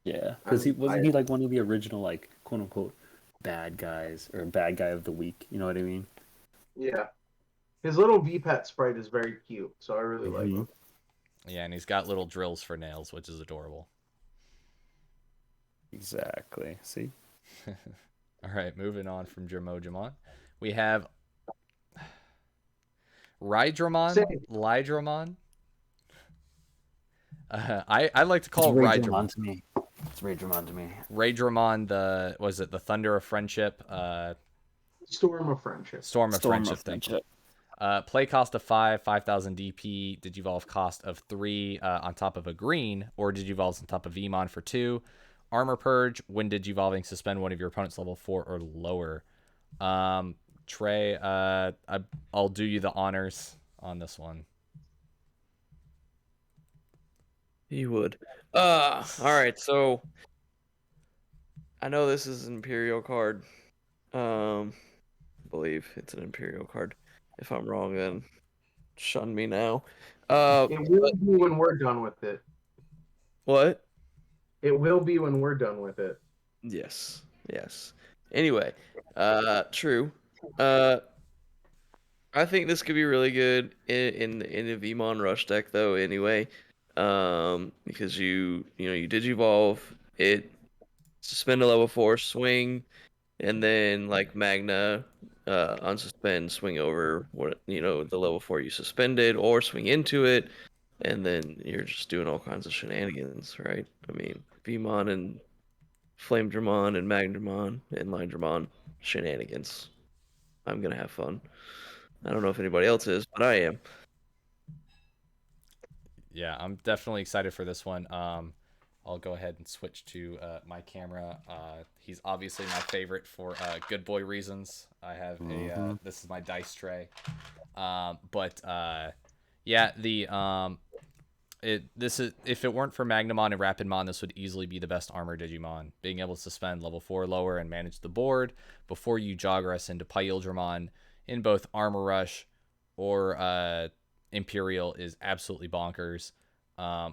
Yeah, because he wasn't he like one of the original, like, quote unquote bad guys, or bad guy of the week. You know what I mean? Yeah. His little V-Pet sprite is very cute, so I really like him. Yeah, and he's got little drills for nails, which is adorable. Exactly. See? All right, moving on from Drimogimon. We have Lydramon. I like to call Raydramon to me. It's Raydramon to me. Raydramon, the Thunder of Friendship? Storm of Friendship. Storm of Friendship. Play cost of 5, 5,000 DP. Digivolve cost of 3 on top of a green, or Digivolves on top of Vmon for 2. Armor Purge, when Digivolving, suspend one of your opponent's level 4 or lower. Trey, I'll do you the honors on this one. You would. All right, so I know this is an Imperial card. I believe it's an Imperial card. If I'm wrong, then shun me now. It will be when we're done with it. What? It will be when we're done with it. Yes. Anyway, true. I think this could be really good in a Vmon Rush deck, though. Anyway, because you Digivolve it, suspend a level 4, swing, and then like Magna, unsuspend, swing over the level 4 you suspended, or swing into it, and then you're just doing all kinds of shenanigans, right? I mean, Vmon and Flamedramon and Magnamon and Lindramon shenanigans. I'm gonna have fun. I don't know if anybody else is, but I am. Yeah, I'm definitely excited for this one. I'll go ahead and switch to my camera. He's obviously my favorite for good boy reasons. I have this is my dice tray. Yeah, if it weren't for Magnamon and Rapidmon, this would easily be the best armor Digimon. Being able to suspend level 4 lower and manage the board before you Jogress into Imperialdramon in both Armor Rush or Imperial is absolutely bonkers.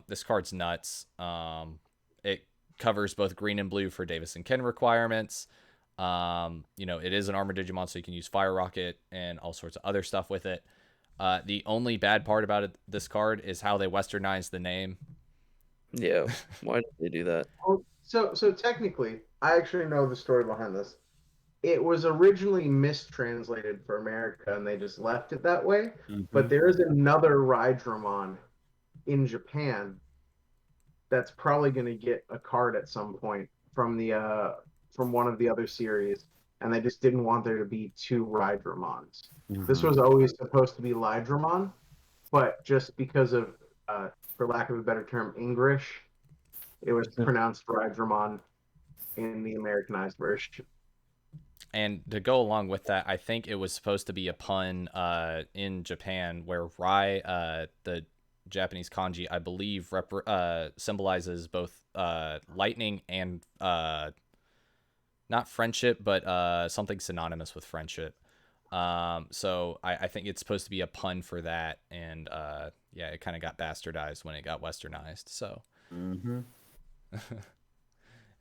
This card's nuts. It covers both green and blue for Davis and Ken requirements. It is an armor Digimon, so you can use Fire Rocket and all sorts of other stuff with it. The only bad part about this card is how they westernized the name. Yeah, why did they do that? So technically, I actually know the story behind this. It was originally mistranslated for America, and they just left it that way. But there is another Raidramon in Japan that's probably going to get a card at some point from one of the other series, and they just didn't want there to be 2 Raidramons. This was always supposed to be Lydramon, but just because of, for lack of a better term, English, it was pronounced Raidramon in the Americanized version. And to go along with that, I think it was supposed to be a pun in Japan where Rai, the Japanese kanji, I believe, symbolizes both lightning and not friendship, but something synonymous with friendship. So I think it's supposed to be a pun for that, and it kind of got bastardized when it got westernized. So,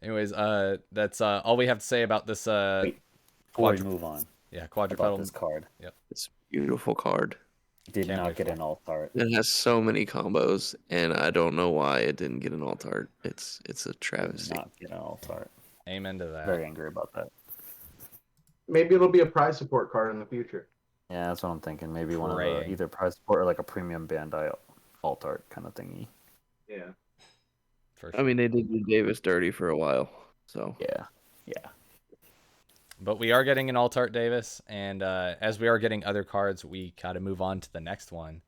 anyways, that's all we have to say about this. Before we move on, quadrupedal. This card. Yep, it's a beautiful card. Did not get an alt art. It has so many combos, and I don't know why it didn't get an alt art. It's a travesty. Did not get an alt art. Amen to that. Very angry about that. Maybe it'll be a prize support card in the future. Yeah, that's what I'm thinking. Maybe one of the either prize support or like a premium Bandai alt art kind of thingy. Yeah. For sure. I mean, they did do Davis dirty for a while, so yeah. But we are getting an Altart Davis, and as we are getting other cards, we gotta move on to the next one.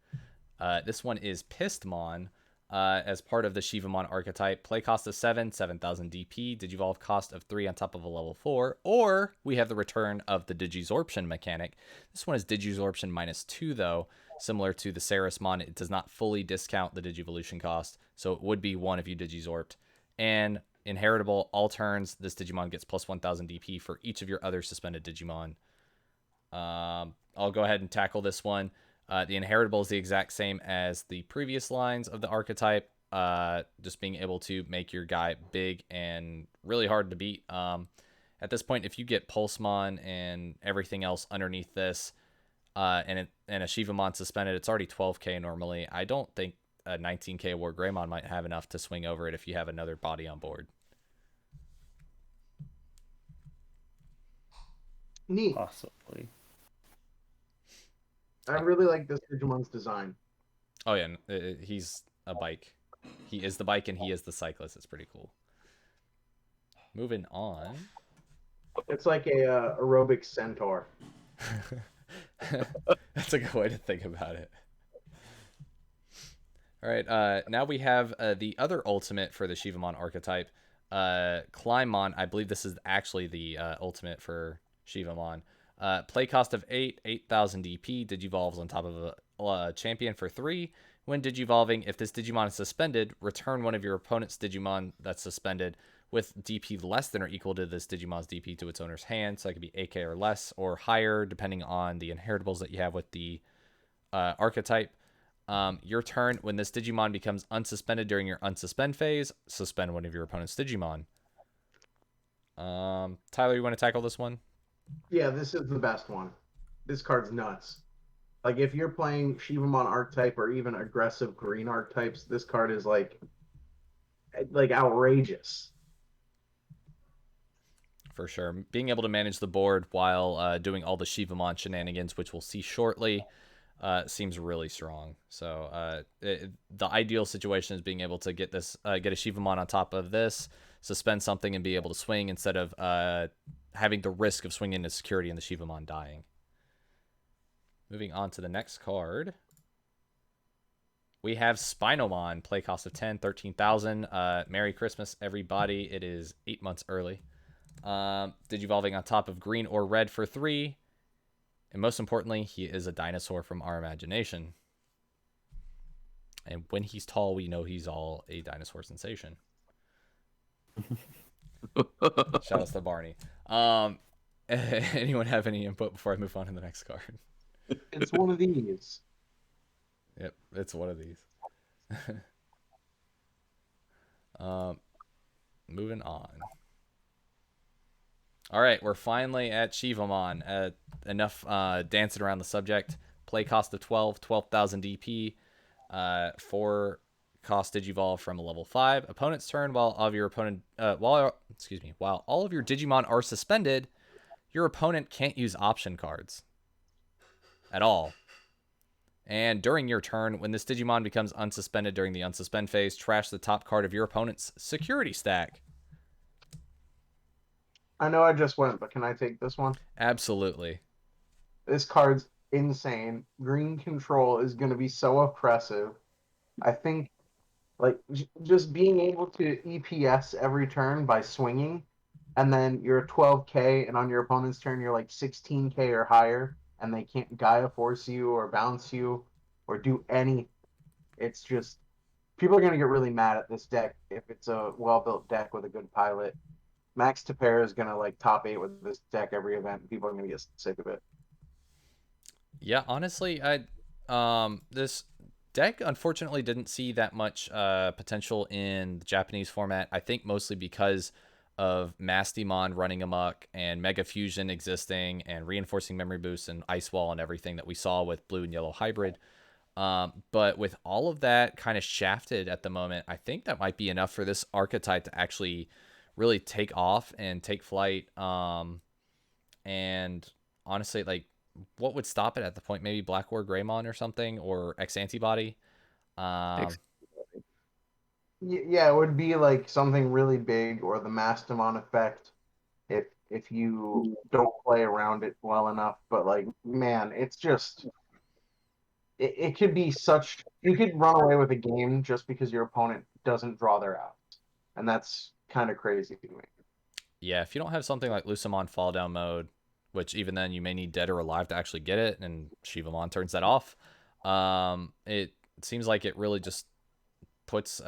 This one is Pistmon. As part of the Shivamon archetype, play cost of 7, 7,000 DP, Digivolve cost of 3 on top of a level 4, or we have the return of the Digisorption mechanic. This one is Digisorption -2, though. Similar to the Sarismon, it does not fully discount the Digivolution cost, so it would be 1 if you Digisorped. And inheritable, all turns, this Digimon gets plus 1,000 DP for each of your other suspended Digimon. I'll go ahead and tackle this one. The inheritable is the exact same as the previous lines of the archetype, just being able to make your guy big and really hard to beat. At this point, if you get Pulsemon and everything else underneath this, and a Shivamon suspended, it's already 12k normally. I don't think a 19k War Greymon might have enough to swing over it if you have another body on board. Neat. Possibly. I really like this Digimon's design. Oh yeah, he's a bike. He is the bike and he is the cyclist. It's pretty cool. Moving on. It's like a aerobic centaur. That's a good way to think about it. All right, now we have the other ultimate for the Shivamon archetype, Climbmon. I believe this is actually the ultimate for Shivamon. Play cost of 8, 8,000 DP, Digivolves on top of a champion for 3. When Digivolving, if this Digimon is suspended, return one of your opponent's Digimon that's suspended with DP less than or equal to this Digimon's DP to its owner's hand. So that could be 8k or less, or higher, depending on the inheritables that you have with the archetype. Your turn, when this Digimon becomes unsuspended during your unsuspend phase, suspend one of your opponent's Digimon. Tyler, you want to tackle this one? Yeah, this is the best one. This card's nuts. Like, if you're playing Shivamon archetype or even aggressive green archetypes, this card is like outrageous. For sure. Being able to manage the board while doing all the Shivamon shenanigans, which we'll see shortly, seems really strong. So the ideal situation is being able to get this, get a Shivamon on top of this, suspend something, and be able to swing instead of having the risk of swinging into security and the Shivamon dying. Moving on to the next card, we have Spinomon. Play cost of 10, 13,000. Merry Christmas, everybody. It is 8 months early. Digivolving on top of green or red for 3. And most importantly, he is a dinosaur from our imagination. And when he's tall, we know he's all a dinosaur sensation. Shout out to Barney. Anyone have any input before I move on to the next card? It's one of these. Yep, it's one of these. Moving on. All right, we're finally at Shivamon. Enough dancing around the subject. Play cost of 12,000 DP. 4 cost Digivolve from a level 5. Opponent's turn. While all of your while all of your Digimon are suspended, your opponent can't use option cards at all. And during your turn, when this Digimon becomes unsuspended during the unsuspend phase, trash the top card of your opponent's security stack. I know I just went, but can I take this one? Absolutely. This card's insane. Green control is going to be so oppressive. I think, like, just being able to EPS every turn by swinging, and then you're 12k, and on your opponent's turn you're like 16k or higher, and they can't Gaia force you or bounce you or do any. It's just, people are going to get really mad at this deck if it's a well-built deck with a good pilot. Max Taper is going to like top 8 with this deck every event. People are going to get sick of it. Yeah, honestly, this deck unfortunately didn't see that much potential in the Japanese format. I think mostly because of Mastimon running amok and Mega Fusion existing and reinforcing memory boosts and Ice Wall and everything that we saw with blue and yellow hybrid. But with all of that kind of shafted at the moment, I think that might be enough for this archetype to actually really take off and take flight. And honestly, like, what would stop it at the point? Maybe Black War Greymon or something, or X-Antibody. Yeah, it would be like something really big, or the Mastamon effect. if you don't play around it well enough. But like, man, it's just it could be such you could run away with a game just because your opponent doesn't draw their outs, and that's kind of crazy to me. Yeah, if you don't have something like Lucamon fall down mode, which even then you may need dead or alive to actually get it, and Shivamon turns that off, it seems like it really just puts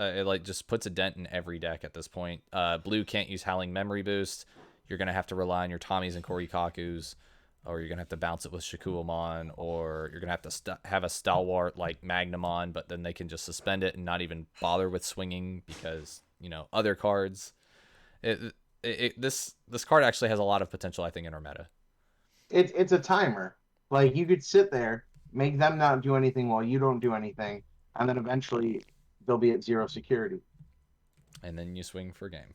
puts a dent in every deck at this point. Blue can't use Howling Memory Boost. You're gonna have to rely on your Tommies and Korikakus, or you're gonna have to bounce it with Shakumon, or you're gonna have to have a stalwart like Mamemon, but then they can just suspend it and not even bother with swinging because other cards. This card actually has a lot of potential, I think, in our meta. It's a timer. Like you could sit there, make them not do anything while you don't do anything, and then eventually they'll be at 0 security. And then you swing for game.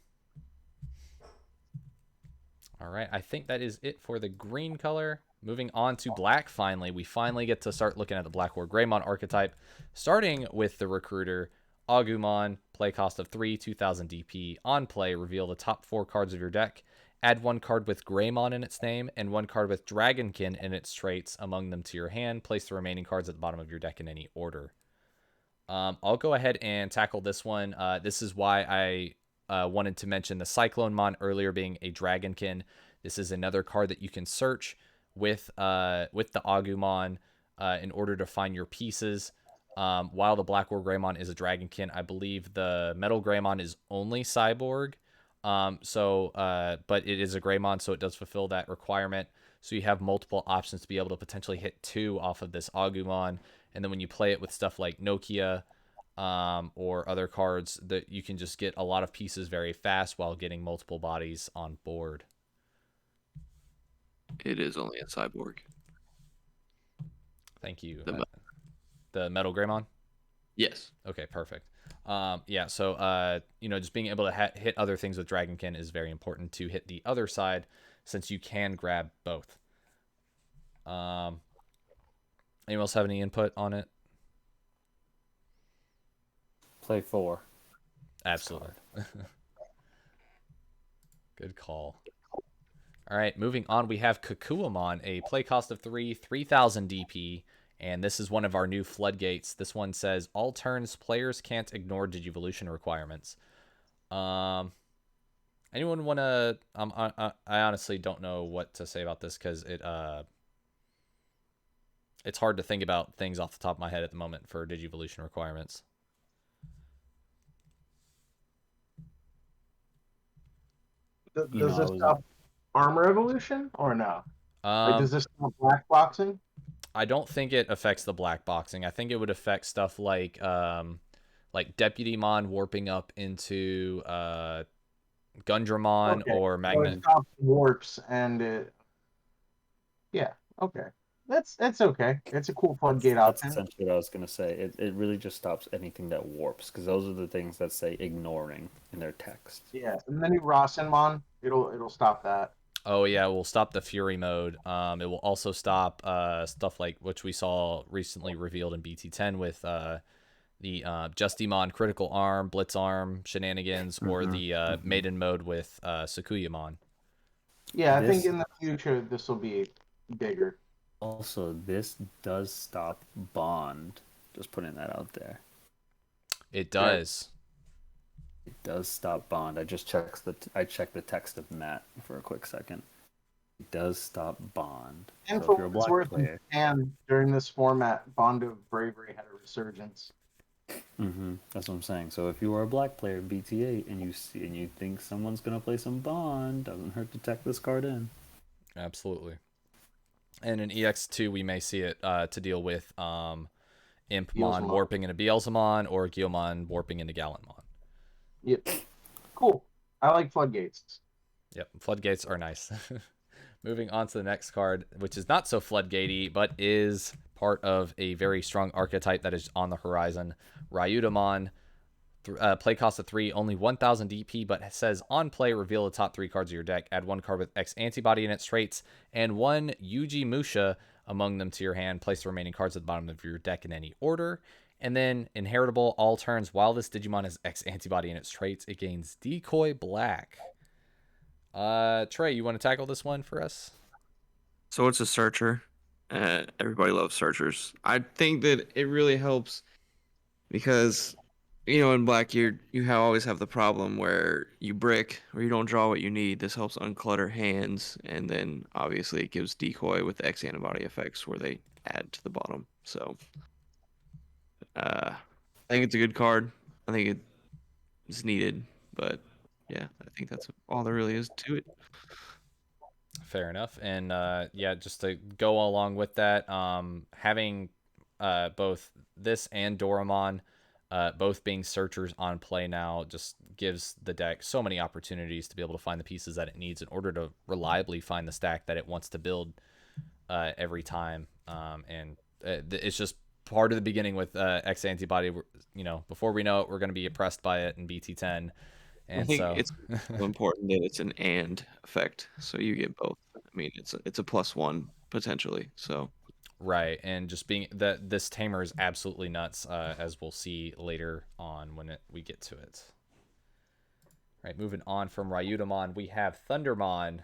All right, I think that is it for the green color. Moving on to black, finally. We finally get to start looking at the Black War Greymon archetype, starting with the Recruiter. Agumon, play cost of 3, 2000 DP. On play, reveal the top 4 cards of your deck. Add 1 card with Greymon in its name and 1 card with Dragonkin in its traits among them to your hand. Place the remaining cards at the bottom of your deck in any order. I'll go ahead and tackle this one. This is why I wanted to mention the Cyclonemon earlier being a Dragonkin. This is another card that you can search with the Agumon in order to find your pieces. While the Black War Greymon is a Dragonkin, I believe the Metal Greymon is only Cyborg. But it is a Greymon, so it does fulfill that requirement. So you have multiple options to be able to potentially hit 2 off of this Agumon. And then when you play it with stuff like Nokia or other cards, that you can just get a lot of pieces very fast while getting multiple bodies on board. It is only a cyborg. Thank you. The Metal Greymon? Yes. Okay, perfect. Yeah, so, just being able to hit other things with Dragonkin is very important to hit the other side, since you can grab both. Anyone else have any input on it? Play 4. Absolutely. Good call. All right, moving on, we have Kakuamon, a play cost of 3, 3000 DP, and this is one of our new floodgates. This one says, all turns, players can't ignore digivolution requirements. Anyone want to... I honestly don't know what to say about this, because it's hard to think about things off the top of my head at the moment for digivolution requirements. Does this stop armor evolution or no? Does this stop black boxing? I don't think it affects the black boxing. I think it would affect stuff like Deputymon warping up into Gundramon or Magnet. So it stops warps and it. Yeah. Okay. That's okay. It's a cool floodgate option. That's essentially what I was gonna say. It really just stops anything that warps, because those are the things that say ignoring in their text. Yeah, and the new Rasenmon, it'll stop that. Oh yeah, it will stop the Fury mode. It will also stop stuff like which we saw recently revealed in BT10 with the Justymon Critical Arm, Blitz Arm shenanigans, or the Maiden mode with Sakuyamon. Yeah, I think in the future this will be bigger. Also, this does stop Bond. Just putting that out there. It does. It does stop Bond. I checked the text of Matt for a quick second. It does stop Bond. And so for what it's worth, in Japan, during this format, Bond of Bravery had a resurgence. That's what I'm saying. So if you are a black player in BT8 and you think someone's gonna play some Bond, doesn't hurt to tech this card in. Absolutely. And in EX2, we may see it to deal with Impmon warping into Beelzemon or Guilmon warping into Gallantmon. Yep. Cool. I like floodgates. Yep, floodgates are nice. Moving on to the next card, which is not so floodgatey, but is part of a very strong archetype that is on the horizon. Ryudamon, play cost of 3, only 1000 DP, but says on play, reveal the top 3 cards of your deck. Add 1 card with X-Antibody in its traits, and 1 Yuji Musha among them to your hand. Place the remaining cards at the bottom of your deck in any order. And then, inheritable, all turns, while this Digimon has X-Antibody in its traits, it gains Decoy Black. Trey, you want to tackle this one for us? So it's a searcher. Everybody loves searchers. I think that it really helps because, in black always have the problem where you brick or you don't draw what you need. This helps unclutter hands, and then obviously it gives decoy with the X-Antibody effects where they add to the bottom. So I think it's a good card. I think it's needed, but yeah, I think that's all there really is to it. Fair enough. And yeah, just to go along with that, having both this and Doramon both being searchers on play now just gives the deck so many opportunities to be able to find the pieces that it needs in order to reliably find the stack that it wants to build every time. And it's just part of the beginning with X-Antibody. Before we know it, we're going to be oppressed by it in BT10. And I think so it's important that it's an and effect, so you get both. I mean, it's a +1 potentially. So right, and just being that this Tamer is absolutely nuts, as we'll see later on when we get to it. Right, moving on from Ryutamon, we have Thundermon.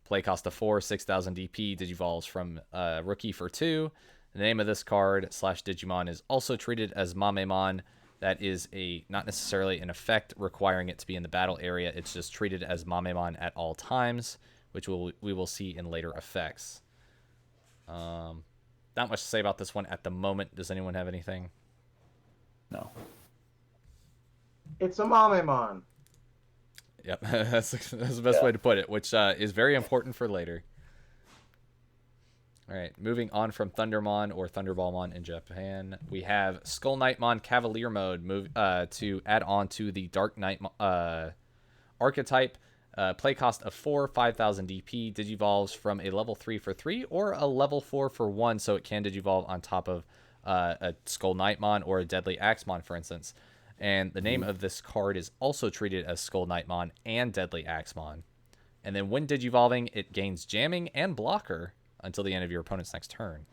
Play cost of 4, 6,000 DP. Digivolves from Rookie for 2. The name of this card / Digimon is also treated as Mamemon. That is not necessarily an effect requiring it to be in the battle area. It's just treated as Mamemon at all times, which we will see in later effects. Not much to say about this one at the moment. Does anyone have anything? No. It's a Mamemon. Yep, that's the best way to put it, which is very important for later. All right, moving on from Thundermon or Thunderballmon in Japan, we have Skull Knightmon Cavalier mode to add on to the Dark Knight archetype. Play cost of 4, 5,000 DP. Digivolves from a level 3 for 3 or a level 4 for 1, so it can Digivolve on top of a Skull Knightmon or a Deadly Axemon, for instance. And the name of this card is also treated as Skull Knightmon and Deadly Axemon. And then when Digivolving, it gains Jamming and Blocker until the end of your opponent's next turn.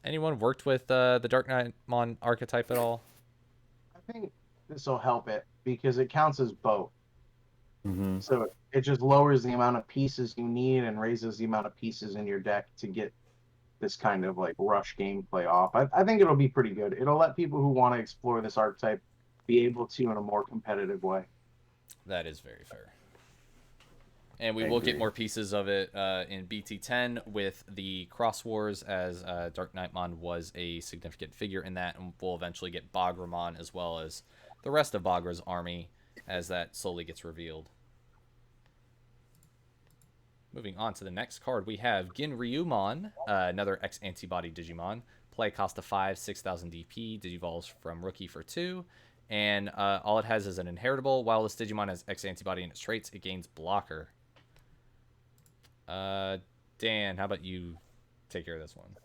Anyone worked with the Dark Knightmon archetype at all? I think this will help it because it counts as both. Mm-hmm. So it just lowers the amount of pieces you need and raises the amount of pieces in your deck to get this kind of like rush gameplay off. I think it'll be pretty good. It'll let people who want to explore this archetype be able to in a more competitive way. That is very fair. And we will get more pieces of it in BT10 with the Cross Wars, as Dark Knightmon was a significant figure in that, and we'll eventually get Bagramon as well as the rest of Bagra's army as that slowly gets revealed. Moving on to the next card, we have Ginryumon, another X-Antibody Digimon. Play cost of 5, 6,000 DP. Digivolves from Rookie for 2. And all it has is an inheritable. While this Digimon has X-Antibody in its traits, it gains Blocker. Dan, how about you take care of this one?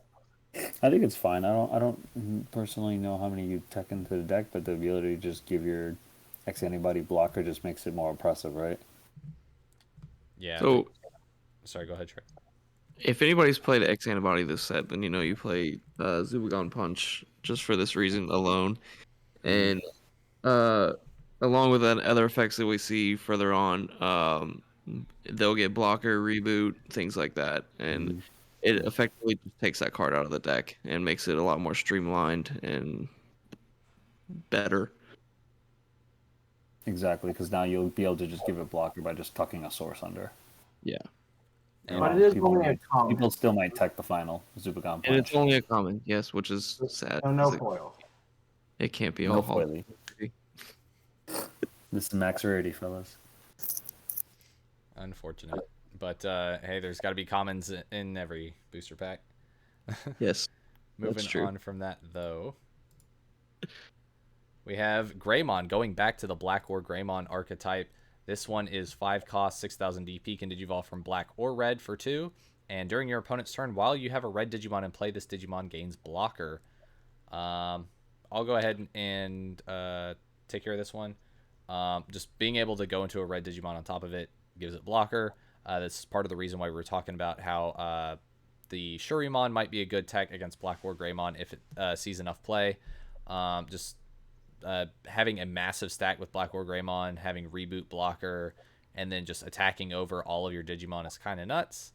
I think it's fine. I don't personally know how many you tuck into the deck, but the ability to just give your X-Antibody blocker just makes it more impressive, right? Yeah. So, sorry, go ahead, Trey. if anybody's played X-Antibody this set, then you play Zubagon Punch just for this reason alone. And along with that, other effects that we see further on, they'll get blocker, reboot, things like that. And it effectively just takes that card out of the deck and makes it a lot more streamlined and better. Exactly, because now you'll be able to just give it blocker by just tucking a source under. Yeah. But it is only a common. People still might tech the final Zubagon Punch. And it's only a common, yes, which is sad. So no foil. It can't be No all foily. This is max rarity, fellas. Unfortunate. But hey, there's got to be commons in every booster pack. Yes. Moving on from that, though, we have Greymon, going back to the Black or Greymon archetype. This one is 5 cost, 6,000 DP, can Digivolve from Black or Red for 2. And during your opponent's turn, while you have a red Digimon in play, this Digimon gains Blocker. I'll go ahead and take care of this one. Just being able to go into a red Digimon on top of it gives it Blocker. This is part of the reason why we were talking about how the Shurimon might be a good tech against Black or Greymon if it sees enough play. Just having a massive stack with Black Greymon, having reboot blocker, and then just attacking over all of your Digimon is kind of nuts.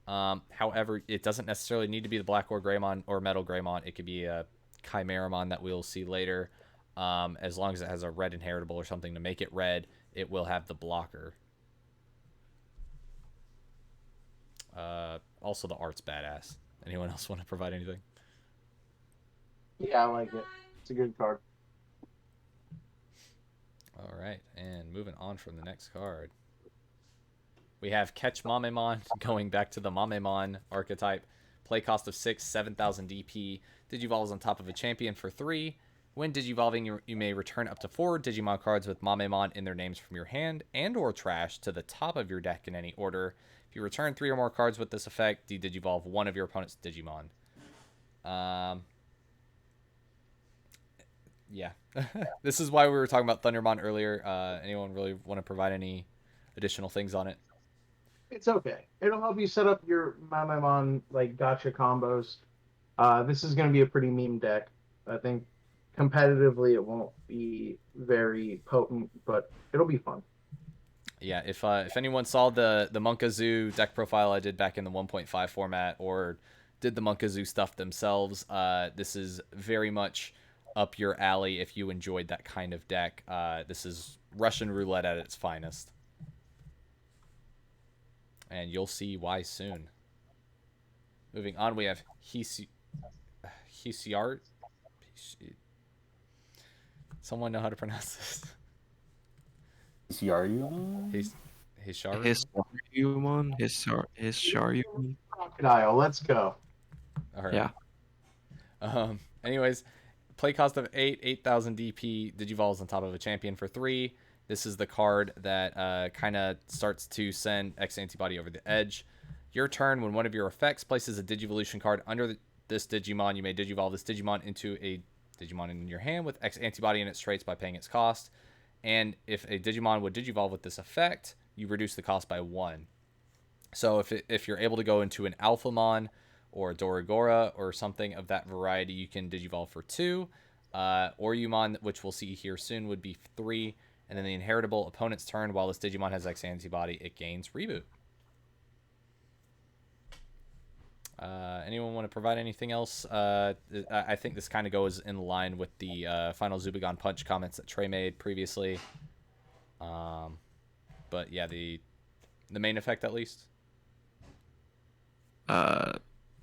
However, it doesn't necessarily need to be the Black Greymon or Metal Greymon. It could be a Chimeramon that we'll see later. As long as it has a red inheritable or something to make it red, it will have the blocker. Also, the art's badass. Anyone else want to provide anything? Yeah, I like it. It's a good card. All right, and moving on from the next card. We have Catch Mamemon, going back to the Mamemon archetype. Play cost of 6, 7,000 DP. Digivolves on top of a champion for 3. When digivolving, you may return up to 4 Digimon cards with Mamemon in their names from your hand and or trash to the top of your deck in any order. If you return 3 or more cards with this effect, de-digivolve one of your opponent's Digimon. Yeah. This is why we were talking about Thundermon earlier. Anyone really want to provide any additional things on it? It's okay. It'll help you set up your Mamemon like gotcha combos. This is going to be a pretty meme deck. I think competitively it won't be very potent, but it'll be fun. Yeah, if anyone saw the Monkazoo deck profile I did back in the 1.5 format or did the Monkazoo stuff themselves, this is very much up your alley if you enjoyed that kind of deck. This is Russian roulette at its finest. And you'll see why soon. Moving on, we have Hesiart. Someone know how to pronounce this? Hesiarumon? Hisarumon? Hisarumon? Crocodile, let's go. All right. Yeah. Anyways, play cost of 8, 8,000 DP. Digivolves on top of a champion for 3. This is the card that kind of starts to send X-Antibody over the edge. Your turn, when one of your effects places a Digivolution card under this Digimon, you may Digivolve this Digimon into a Digimon in your hand with X-Antibody in its traits by paying its cost. And if a Digimon would Digivolve with this effect, you reduce the cost by 1. So if you're able to go into an Alphamon or a Doragora or something of that variety, you can Digivolve for 2. Orumon, which we'll see here soon, would be 3. And then the inheritable opponent's turn, while this Digimon has X-Antibody, it gains Reboot. Anyone want to provide anything else? I think this kind of goes in line with the final Zubagon Punch comments that Trey made previously. But yeah, the main effect at least. I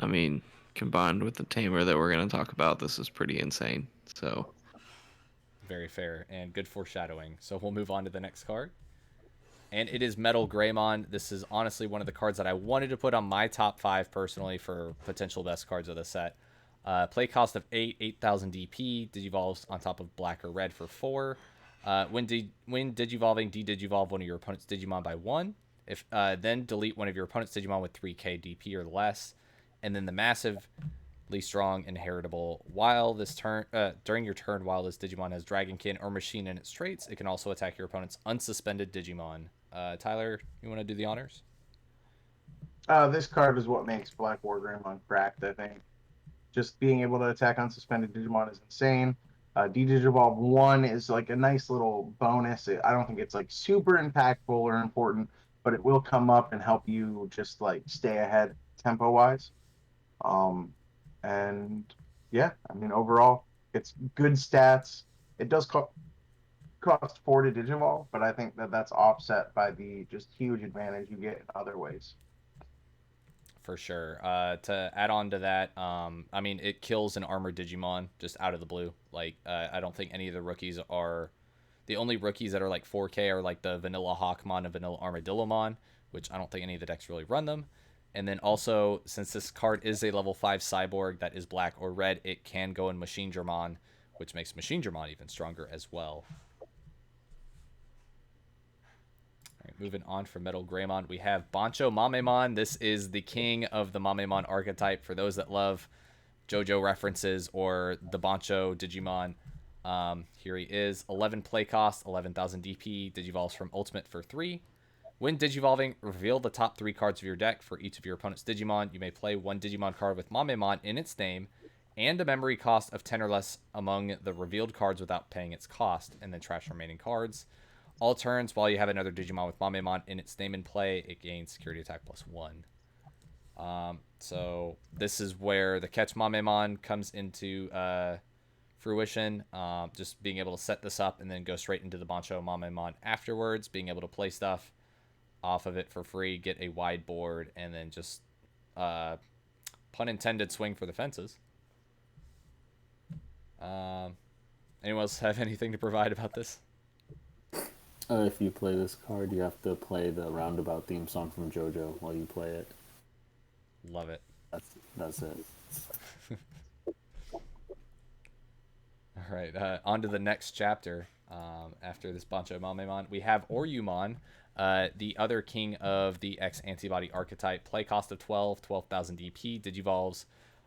mean, combined with the Tamer that we're going to talk about, this is pretty insane. So very fair and good foreshadowing. So we'll move on to the next card. And it is Metal Greymon. This is honestly one of the cards that I wanted to put on my top 5 personally for potential best cards of the set. Play cost of 8, 8,000 DP. Digivolves on top of black or red for 4. When Digivolving, de-Digivolve one of your opponent's Digimon by 1. Then delete one of your opponent's Digimon with 3k DP or less. And then the massively strong inheritable. While this turn, during your turn, while this Digimon has Dragonkin or Machine in its traits, it can also attack your opponent's unsuspended Digimon. Tyler, you want to do the honors? This card is what makes Black Greymon cracked, I think. Just being able to attack unsuspended Digimon is insane. De-Digivolve 1 is like a nice little bonus. I don't think it's like super impactful or important, but it will come up and help you just like stay ahead tempo-wise. And yeah, I mean, overall, it's good stats. It does cost 4 to Digivolve, but I think that's offset by the just huge advantage you get in other ways. For sure. To add on to that, I mean, it kills an armored Digimon just out of the blue. Like, I don't think any of the rookies are... The only rookies that are like 4K are like the Vanilla Hawkmon and Vanilla Armadillomon, which I don't think any of the decks really run them. And then also, since this card is a level 5 cyborg that is black or red, it can go in Machinedramon, which makes Machinedramon even stronger as well. Moving on from Metal Greymon, we have Bancho Mamemon. This is the king of the Mamemon archetype. For those that love JoJo references or the Bancho Digimon, here he is. 11 play cost, 11,000 DP. Digivolves from Ultimate for 3. When Digivolving, reveal the top 3 cards of your deck for each of your opponent's Digimon. You may play one Digimon card with Mamemon in its name and a memory cost of 10 or less among the revealed cards without paying its cost, and then trash remaining cards. All turns, while you have another Digimon with Mamemon in its name in play, it gains security attack +1. So this is where the catch Mamemon comes into fruition. Just being able to set this up and then go straight into the Bancho Mamemon afterwards, being able to play stuff off of it for free, get a wide board, and then just pun intended swing for the fences. Anyone else have anything to provide about this? If you play this card, you have to play the Roundabout theme song from JoJo while you play it. Love it. That's it. All right, on to the next chapter. After this Bancho Mamemon, we have Oryumon, the other king of the X-Antibody archetype. Play cost of 12,000 DP. Digivolves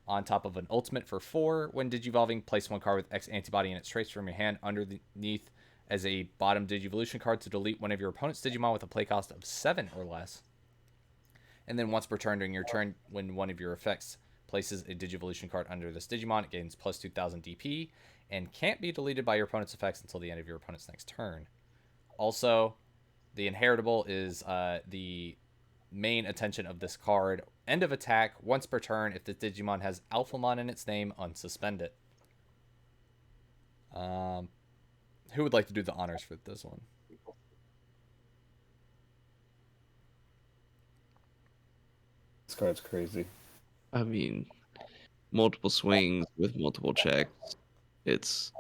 on top of an ultimate for 4. When digivolving, place one card with X-Antibody and its traits from your hand underneath as a bottom digivolution card to delete one of your opponent's Digimon with a play cost of 7 or less. And then once per turn during your turn, when one of your effects places a digivolution card under this Digimon, it gains plus 2,000 DP and can't be deleted by your opponent's effects until the end of your opponent's next turn. Also, the inheritable is the main attention of this card. End of attack, once per turn. If the Digimon has Alphamon in its name, unsuspend it. Who would like to do the honors for this one? This card's crazy. I mean, multiple swings with multiple checks. It's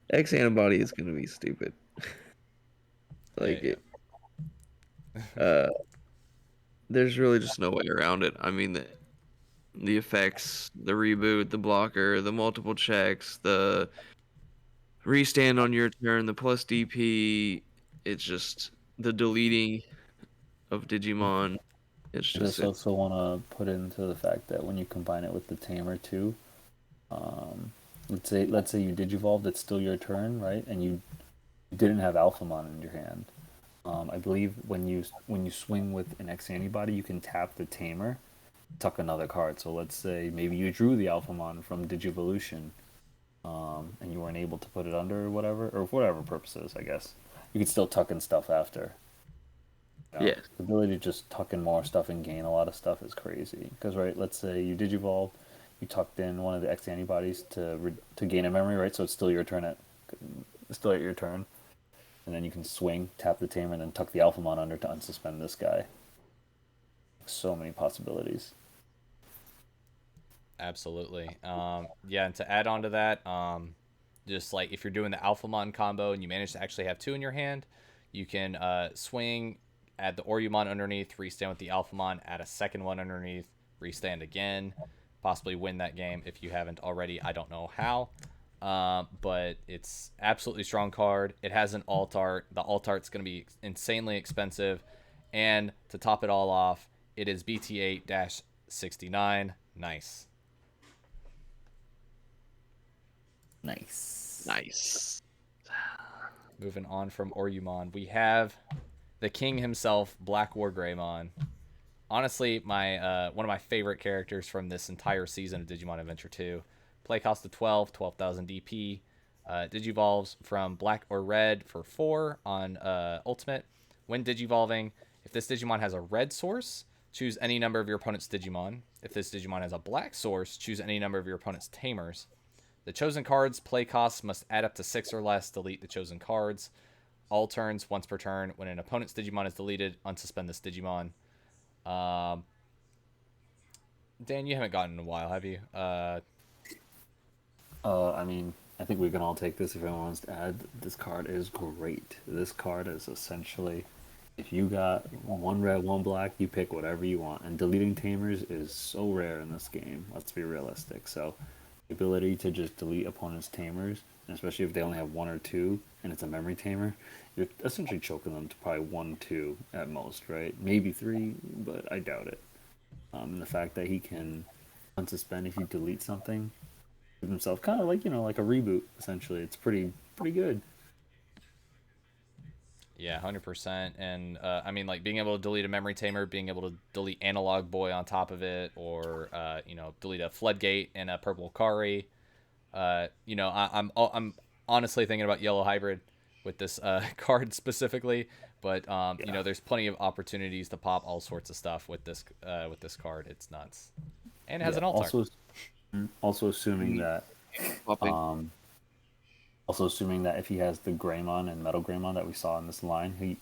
X-Antibody is gonna be stupid. There's really just no way around it. I mean, the effects, the reboot, the blocker, the multiple checks, the restand on your turn, the plus DP. It's just the deleting of Digimon. It's I just just also want to put into the fact that when you combine it with the Tamer too, let's say you digivolved, it's still your turn, right? And you didn't have Alphamon in your hand. I believe when you swing with an X-Antibody, you can tap the Tamer, tuck another card. So let's say maybe you drew the Alphamon from Digivolution, and you weren't able to put it under or whatever purposes, I guess. You could still tuck in stuff after. Yeah. The ability to just tuck in more stuff and gain a lot of stuff is crazy. Because, right, let's say you digivolve, you tucked in one of the X-Antibodies to gain a memory, right? So it's still your turn at your turn. And then you can swing, tap the Tamer, and then tuck the Alphamon under to unsuspend this guy. So many possibilities. Absolutely. Yeah, and to add on to that, just like if you're doing the Alphamon combo and you manage to actually have 2 in your hand, you can swing, add the Oryumon underneath, restand with the Alphamon, add a second one underneath, restand again, possibly win that game if you haven't already. I don't know how, but it's absolutely strong card. It has an alt art. The alt art's going to be insanely expensive, and to top it all off, it is BT8-69. Nice. nice. Moving on from Oryumon, we have the king himself, Black Wargreymon. Honestly, my one of my favorite characters from this entire season of Digimon Adventure 2. Play cost of 12,000 DP. Digivolves from black or red for 4 on Ultimate. When digivolving, if this Digimon has a red source, choose any number of your opponent's Digimon. If this Digimon has a black source, choose any number of your opponent's Tamers. The chosen cards' play costs must add up to 6 or less. Delete the chosen cards. All turns, once per turn. When an opponent's Digimon is deleted, unsuspend this Digimon. Dan, you haven't gotten in a while, have you? I mean, I think we can all take this if anyone wants to add. This card is great. This card is essentially, if you got one red, one black, you pick whatever you want. And deleting Tamers is so rare in this game. Let's be realistic. So the ability to just delete opponents' Tamers, and especially if they only have 1 or 2, and it's a memory Tamer, you're essentially choking them to probably 1, 2 at most, right? Maybe 3, but I doubt it. And the fact that he can unsuspend if you delete something himself, kind of like, like a reboot, essentially. It's pretty good. Yeah, 100%. And I mean, like being able to delete a memory tamer, being able to delete analog boy on top of it, or delete a floodgate and a purple Kari. I'm honestly thinking about yellow hybrid with this card specifically, but there's plenty of opportunities to pop all sorts of stuff with this card. It's nuts, and it has Yeah. an alt turn. Also assuming that Popping. Also assuming that if he has the Greymon and Metal Greymon that we saw in this line, he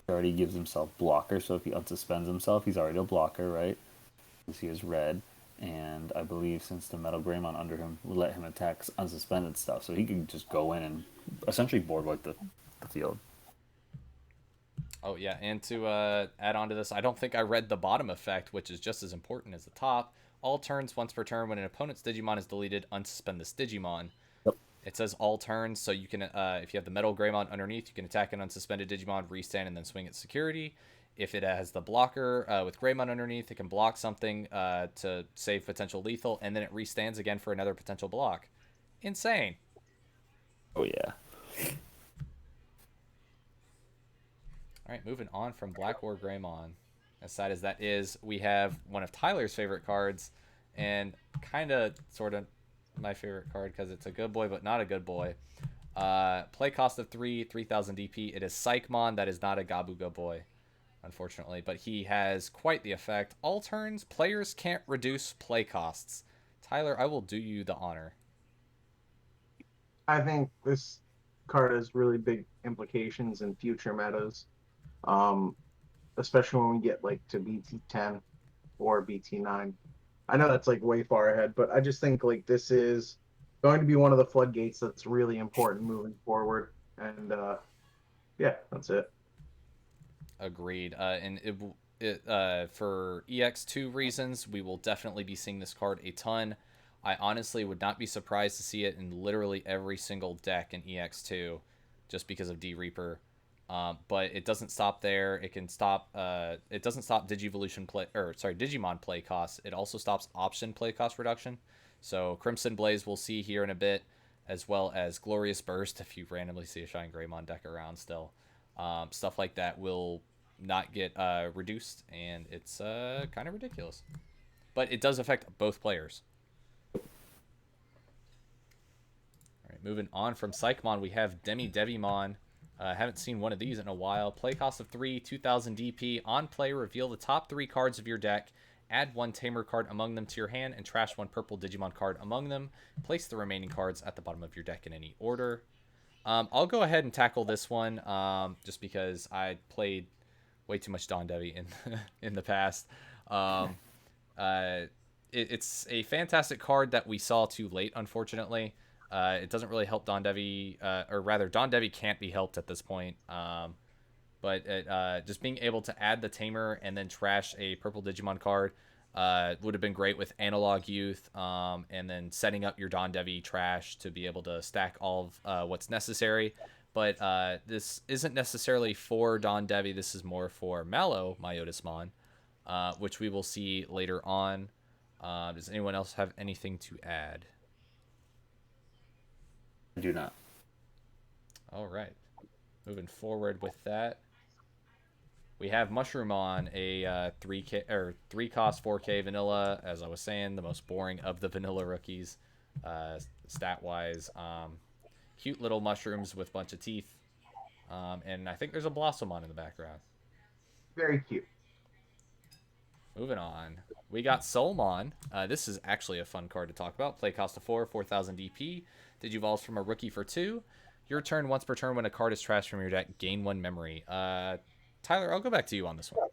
already gives himself blocker. So if he unsuspends himself, he's already a blocker, right? Because he is red. And I believe since the Metal Greymon under him would let him attack unsuspended stuff, so he could just go in and essentially board wipe the field. Oh yeah, and to add on to this, I don't think I read the bottom effect, which is just as important as the top. All turns once per turn when an opponent's Digimon is deleted, unsuspend this Digimon. Yep. It says all turns, so you can, if you have the Metal Greymon underneath, you can attack an unsuspended Digimon, restand, and then swing its security. If it has the blocker with Greymon underneath, it can block something to save potential lethal, and then it restands again for another potential block. Insane. Oh yeah. All right, moving on from Black War Greymon. As sad as that is, we have one of Tyler's favorite cards, and kind of, sort of, my favorite card because it's a good boy but not a good boy. Play cost of 3,000 DP. It is Silphymon. That is not a Gabuga boy, unfortunately, but he has quite the effect. All turns, players can't reduce play costs. Tyler, I will do you the honor. I think this card has really big implications in future metas, especially when we get like to BT10 or BT9. I know that's like way far ahead, but I just think like this is going to be one of the floodgates that's really important moving forward. And yeah, that's it. Agreed. And for EX2 reasons, we will definitely be seeing this card a ton. I honestly would not be surprised to see it in literally every single deck in EX2, just because of D Reaper. But it doesn't stop there. It can stop. It doesn't stop Digimon play costs. It also stops option play cost reduction. So Crimson Blaze we'll see here in a bit, as well as Glorious Burst if you randomly see a Shine Greymon deck around still. Stuff like that will not get reduced, and it's kind of ridiculous. But it does affect both players. All right, moving on from Silphymon, we have Devimon. Haven't seen one of these in a while. Play cost of 3, 2,000 DP. On play, reveal the top 3 cards of your deck. Add 1 Tamer card among them to your hand, and trash 1 purple Digimon card among them. Place the remaining cards at the bottom of your deck in any order. I'll go ahead and tackle this one, just because I played way too much Don Devi in the past. It's a fantastic card that we saw too late, unfortunately. It doesn't really help Don Devi, or rather, Don Devi can't be helped at this point. But just being able to add the Tamer and then trash a purple Digimon card would have been great with Analog Youth, and then setting up your Don Devi trash to be able to stack all of what's necessary. But this isn't necessarily for Don Devi. This is more for Mallow Myotismon, which we will see later on. Does anyone else have anything to add? I do not. All right. Moving forward with that, we have Mushroomon, a 3K or 3 cost 4K vanilla. As I was saying, the most boring of the vanilla rookies, stat wise. Cute little mushrooms with a bunch of teeth, and I think there's a Blossomon in the background. Very cute. Moving on, we got Soulmon. This is actually a fun card to talk about. Play cost of 4, 4,000 DP. Digivolves from a rookie for 2. Your turn, once per turn, when a card is trashed from your deck, gain 1 memory. Tyler, I'll go back to you on this one.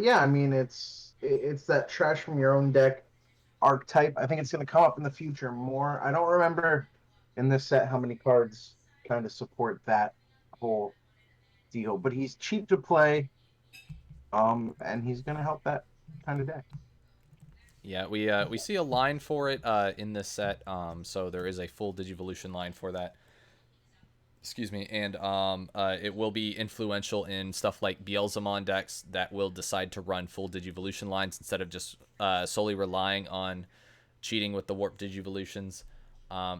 Yeah, I mean it's that trash from your own deck archetype. I think it's going to come up in the future more. I don't remember in this set how many cards kind of support that whole deal, but he's cheap to play, and he's going to help that kind of deck. Yeah, we see a line for it in this set. So there is a full Digivolution line for that. Excuse me, and it will be influential in stuff like Beelzemon decks that will decide to run full Digivolution lines instead of just solely relying on cheating with the Warp Digivolutions.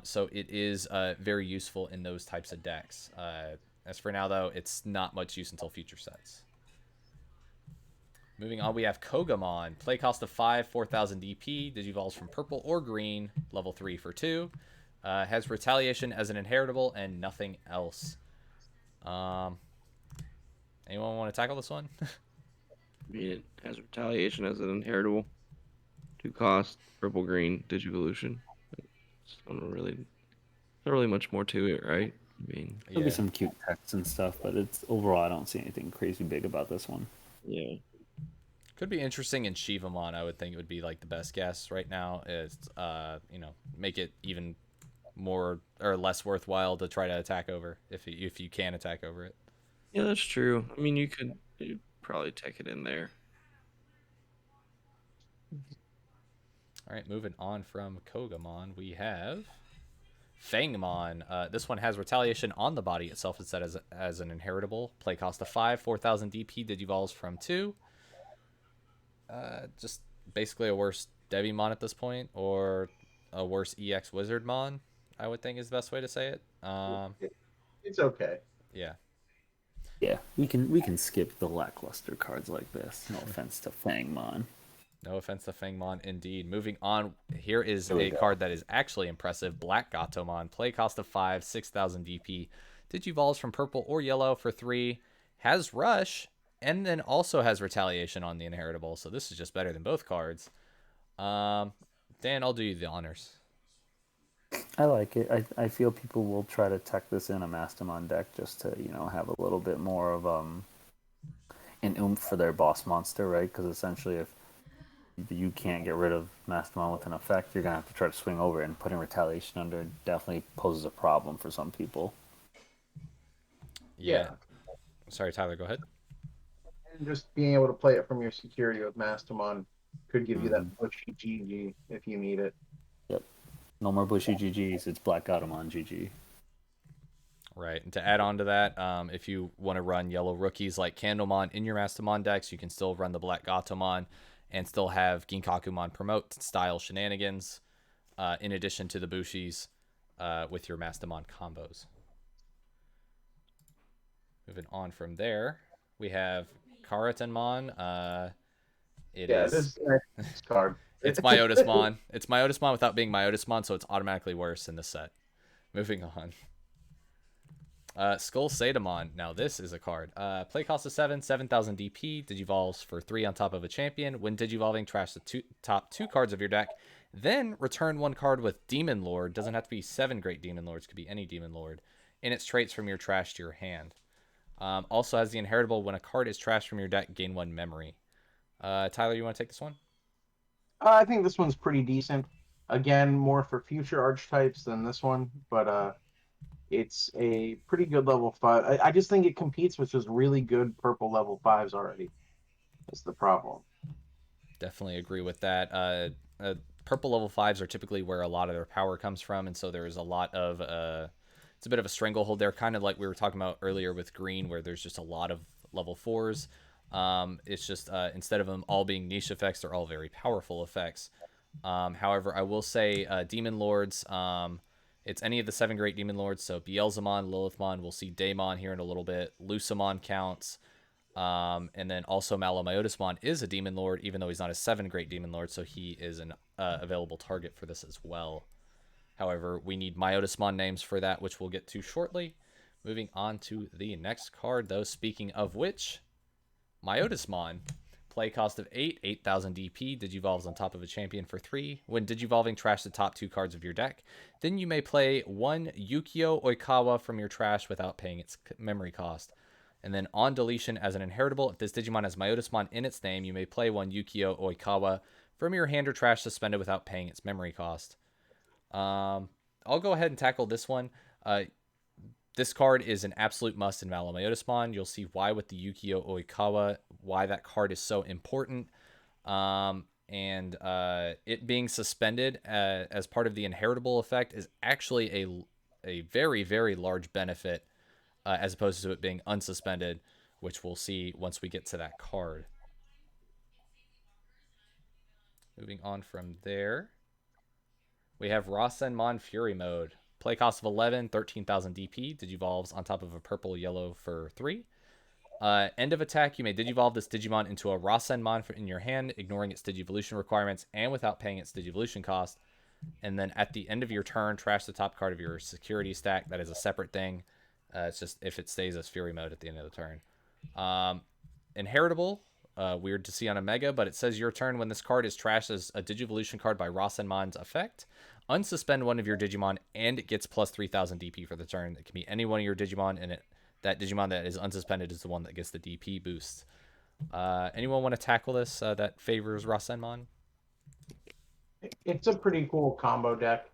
So it is very useful in those types of decks. As for now, though, it's not much use until future sets. Moving on, we have Kogamon. Play cost of 5, 4,000 DP. Digivolves from purple or green. Level 3 for 2. Has Retaliation as an inheritable and nothing else. Anyone want to tackle this one? I mean, it has Retaliation as an inheritable. 2 cost, purple green, digivolution. It's not really much more to it, right? I mean, There'll be some cute text and stuff, but it's overall I don't see anything crazy big about this one. yeah. Could be interesting in Shivamon. I would think it would be like the best guess right now. Is make it even more or less worthwhile to try to attack over if you can attack over it. Yeah, that's true. I mean, you'd probably take it in there. All right, moving on from Kogamon, we have Fangmon. This one has Retaliation on the body itself instead as an inheritable. Play cost of 5, 4,000 DP. Digivolves from 2. Just basically a worse Devimon at this point, or a worse EX Wizardmon, I would think is the best way to say it. It's okay. Yeah. Yeah, we can skip the lackluster cards like this. No offense to Fangmon. No offense to Fangmon, indeed. Moving on, here is There we a go. card that is actually impressive. Black Gatomon. Play cost of 5, 6,000 DP. Digivolves from purple or yellow for 3. Has Rush, and then also has Retaliation on the inheritable. So this is just better than both cards. Dan, I'll do you the honors. I like it. I feel people will try to tech this in a Mastamon deck just to, have a little bit more of an oomph for their boss monster, right? Because essentially if you can't get rid of Mastamon with an effect, you're going to have to try to swing over it, and putting Retaliation under definitely poses a problem for some people. Yeah. Sorry, Tyler, go ahead. And just being able to play it from your security with Mastamon could give you that bushy GG if you need it. Yep. No more bushy GGs. It's Black Gatomon GG. Right. And to add on to that, if you want to run yellow rookies like Candlemon in your Mastamon decks, you can still run the Black Gatomon and still have Ginkakumon promote style shenanigans in addition to the Bushis with your Mastamon combos. Moving on from there, we have Karatanmon. This card. It's Myotismon. It's Myotismon without being Myotismon, so it's automatically worse in this set. Moving on. Skull Sadamon. Now this is a card. Play cost of 7, 7,000 DP. Digivolves for 3 on top of a champion. When digivolving, trash the top 2 cards of your deck. Then return 1 card with Demon Lord. Doesn't have to be 7 Great Demon Lords. Could be any Demon Lord. And its traits from your trash to your hand. Also has the inheritable. When a card is trashed from your deck, gain 1 memory. Tyler, you want to take this one? I think this one's pretty decent. Again, more for future archetypes than this one, but it's a pretty good level 5. I just think it competes with just really good purple level 5s already. That's the problem. Definitely agree with that. Purple level 5s are typically where a lot of their power comes from, and so there's a lot of it's a bit of a stranglehold there, kind of like we were talking about earlier with green, where there's just a lot of level 4s. It's just instead of them all being niche effects, they're all very powerful effects. However, I will say Demon Lords, it's any of the 7 Great Demon Lords, so Beelzemon, Lilithmon, we'll see Daemon here in a little bit, Lucamon counts, and then also Malamyotismon is a Demon Lord, even though he's not a 7 Great Demon Lord, so he is an available target for this as well. However, we need Myotismon names for that, which we'll get to shortly. Moving on to the next card, though, speaking of which, Myotismon. Play cost of 8, 8,000 DP. Digivolves on top of a champion for 3. When digivolving, trash the top 2 cards of your deck. Then you may play 1 Yukio Oikawa from your trash without paying its memory cost. And then on deletion as an inheritable, if this Digimon has Myotismon in its name, you may play 1 Yukio Oikawa from your hand or trash suspended without paying its memory cost. I'll go ahead and tackle this one. This card is an absolute must in Malamyotismon. You'll see why with the Yukio Oikawa, why that card is so important. And it being suspended as part of the inheritable effect is actually a very, very large benefit as opposed to it being unsuspended, which we'll see once we get to that card. Moving on from there, we have Rasenmon Fury Mode. Play cost of 11, 13,000 DP. Digivolves on top of a purple yellow for 3. End of attack, you may Digivolve this Digimon into a Rasenmon in your hand, ignoring its Digivolution requirements and without paying its Digivolution cost. And then at the end of your turn, trash the top card of your security stack. That is a separate thing. It's just if it stays as Fury mode at the end of the turn. Inheritable. Weird to see on a Mega, but it says your turn when this card is trashed as a Digivolution card by Rasenmon's effect. Unsuspend one of your Digimon, and it gets plus 3,000 DP for the turn. It can be any one of your Digimon, and that Digimon that is unsuspended is the one that gets the DP boost. Anyone want to tackle this that favors Rasenmon? It's a pretty cool combo deck.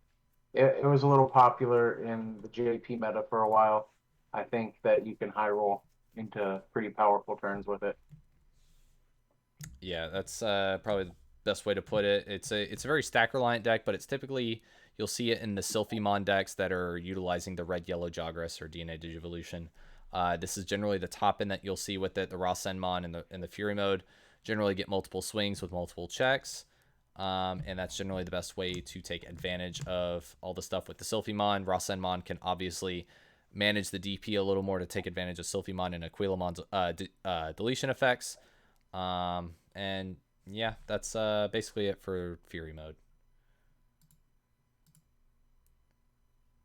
It was a little popular in the JP meta for a while. I think that you can high roll into pretty powerful turns with it. Yeah, that's probably the best way to put it. It's a very stack reliant deck, but it's typically you'll see it in the Silphymon decks that are utilizing the red yellow Jogress or DNA Digivolution. This is generally the top end that you'll see with it. The Rasenmon in the Fury mode generally get multiple swings with multiple checks. And that's generally the best way to take advantage of all the stuff with the Silphymon. Rasenmon can obviously manage the DP a little more to take advantage of Silphymon and Aquilamon's deletion effects. And yeah, that's basically it for Fury mode.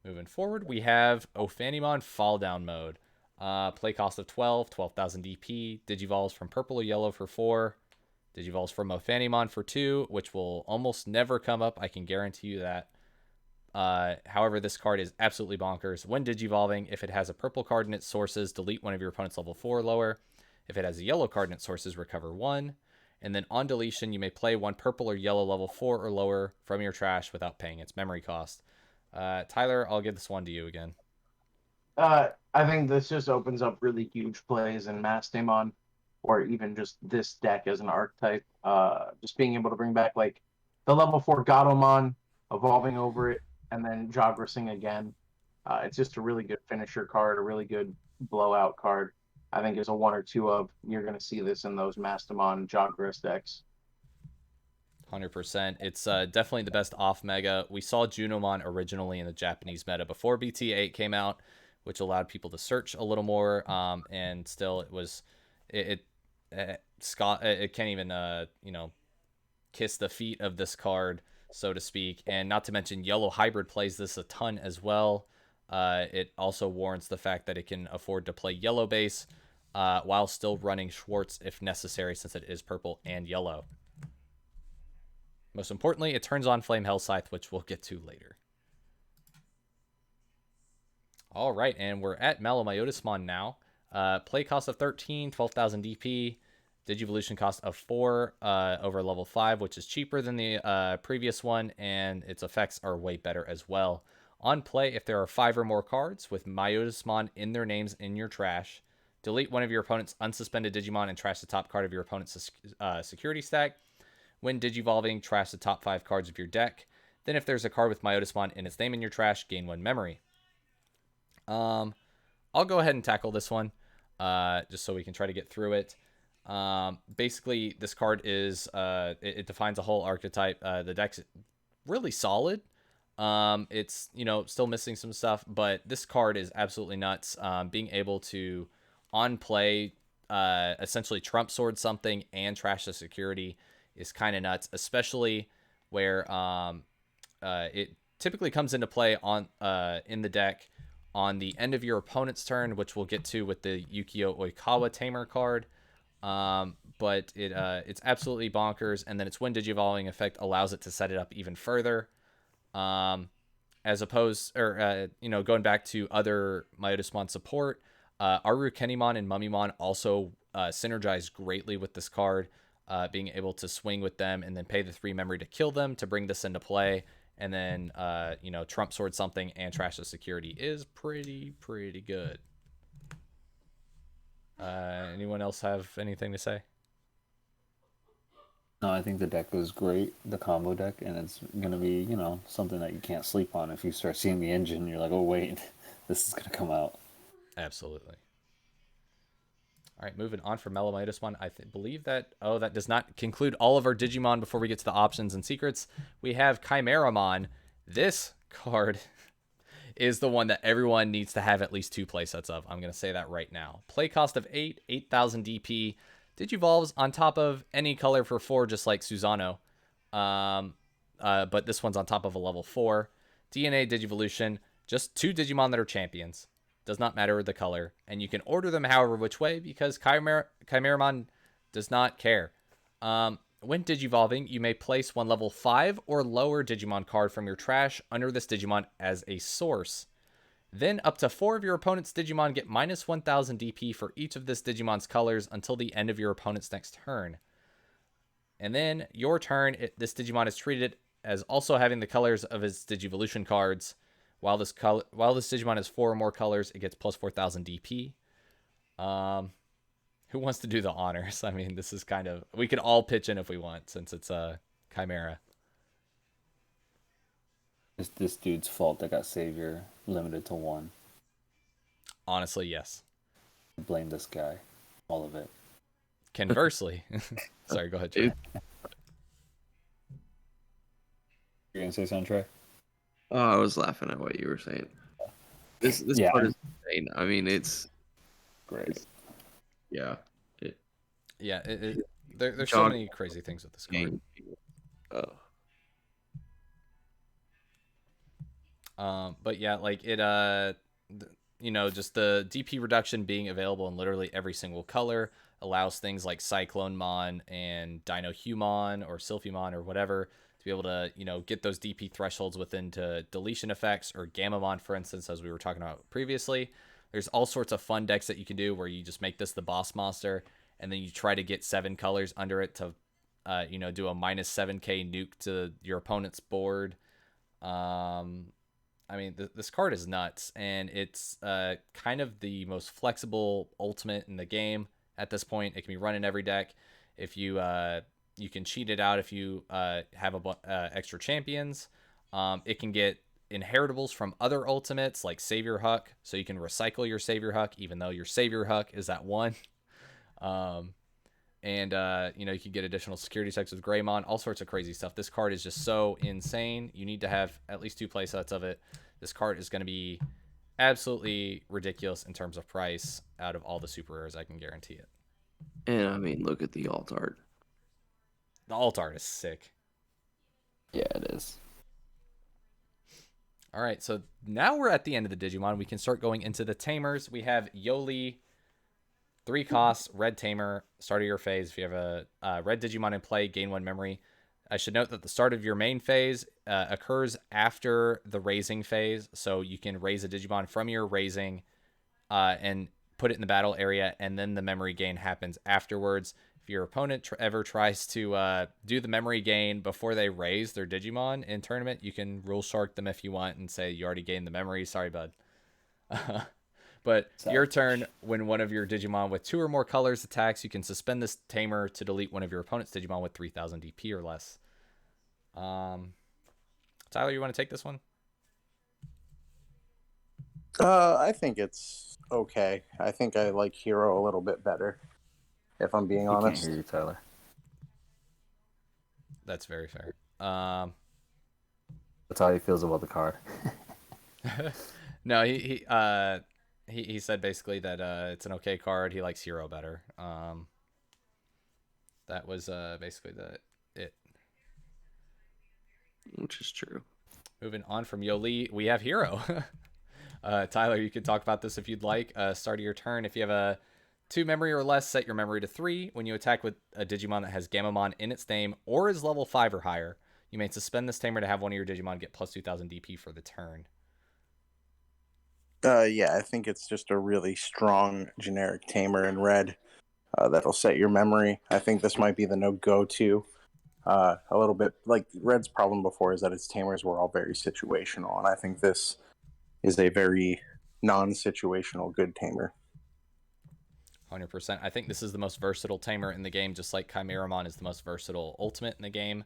Moving forward, we have Ophanimon Fall Down mode. Play cost of 12,000 DP. Digivolves from purple or yellow for 4. Digivolves from Ophanimon for 2, which will almost never come up. I can guarantee you that. However, this card is absolutely bonkers. When Digivolving, if it has a purple card in its sources, delete one of your opponent's level 4 or lower. If it has a yellow card in its sources, recover 1. And then on deletion, you may play one purple or yellow level 4 or lower from your trash without paying its memory cost. Tyler, I'll give this one to you again. I think this just opens up really huge plays in Mastemon, or even just this deck as an archetype. Just being able to bring back like the level 4 Gatomon, evolving over it, and then Jogressing again. It's just a really good finisher card, a really good blowout card. I think is a 1 or 2 of. You're going to see this in those Mastemon Jogress decks. 100%. It's definitely the best off Mega. We saw Junomon originally in the Japanese meta before BT08 came out, which allowed people to search a little more. And still, it can't even kiss the feet of this card, so to speak. And not to mention Yellow Hybrid plays this a ton as well. It also warrants the fact that it can afford to play yellow base while still running Schwartz if necessary, since it is purple and yellow. Most importantly, it turns on Flame Hell Scythe, which we'll get to later. All right, and we're at Mamemon now. Play cost of 13, 12,000 DP. Digivolution cost of 4 over level 5, which is cheaper than the previous one, and its effects are way better as well. On play, if there are 5 or more cards with Mamemon in their names in your trash, delete one of your opponent's unsuspended Digimon and trash the top card of your opponent's security stack. When Digivolving, trash the top 5 cards of your deck. Then if there's a card with Mamemon in its name in your trash, gain 1 memory. I'll go ahead and tackle this one, just so we can try to get through it. Basically, this card is, it defines a whole archetype. The deck's really solid. It's, still missing some stuff, but this card is absolutely nuts. Being able to, on play, essentially trump sword something and trash the security is kind of nuts, especially where it typically comes into play on in the deck on the end of your opponent's turn, which we'll get to with the Yukio Oikawa Tamer card. But it's absolutely bonkers, and then its when Digivolving effect allows it to set it up even further. As opposed, or going back to other Mamemon support, Arukenimon and Mamemon also synergize greatly with this card. Being able to swing with them and then pay the 3 memory to kill them to bring this into play, and then trump sword something and trash the security is pretty good. Anyone else have anything to say? No, I think the deck was great, the combo deck, and it's gonna be something that you can't sleep on. If you start seeing the engine, you're like, oh wait, this is gonna come out. Absolutely. All right, moving on from Mamemon, I believe that that does not conclude all of our Digimon before we get to the options and secrets. We have Chimeramon. This card is the one that everyone needs to have at least 2 playsets of. I'm going to say that right now. Play cost of 8,000 DP. Digivolves on top of any color for 4, just like Susano. But this one's on top of a level 4. DNA Digivolution, just 2 Digimon that are champions. Does not matter the color. And you can order them however which way, because Chimeramon does not care. When Digivolving, you may place 1 level 5 or lower Digimon card from your trash under this Digimon as a source. Then up to 4 of your opponent's Digimon get minus 1,000 DP for each of this Digimon's colors until the end of your opponent's next turn. And then your turn, this Digimon is treated as also having the colors of his Digivolution cards. While this Digimon has 4 or more colors, it gets plus 4,000 DP. Who wants to do the honors? I mean, this is kind of... We could all pitch in if we want, since it's a Chimera. It's this dude's fault that got Savior limited to 1. Honestly, yes. Blame this guy. All of it. Conversely... Sorry, go ahead, Trey. You're going to say something, Trey? Oh, I was laughing at what you were saying. This part is insane. I mean, it's... Great. Yeah. There's so many crazy things with this card. But yeah, like it, just the DP reduction being available in literally every single color allows things like Cyclonemon and Dinohumon or Silphymon or whatever to be able to, get those DP thresholds within to deletion effects, or Gamamon, for instance, as we were talking about previously. There's all sorts of fun decks that you can do where you just make this the boss monster, and then you try to get 7 colors under it to, do a minus 7k nuke to your opponent's board. I mean, this card is nuts, and it's kind of the most flexible ultimate in the game at this point. It can be run in every deck. If you you can cheat it out if you have extra champions. It can get inheritables from other ultimates like Savior Huck, so you can recycle your Savior Huck even though your Savior Huck is at 1. And you can get additional security checks with Greymon, all sorts of crazy stuff. This card is just so insane. You need to have at least 2 playsets of it. This card is going to be absolutely ridiculous in terms of price out of all the super rares. I can guarantee it. And I mean, look at the alt art. The alt art is sick. Yeah, it is. All right, so now we're at the end of the Digimon. We can start going into the Tamers. We have Yoli, 3 costs, red Tamer, start of your phase. If you have a red Digimon in play, gain 1 memory. I should note that the start of your main phase occurs after the raising phase, so you can raise a Digimon from your raising and put it in the battle area, and then the memory gain happens afterwards. If your opponent ever tries to do the memory gain before they raise their Digimon in tournament, you can rule shark them if you want and say you already gained the memory. Sorry, bud. But your turn, when one of your Digimon with 2 or more colors attacks, you can suspend this Tamer to delete one of your opponent's Digimon with 3,000 DP or less. Tyler, you want to take this one? I think it's okay. I think I like Hero a little bit better, if I'm being honest. Can't hear you, Tyler. That's very fair. That's how he feels about the card. No, he said basically that it's an okay card. He likes Hero better. That was basically it. Which is true. Moving on from Yoli, we have Hero. Tyler, you could talk about this if you'd like. Start of your turn. If you have a 2 memory or less, set your memory to 3. When you attack with a Digimon that has Gamamon in its name or is level 5 or higher, you may suspend this Tamer to have one of your Digimon get plus 2,000 DP for the turn. Yeah, I think it's just a really strong generic Tamer in red that'll set your memory. I think this might be the no-go-to. A little bit like Red's problem before is that its Tamers were all very situational, and I think this is a very non-situational good Tamer. 100%. I think this is the most versatile Tamer in the game, just like Chimeramon is the most versatile ultimate in the game.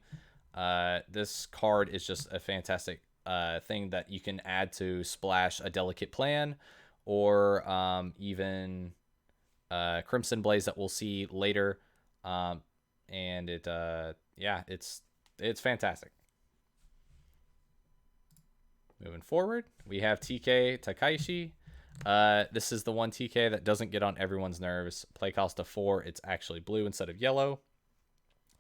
This card is just a fantastic thing that you can add to splash a Delicate Plan, or even Crimson Blaze that we'll see later. And it's fantastic. Moving forward, we have TK Takaishi. This is the one TK that doesn't get on everyone's nerves. Play cost of 4. It's actually blue instead of yellow.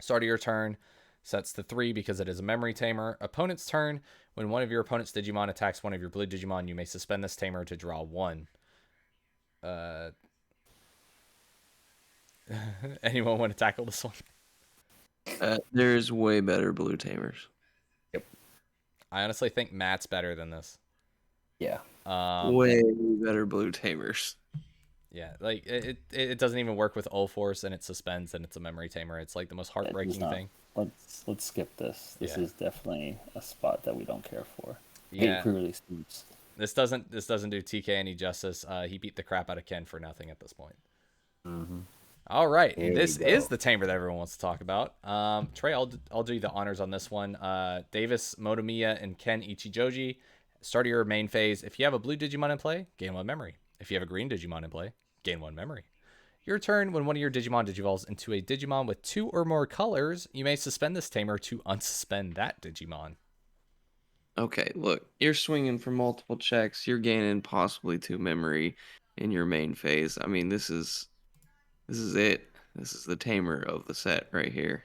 Start of your turn. Sets to 3 because it is a memory tamer. Opponent's turn. When one of your opponent's Digimon attacks one of your blue Digimon, you may suspend this tamer to draw 1. Anyone want to tackle this one? There's way better blue tamers. I honestly think Matt's better than this. Yeah. Way better blue tamers. Yeah, like it doesn't even work with Ulforce, and it suspends, and it's a memory tamer. It's like the most heartbreaking thing. Let's skip this. This is definitely a spot that we don't care for. Yeah. Pre-release boots. This doesn't do TK any justice. He beat the crap out of Ken for nothing at this point. Mm-hmm. All right, Here this we go. is the tamer that everyone wants to talk about. Trey, I'll do you the honors on this one. Davis, Motomiya, and Ken Ichijoji. Start of your main phase. If you have a blue Digimon in play, gain 1 memory. If you have a green Digimon in play, gain 1 memory. Your turn, when one of your Digimon digivolves into a Digimon with 2 or more colors, you may suspend this tamer to unsuspend that Digimon. Okay, look, you're swinging for multiple checks. You're gaining possibly 2 memory in your main phase. I mean, this is it. This is the tamer of the set right here.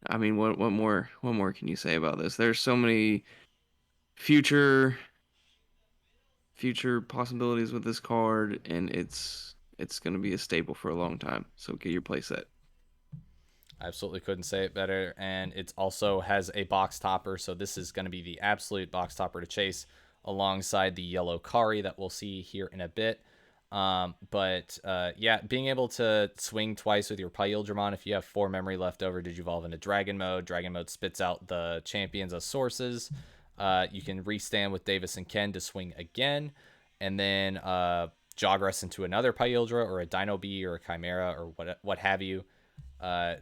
I mean, what more can you say about this? There's so many future possibilities with this card, and it's going to be a staple for a long time. So get your play set. I absolutely couldn't say it better. And it also has a box topper, so this is going to be the absolute box topper to chase alongside the yellow Kari that we'll see here in a bit. Yeah, being able to swing twice with your Imperialdramon, if you have 4 memory left over, Digivolve into Dragon Mode. Dragon Mode spits out the champions as sources. You can restand with Davis and Ken to swing again, and then Jogress into another Imperialdra or a Dino Bee or a Chimera or what have you.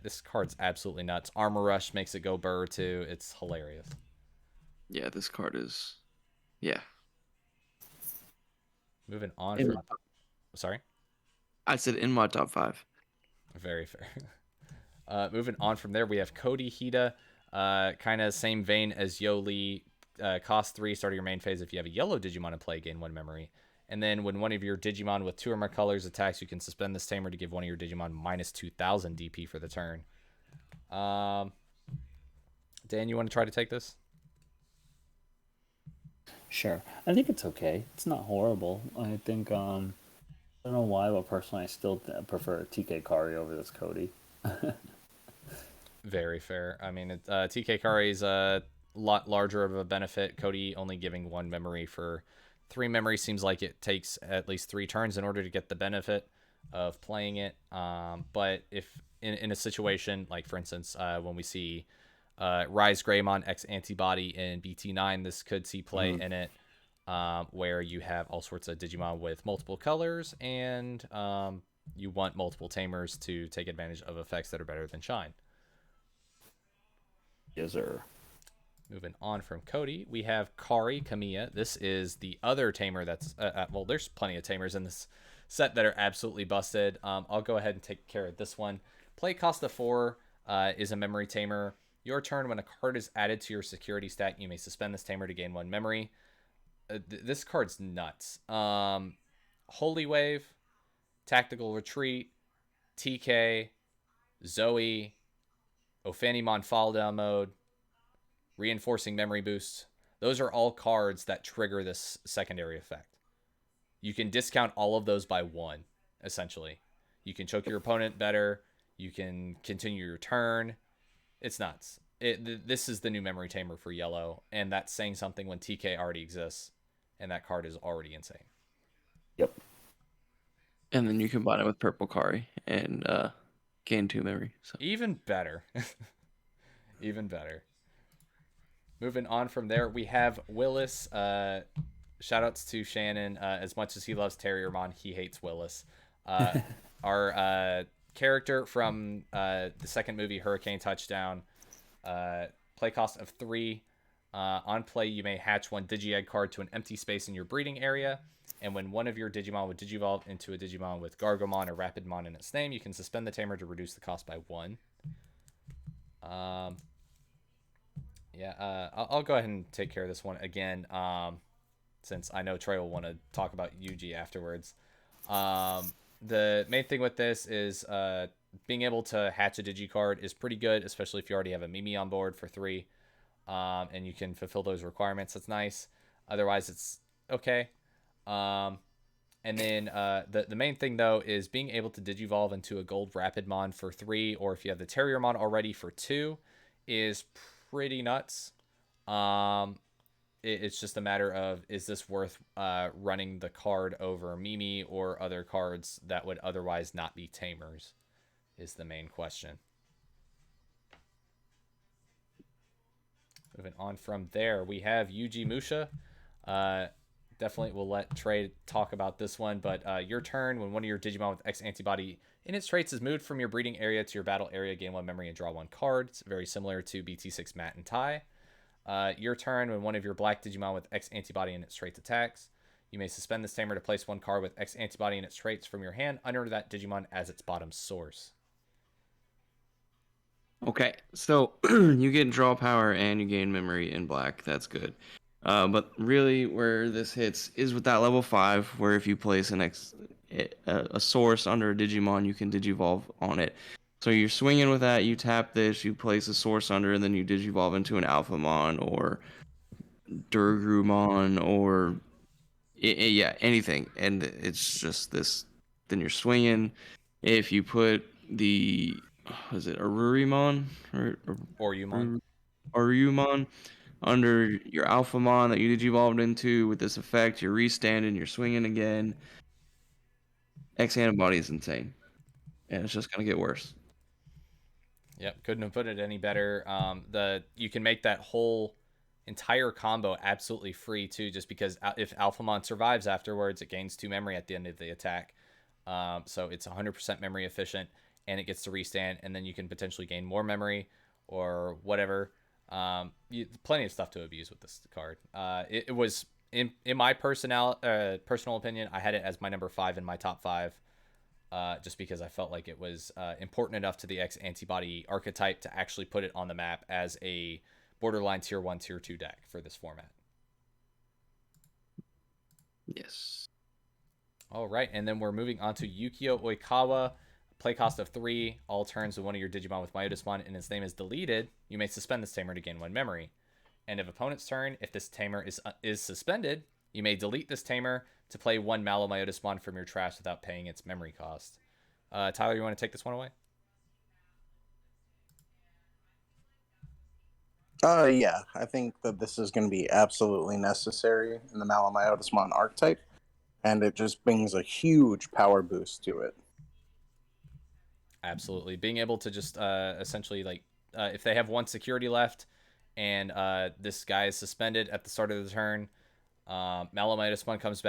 This card's absolutely nuts. Armor Rush makes it go burr too. It's hilarious. Yeah, this card is, yeah. Moving on from, sorry? I said in my top 5. Very fair. Moving on from there, we have Cody Hida. Kind of same vein as Yoli. Cost 3, start of your main phase. If you have a yellow Digimon in play, gain 1 memory. And then when one of your Digimon with 2 or more colors attacks, you can suspend this tamer to give one of your Digimon minus 2,000 DP for the turn. Dan, you want to try to take this? Sure. I think it's okay. It's not horrible. I think, I don't know why, but personally I still prefer TK Kari over this Cody. Very fair. I mean, TK Kari is a lot larger of a benefit. Cody only giving 1 memory for 3 memory seems like it takes at least 3 turns in order to get the benefit of playing it. But if in a situation like, for instance, when we see Rise Greymon X-Antibody in BT9, this could see play in it, where you have all sorts of Digimon with multiple colors, and you want multiple tamers to take advantage of effects that are better than Shine. Yes, sir. Moving on from Cody, we have Kari Kamiya. This is the other tamer that's... well, there's plenty of tamers in this set that are absolutely busted. I'll go ahead and take care of this one. Play cost of 4 is a memory tamer. Your turn, when a card is added to your security stat, you may suspend this tamer to gain 1 memory. This card's nuts. Holy Wave, Tactical Retreat, TK, Zoe, Ophanimon Fall Down Mode, Reinforcing Memory Boost. Those are all cards that trigger this secondary effect. You can discount all of those by 1, essentially. You can choke your opponent better. You can continue your turn. It's nuts. This is the new memory tamer for yellow, and that's saying something when TK already exists, and that card is already insane. Yep. And then you combine it with purple Kari and gain 2 memory. So. Even better. Even better. Moving on from there, we have Willis. Shoutouts to Shannon. As much as he loves Terriermon, he hates Willis. Our character from the second movie, Hurricane Touchdown. Play cost of 3. On play, you may hatch 1 Digi-Egg card to an empty space in your breeding area. And when one of your Digimon would Digivolve into a Digimon with Gargomon or Rapidmon in its name, you can suspend the tamer to reduce the cost by 1. Yeah, I'll go ahead and take care of this one again, since I know Trey will want to talk about Yuji afterwards. The main thing with this is being able to hatch a digicard is pretty good, especially if you already have a Mimi on board for 3, and you can fulfill those requirements. That's nice. Otherwise, it's okay. And then the main thing, though, is being able to digivolve into a gold Rapidmon for 3, or if you have the Tyranomon already for 2, is pretty nuts. It's just a matter of, is this worth running the card over Mimi or other cards that would otherwise not be Tamers, is the main question. Moving on from there, we have Yuji Musha. Definitely we'll let Trey talk about this one, but your turn, when one of your Digimon with X-Antibody in its traits is moved from your breeding area to your battle area, gain 1 memory and draw 1 card. It's very similar to BT6 Matt and Ty. Your turn, when one of your black Digimon with X-Antibody in its traits attacks, you may suspend this Tamer to place 1 card with X-Antibody in its traits from your hand under that Digimon as its bottom source. Okay, so you get draw power and you gain memory in black. That's good. But really, where this hits is with that level 5, where if you place a source under a Digimon, you can Digivolve on it. So you're swinging with that, you tap this, you place a source under, and then you Digivolve into an Alphamon or Durgrumon or yeah, anything. And it's just this. Then you're swinging. If you put the, was it Arurimon Or Yumon. Arumon under your Alphamon that you Digivolved into with this effect, you're restanding, you're swinging again. X-Antibody is insane, and it's just gonna get worse. Yep, couldn't have put it any better. You can make that whole entire combo absolutely free too, just because if Alphamon survives afterwards, it gains 2 memory at the end of the attack. So it's 100% memory efficient, and it gets to restand, and then you can potentially gain more memory or whatever. Plenty of stuff to abuse with this card. It was in my personal opinion, I had it as my number 5 in my top 5. Just because I felt like it was important enough to the X-Antibody archetype to actually put it on the map as a borderline tier 1, tier 2 deck for this format. Yes. All right, and then we're moving on to Yukio Oikawa. Play cost of 3. All turns when one of your Digimon with Myotismon and its name is deleted, you may suspend this Tamer to gain 1 memory. End of opponent's turn, if this Tamer is suspended, you may delete this Tamer to play 1 Malomyotismon from your trash without paying its memory cost. Tyler, you want to take this one away? Yeah, I think that this is going to be absolutely necessary in the Malomyotismon archetype, and it just brings a huge power boost to it. Absolutely. Being able to just essentially, like, if they have 1 security left and this guy is suspended at the start of the turn, Malomyotismon comes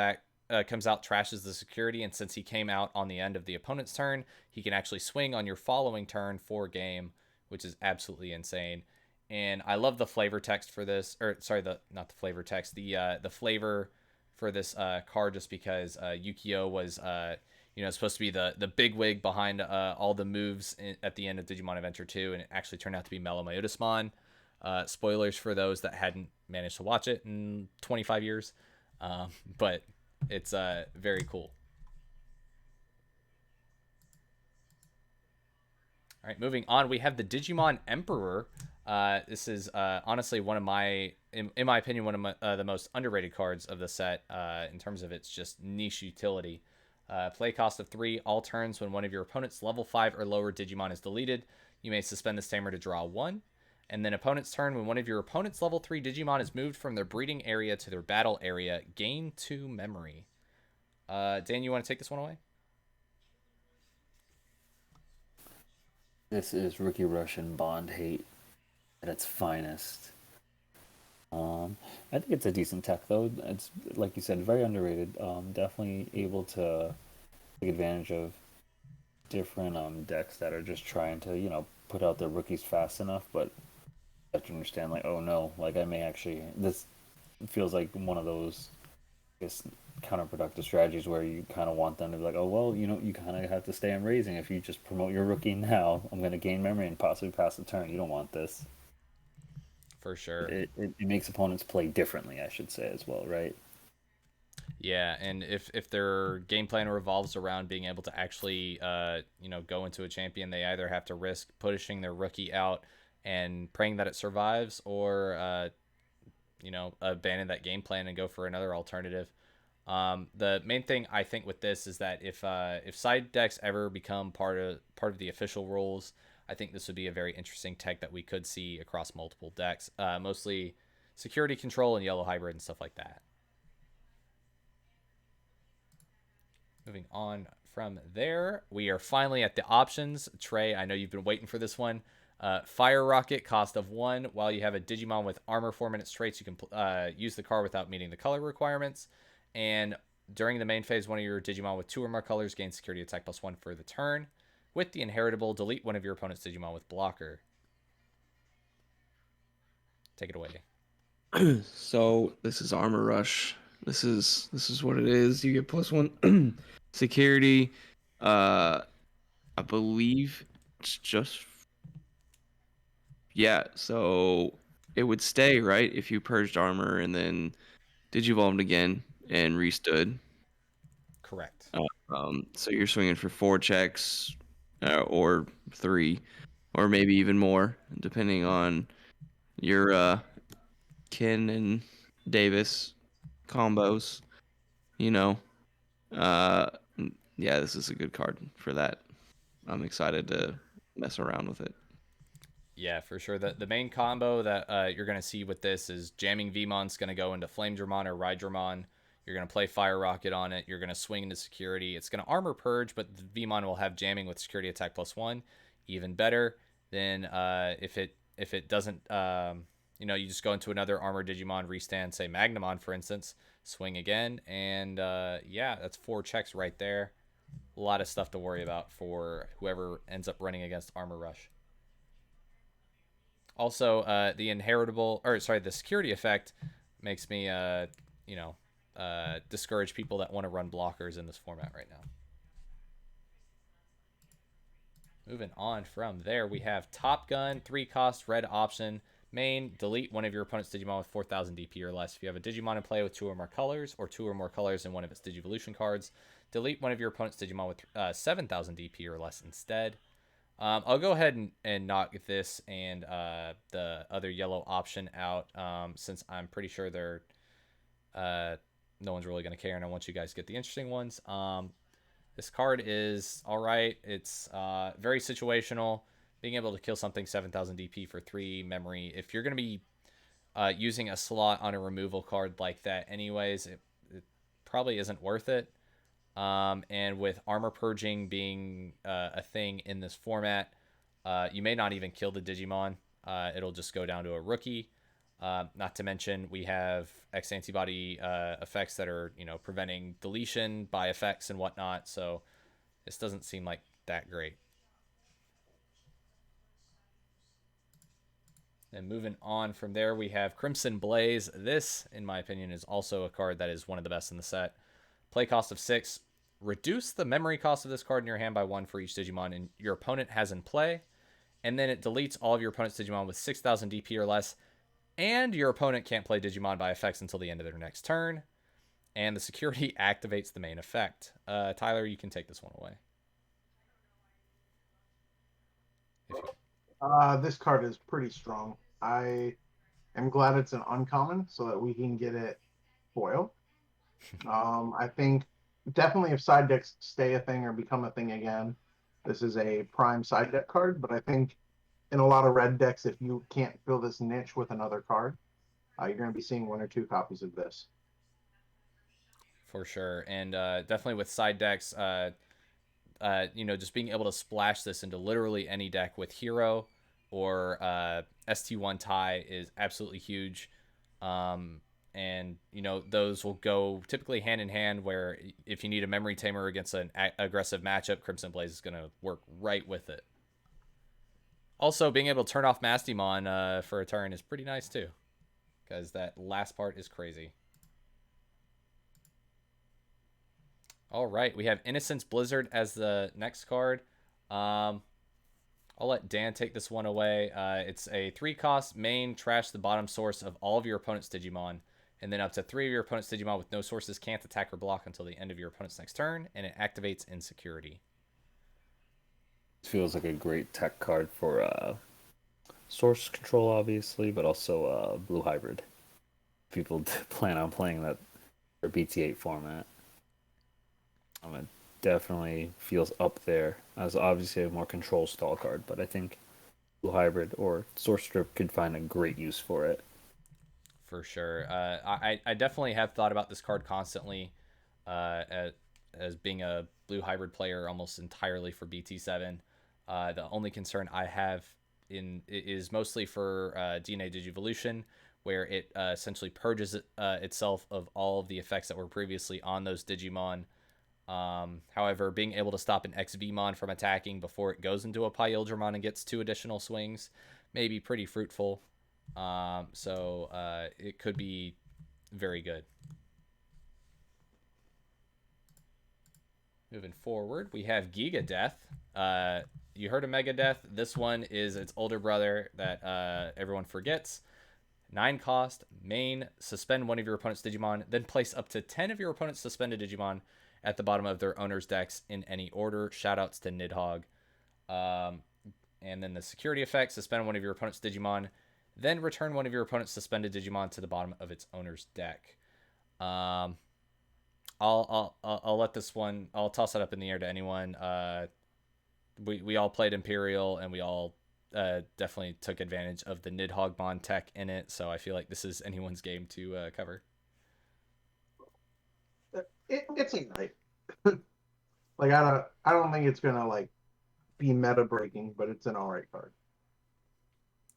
out, trashes the security, and since he came out on the end of the opponent's turn, he can actually swing on your following turn for game, which is absolutely insane. And I love the flavor text for this, or sorry, not the flavor text, the flavor for this card, just because Yukio was supposed to be the bigwig behind all the moves at the end of Digimon Adventure 2, and it actually turned out to be Malomyotismon. Spoilers for those that hadn't managed to watch it in 25 years, but it's very cool. All right, moving on, we have the Digimon Emperor. This is honestly one of my, in my opinion, one of the most underrated cards of the set in terms of its just niche utility. Play cost of 3. All turns when one of your opponent's level 5 or lower Digimon is deleted, you may suspend this Tamer to draw 1. And then opponent's turn, when one of your opponent's level 3 Digimon is moved from their breeding area to their battle area, gain 2 memory. Dan, you want to take this one away? This is Rookie Russian Bond hate at its finest. I think it's a decent tech, though. It's, like you said, very underrated. Definitely able to take advantage of different decks that are just trying to, put out their rookies fast enough, but you have to understand, like, oh no, like I may actually, this feels like one of those, I guess, counterproductive strategies where you kind of want them to be like, oh well, you kind of have to stay on raising. If you just promote your rookie now, I'm going to gain memory and possibly pass the turn. You don't want this. For sure. It makes opponents play differently, I should say, as well, right? Yeah, and if their game plan revolves around being able to actually, go into a champion, they either have to risk pushing their rookie out and praying that it survives, or abandon that game plan and go for another alternative. The main thing I think with this is that if side decks ever become part of the official rules, I think this would be a very interesting tech that we could see across multiple decks, mostly security control and yellow hybrid and stuff like that. Moving on from there, we are finally at the options. Trey, I know you've been waiting for this one. Fire Rocket, cost of 1. While you have a Digimon with armor 4-minute traits, you can use the card without meeting the color requirements. And during the main phase, one of your Digimon with 2 or more colors gains security attack +1 for the turn. With the inheritable, delete one of your opponent's Digimon with blocker. Take it away. So this is Armor Rush. This is what it is. You get +1 security. I believe it's just, yeah. So it would stay, right, if you purged armor and then digivolved again and restood. Correct. So you're swinging for 4 checks, or 3, or maybe even more, depending on your Ken and Davis combos. You know, uh, yeah, this is a good card for that. I'm excited to mess around with it. Yeah, for sure. The main combo that you're going to see with this is jamming Vmon's going to go into Flamedramon or Rydramon. You're going to play Fire Rocket on it. You're going to swing into security. It's going to armor purge, but the Vmon will have jamming with security attack +1. Even better. Then if it doesn't, you just go into another armor Digimon, restand, say Magnamon, for instance, swing again. And yeah, that's 4 checks right there. A lot of stuff to worry about for whoever ends up running against Armor Rush. Also, the security effect makes me, discourage people that want to run blockers in this format right now. Moving on from there, we have Top Gun, 3 cost, red option. Main, delete one of your opponent's Digimon with 4,000 DP or less. If you have a Digimon in play with 2 or more colors, or 2 or more colors in one of its Digivolution cards, delete one of your opponent's Digimon with 7,000 DP or less instead. I'll go ahead and knock this and the other yellow option out, since I'm pretty sure they're no one's really going to care, and I want you guys to get the interesting ones. This card is all right. It's very situational. Being able to kill something 7,000 DP for 3 memory. If you're going to be using a slot on a removal card like that anyways, it probably isn't worth it. And with armor purging being a thing in this format, you may not even kill the Digimon. It'll just go down to a rookie. Not to mention we have X-Antibody effects that are, preventing deletion by effects and whatnot. So this doesn't seem like that great. And moving on from there, we have Crimson Blaze. This, in my opinion, is also a card that is one of the best in the set. Play cost of 6. Reduce the memory cost of this card in your hand by 1 for each Digimon your opponent has in play. And then it deletes all of your opponent's Digimon with 6,000 DP or less. And your opponent can't play Digimon by effects until the end of their next turn. And the security activates the main effect. Tyler, you can take this one away. This card is pretty strong. I am glad it's an uncommon so that we can get it foil. I think definitely if side decks stay a thing or become a thing again, this is a prime side deck card. But I think in a lot of red decks, if you can't fill this niche with another card, you're going to be seeing 1 or 2 copies of this. For sure. And definitely with side decks, just being able to splash this into literally any deck with Hero or ST1 tie is absolutely huge. And those will go typically hand in hand, where if you need a memory tamer against an aggressive matchup, Crimson Blaze is going to work right with it. Also, being able to turn off Mastimon for a turn is pretty nice too, because that last part is crazy. All right, we have Innocence Blizzard as the next card. I'll let Dan take this one away. It's a 3-cost main, trash the bottom source of all of your opponent's Digimon, and then up to 3 of your opponent's Digimon with no sources can't attack or block until the end of your opponent's next turn, and it activates in security. Feels like a great tech card for source control, obviously, but also blue hybrid. People plan on playing that for BT8 format. It definitely feels up there as obviously a more control stall card, but I think blue hybrid or source strip could find a great use for it. For sure. I definitely have thought about this card constantly as being a blue hybrid player almost entirely for BT7. The only concern I have is mostly for DNA Digivolution, where it essentially purges itself of all of the effects that were previously on those Digimon. However, being able to stop an XVmon from attacking before it goes into a Imperialdramon and gets 2 additional swings may be pretty fruitful. So it could be very good. Moving forward, we have Giga Death. You heard of Mega Death. This one is its older brother that everyone forgets. 9 cost, main, suspend one of your opponent's Digimon, then place up to 10 of your opponent's suspended Digimon at the bottom of their owner's decks in any order. Shoutouts to Nidhogg. And then the security effect, suspend one of your opponent's Digimon, then return one of your opponent's suspended Digimon to the bottom of its owner's deck. I'll let this one. I'll toss it up in the air to anyone. We all played Imperial, and we all definitely took advantage of the Nidhoggmon tech in it. So I feel like this is anyone's game to cover. It's a night. Like I don't think it's gonna like be meta breaking, but it's an alright card.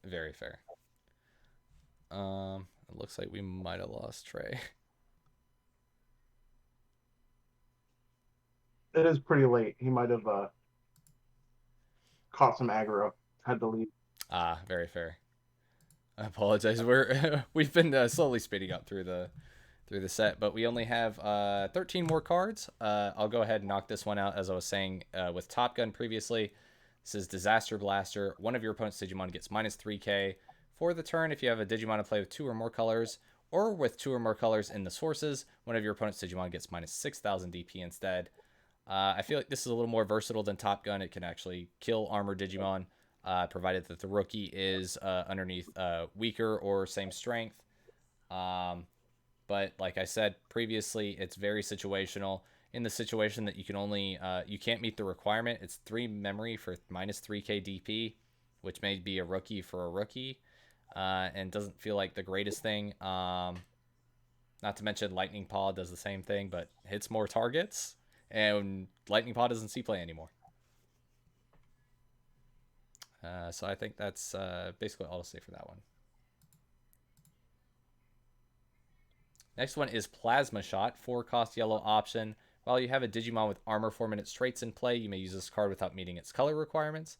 Very fair. It looks like we might have lost Trey. It is pretty late. He might have caught some aggro. Had to leave. Ah, very fair. I apologize. We've been slowly speeding up through the set, but we only have 13 more cards. I'll go ahead and knock this one out. As I was saying with Top Gun previously, this is Disaster Blaster. One of your opponent's Digimon gets minus 3k for the turn if you have a Digimon to play with 2 or more colors, or with 2 or more colors in the sources. One of your opponent's Digimon gets minus 6,000 DP instead. I feel like this is a little more versatile than Top Gun. It can actually kill armored Digimon, provided that the rookie is underneath weaker or same strength. But like I said previously, it's very situational. In the situation that you can only you can't meet the requirement, it's 3 memory for minus 3k DP, which may be a rookie for a rookie, and doesn't feel like the greatest thing. Not to mention Lightning Paw does the same thing, but hits more targets, and Lightning Paw doesn't see play anymore. So I think that's basically all to say for that one. Next one is Plasma Shot, 4-cost yellow option. While you have a Digimon with armor 4-minute traits in play, you may use this card without meeting its color requirements.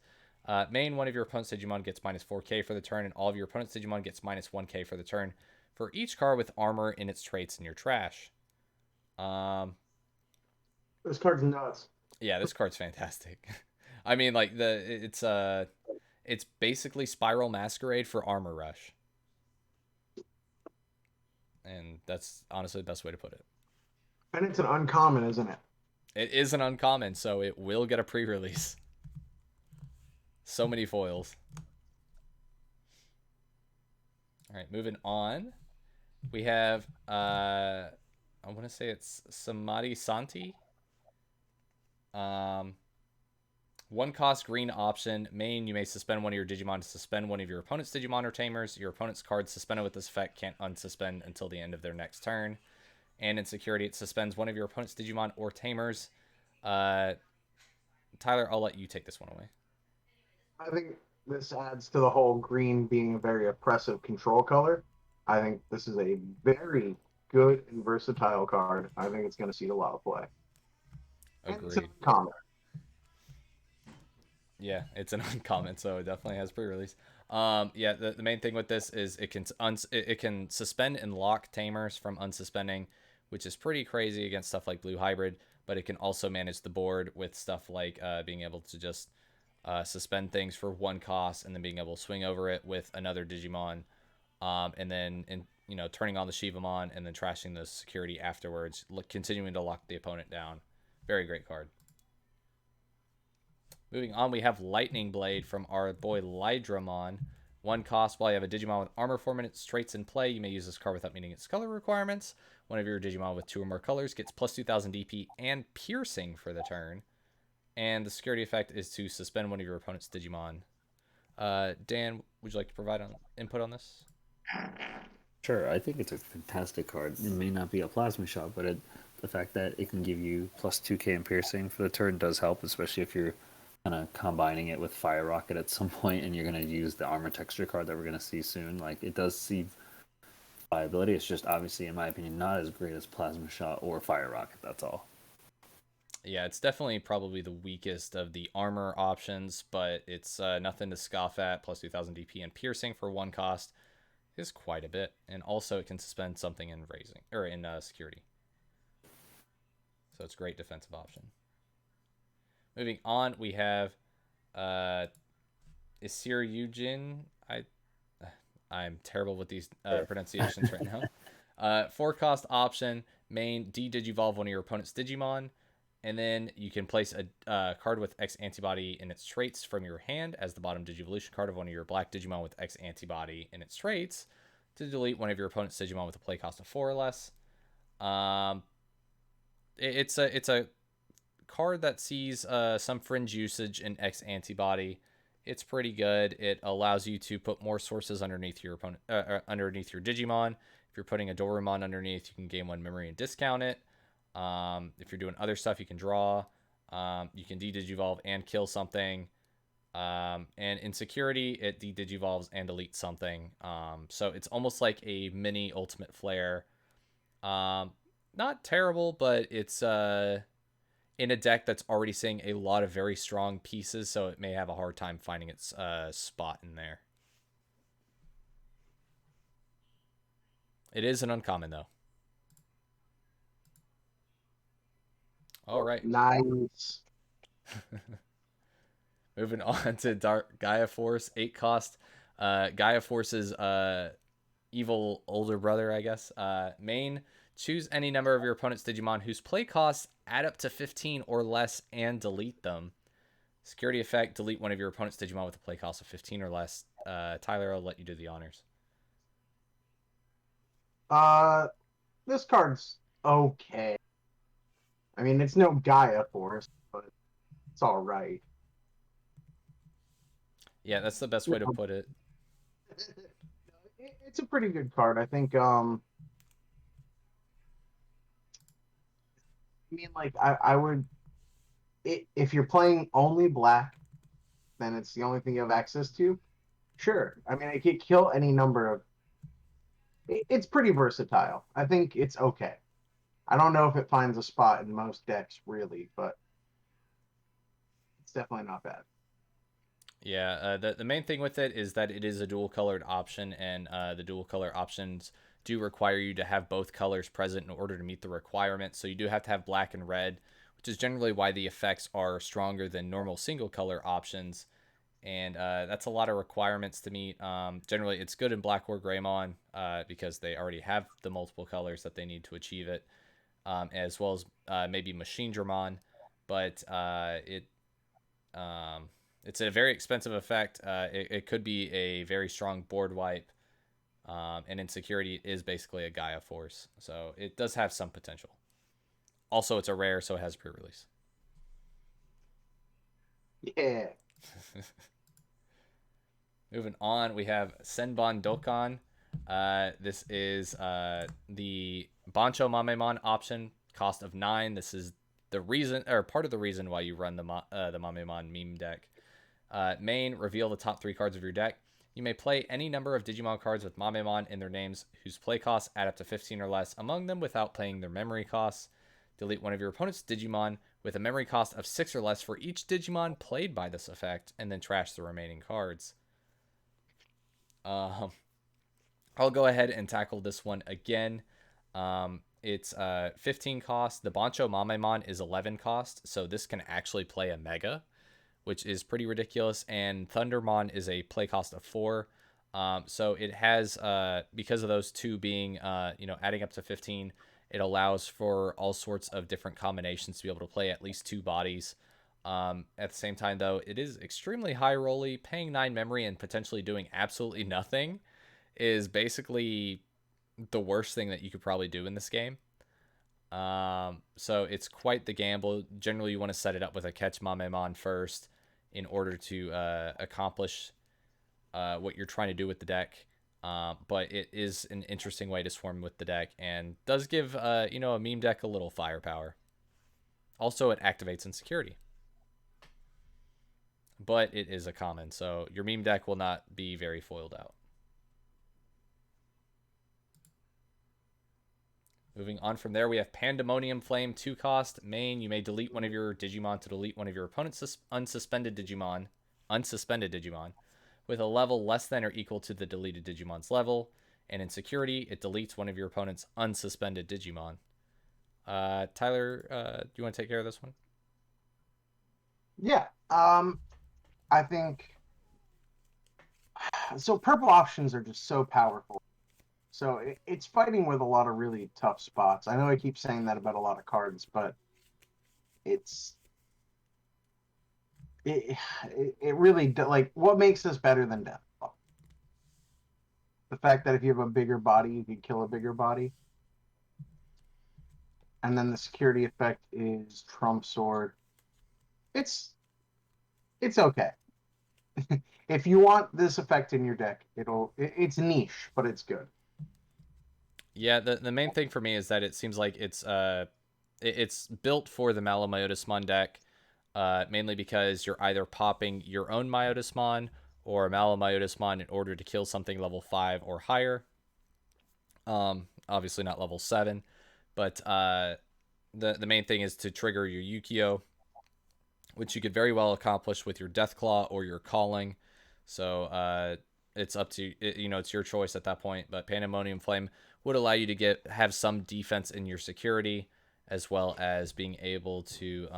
Main, one of your opponent's Digimon gets minus 4k for the turn, and all of your opponent's Digimon gets minus 1k for the turn for each card with armor in its traits in your trash. This card's nuts. Yeah, this card's fantastic. I mean, like it's basically Spiral Masquerade for Armor Rush. And that's honestly the best way to put it. And it's an uncommon, isn't it? It is an uncommon, so it will get a pre-release. So many foils. All right, moving on. We have, I want to say it's Samadhi Santi. 1-cost green option. Main, you may suspend one of your Digimon to suspend one of your opponent's Digimon or Tamers. Your opponent's cards suspended with this effect can't unsuspend until the end of their next turn. And in security, it suspends one of your opponent's Digimon or Tamers. Tyler, I'll let you take this one away. I think this adds to the whole green being a very oppressive control color. I think this is a very good and versatile card. I think it's going to see a lot of play. Agreed. And it's uncommon. Yeah, it's an uncommon, so it definitely has pre-release. Yeah, the main thing with this is it can suspend and lock Tamers from unsuspending, which is pretty crazy against stuff like Blue Hybrid, but it can also manage the board with stuff like being able to just suspend things for 1 cost, and then being able to swing over it with another Digimon, and then turning on the Shivamon and then trashing the security afterwards, continuing to lock the opponent down. Very great card. Moving on, we have Lightning Blade from our boy Lydramon. 1 cost. While you have a Digimon with armor 4 minutes traits in play, you may use this card without meeting its color requirements. One of your Digimon with 2 or more colors gets plus 2,000 DP and piercing for the turn. And the security effect is to suspend one of your opponent's Digimon. Dan, would you like to provide input on this? Sure, I think it's a fantastic card. It may not be a plasma shot, but the fact that it can give you plus 2k in piercing for the turn does help, especially if you're kind of combining it with Fire Rocket at some point and you're going to use the armor texture card that we're going to see soon. Like, it does see viability. It's just obviously, in my opinion, not as great as Plasma Shot or Fire Rocket, that's all. Yeah, it's definitely probably the weakest of the armor options, but it's nothing to scoff at. Plus 2,000 DP and piercing for 1 cost is quite a bit, and also it can suspend something in security. So it's a great defensive option. Moving on, we have Isir Yujin. I'm terrible with these pronunciations right now. 4 cost option, main, de-digivolve one of your opponent's Digimon, and then you can place a card with X-Antibody in its traits from your hand as the bottom digivolution card of one of your black Digimon with X-Antibody in its traits to delete one of your opponent's Digimon with a play cost of 4 or less. It's a card that sees some fringe usage in X-Antibody. It's pretty good. It allows you to put more sources underneath your opponent, underneath your Digimon. If you're putting a Dorumon underneath, you can gain 1 memory and discount it. If you're doing other stuff, you can draw. You can de-digivolve and kill something. And in security, it de-digivolves and deletes something. So it's almost like a mini Ultimate Flare. Not terrible, but it's in a deck that's already seeing a lot of very strong pieces, so it may have a hard time finding its spot in there. It is an uncommon, though. All right. Nice. Moving on to Gaia Force, 8 cost. Gaia Force's evil older brother, I guess. Main, choose any number of your opponent's Digimon whose play costs add up to 15 or less and delete them. Security effect, delete one of your opponent's Digimon with a play cost of 15 or less. Tyler, I'll let you do the honors. This card's okay. I mean, it's no Gaia Force, but it's all right. Yeah, that's the best way to put it. It's a pretty good card. I think I mean, like, I would, if you're playing only black, then it's the only thing you have access to. Sure. I mean, it could kill any number of. It's pretty versatile. I think it's okay. I don't know if it finds a spot in most decks, really, but it's definitely not bad. Yeah, the main thing with it is that it is a dual-colored option, and the dual-color options do require you to have both colors present in order to meet the requirement. So you do have to have black and red, which is generally why the effects are stronger than normal single-color options. And that's a lot of requirements to meet. Generally, it's good in Black or Greymon because they already have the multiple colors that they need to achieve it, as well as maybe Machinedramon. But it's a very expensive effect. It could be a very strong board wipe. And in security, it is basically a Gaia Force. So it does have some potential. Also, it's a rare, so it has pre-release. Yeah. Moving on, we have Senbon Dokkan. This is the Bancho Mamemon option, cost of 9. This is the reason, or part of the reason why you run the Mamemon meme deck. Main, reveal the top 3 cards of your deck. You may play any number of Digimon cards with Mamemon in their names whose play costs add up to 15 or less among them without paying their memory costs. Delete one of your opponent's Digimon with a memory cost of 6 or less for each Digimon played by this effect, and then trash the remaining cards. I'll go ahead and tackle this one again. It's 15 cost. The Bancho Mamemon is 11 cost, so this can actually play a Mega, which is pretty ridiculous. And Thundermon is a play cost of 4. So it has, because of those two being, adding up to 15, it allows for all sorts of different combinations to be able to play at least 2 bodies. At the same time, though, it is extremely high rolly. Paying 9 memory and potentially doing absolutely nothing is basically the worst thing that you could probably do in this game. So it's quite the gamble. Generally, you want to set it up with a catch Mamemon first in order to accomplish what you're trying to do with the deck. But it is an interesting way to swarm with the deck and does give a meme deck a little firepower. Also, it activates insecurity. But it is a common, so your meme deck will not be very foiled out. Moving on from there, we have Pandemonium Flame, 2 cost. Main, you may delete one of your Digimon to delete one of your opponent's unsuspended Digimon, with a level less than or equal to the deleted Digimon's level. And in security, it deletes one of your opponent's unsuspended Digimon. Tyler, do you want to take care of this one? Yeah. I think so. Purple options are just so powerful. So it's fighting with a lot of really tough spots. I know I keep saying that about a lot of cards, but it really like what makes this better than Death? The fact that if you have a bigger body, you can kill a bigger body, and then the security effect is Trump Sword. It's okay. If you want this effect in your deck, it's niche, but it's good. Yeah, the main thing for me is that it seems like it's built for the Mamemon deck, mainly because you're either popping your own Mamemon or Mamemon in order to kill something level 5 or higher. Obviously not level 7, but the main thing is to trigger your Yukio, which you could very well accomplish with your Deathclaw or your Calling. So it's up to it's your choice at that point. But Pandemonium Flame would allow you to have some defense in your security, as well as being able to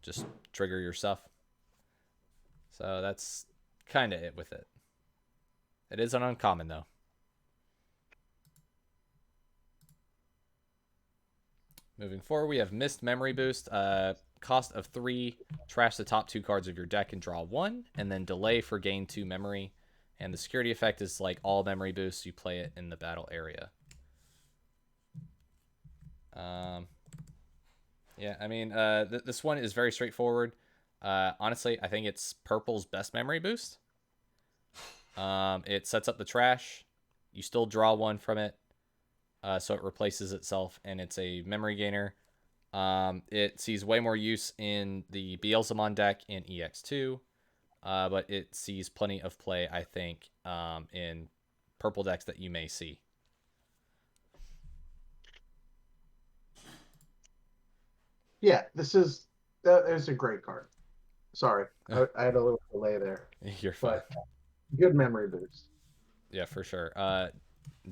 just trigger your stuff. So that's kind of it with it. It is an uncommon though. Moving forward, we have Mist Memory Boost. Cost of 3. Trash the top 2 cards of your deck and draw 1, and then delay for gain 2 memory. And the security effect is like all memory boosts. You play it in the battle area. Yeah, I mean, this one is very straightforward. Honestly, I think it's Purple's best memory boost. It sets up the trash. You still draw 1 from it. So it replaces itself, and it's a memory gainer. It sees way more use in the Beelzemon deck in EX2, but it sees plenty of play, I think, in purple decks that you may see. Yeah, there's a great card. Sorry, I had a little delay there. You're fine. But good memory boost. Yeah, for sure.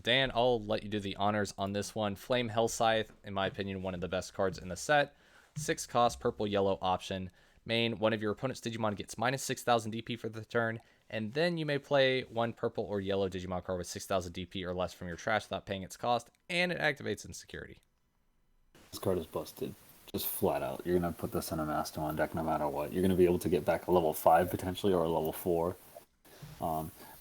Dan, I'll let you do the honors on this one. Flame Hellscythe, in my opinion, one of the best cards in the set. 6 cost, purple yellow option. Main, one of your opponent's Digimon gets minus 6,000 DP for the turn, and then you may play one purple or yellow Digimon card with 6,000 DP or less from your trash without paying its cost, and it activates Insecurity. This card is busted. Just flat out. You're going to put this in a Mastomon deck no matter what. You're going to be able to get back a level 5 potentially or a level 4.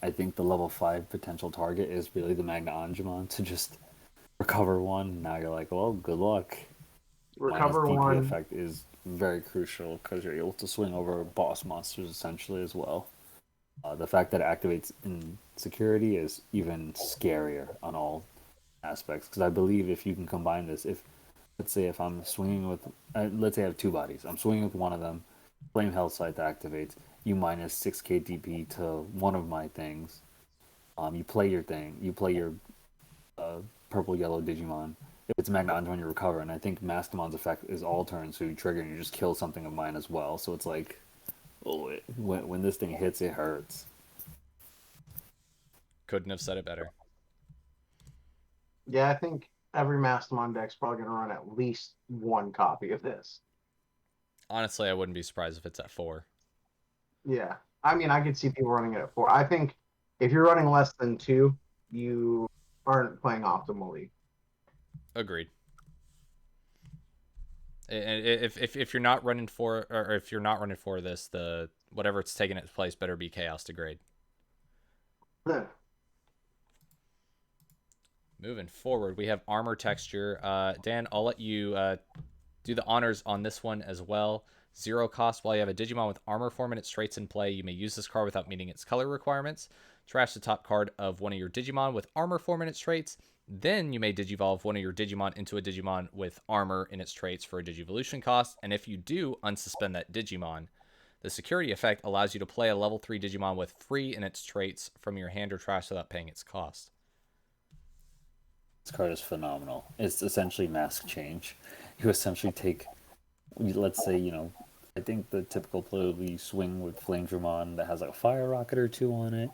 I think the level 5 potential target is really the Mamemon to just recover 1. Now you're like, well, good luck. Recover minus DP 1. effect is very crucial because you're able to swing over boss monsters essentially as well. The fact that it activates Insecurity is even scarier on all aspects because I believe if you can combine this, let's say if I'm swinging with, let's say I have 2 bodies, I'm swinging with one of them, Flame Hellscythe activates, you minus 6k DP to one of my things, you play your thing, you play your purple yellow Digimon. If it's Mamemon, you recover, and I think Mastemon's effect is all turns, so you trigger and you just kill something of mine as well. So it's like, when this thing hits, it hurts. Couldn't have said it better. Yeah, I think every Mastomon deck's probably going to run at least 1 copy of this. Honestly, I wouldn't be surprised if it's at 4. Yeah. I mean, I could see people running it at 4. I think if you're running less than 2, you aren't playing optimally. Agreed. And if you're not running 4, or if you're not running 4 this, the whatever it's taking its place better be chaos degrade. Moving forward, we have armor texture. Dan, I'll let you do the honors on this one as well. 0 cost. While you have a Digimon with armor form and its traits in play, you may use this card without meeting its color requirements. Trash the top card of one of your Digimon with armor form and its traits. Then you may Digivolve one of your Digimon into a Digimon with armor in its traits for a Digivolution cost. And if you do, unsuspend that Digimon. The security effect allows you to play a level 3 Digimon with free in its traits from your hand or trash without paying its cost. This card is phenomenal. It's essentially mask change. You essentially take, let's say, I think the typical play would be swing with Flamedramon that has like a fire rocket or 2 on it.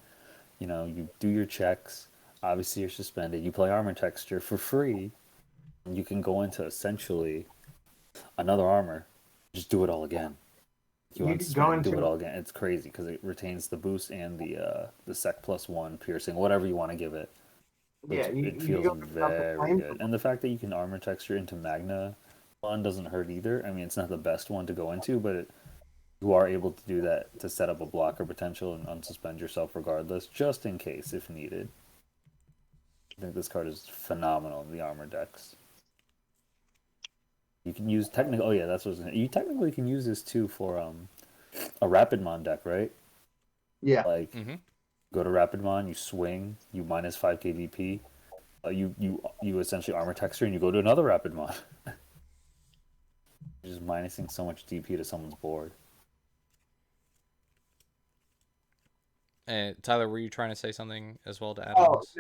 You do your checks. Obviously, you're suspended. You play armor texture for free. You can go into essentially another armor. Just do it all again. You unsuspend, do it all again. It's crazy because it retains the boost and the sec +1 piercing, whatever you want to give it. Yeah, It feels very good. And the fact that you can armor texture into Magna one doesn't hurt either. I mean, it's not the best one to go into, but you are able to do that to set up a blocker potential and unsuspend yourself regardless, just in case if needed. I think this card is phenomenal in the armor decks. You can use technically. Oh yeah, that's what you technically can use this too for a Rapidmon deck, right? Yeah. Like go to Rapidmon, you swing, you minus 5 KVP, you essentially armor texture, and you go to another Rapidmon. You're just minusing so much DP to someone's board. And Tyler, were you trying to say something as well to add on this?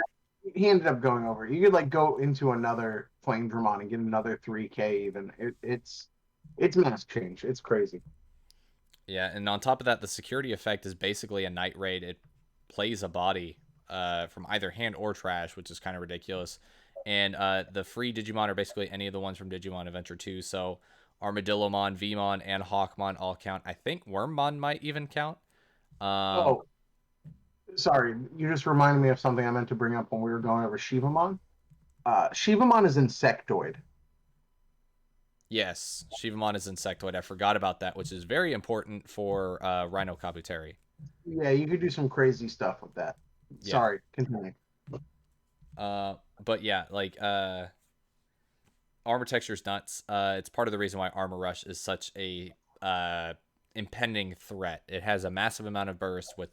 He ended up going over. You could go into another Flamedramon and get another 3K even. It's mask change. It's crazy. Yeah, and on top of that, the security effect is basically a Night Raid. It plays a body from either hand or trash, which is kind of ridiculous. And the free Digimon are basically any of the ones from Digimon Adventure 2. So Armadillomon, Vmon, and Hawkmon all count. I think Wormmon might even count. Sorry. You just reminded me of something I meant to bring up when we were going over Shivamon. Shivamon is insectoid. Yes, Shivamon is insectoid. I forgot about that, which is very important for Rhino Kabuteri. Yeah, you could do some crazy stuff with that. Yeah. Sorry, continue. But yeah, armor texture's nuts. It's part of the reason why Armor Rush is such a impending threat. It has a massive amount of burst with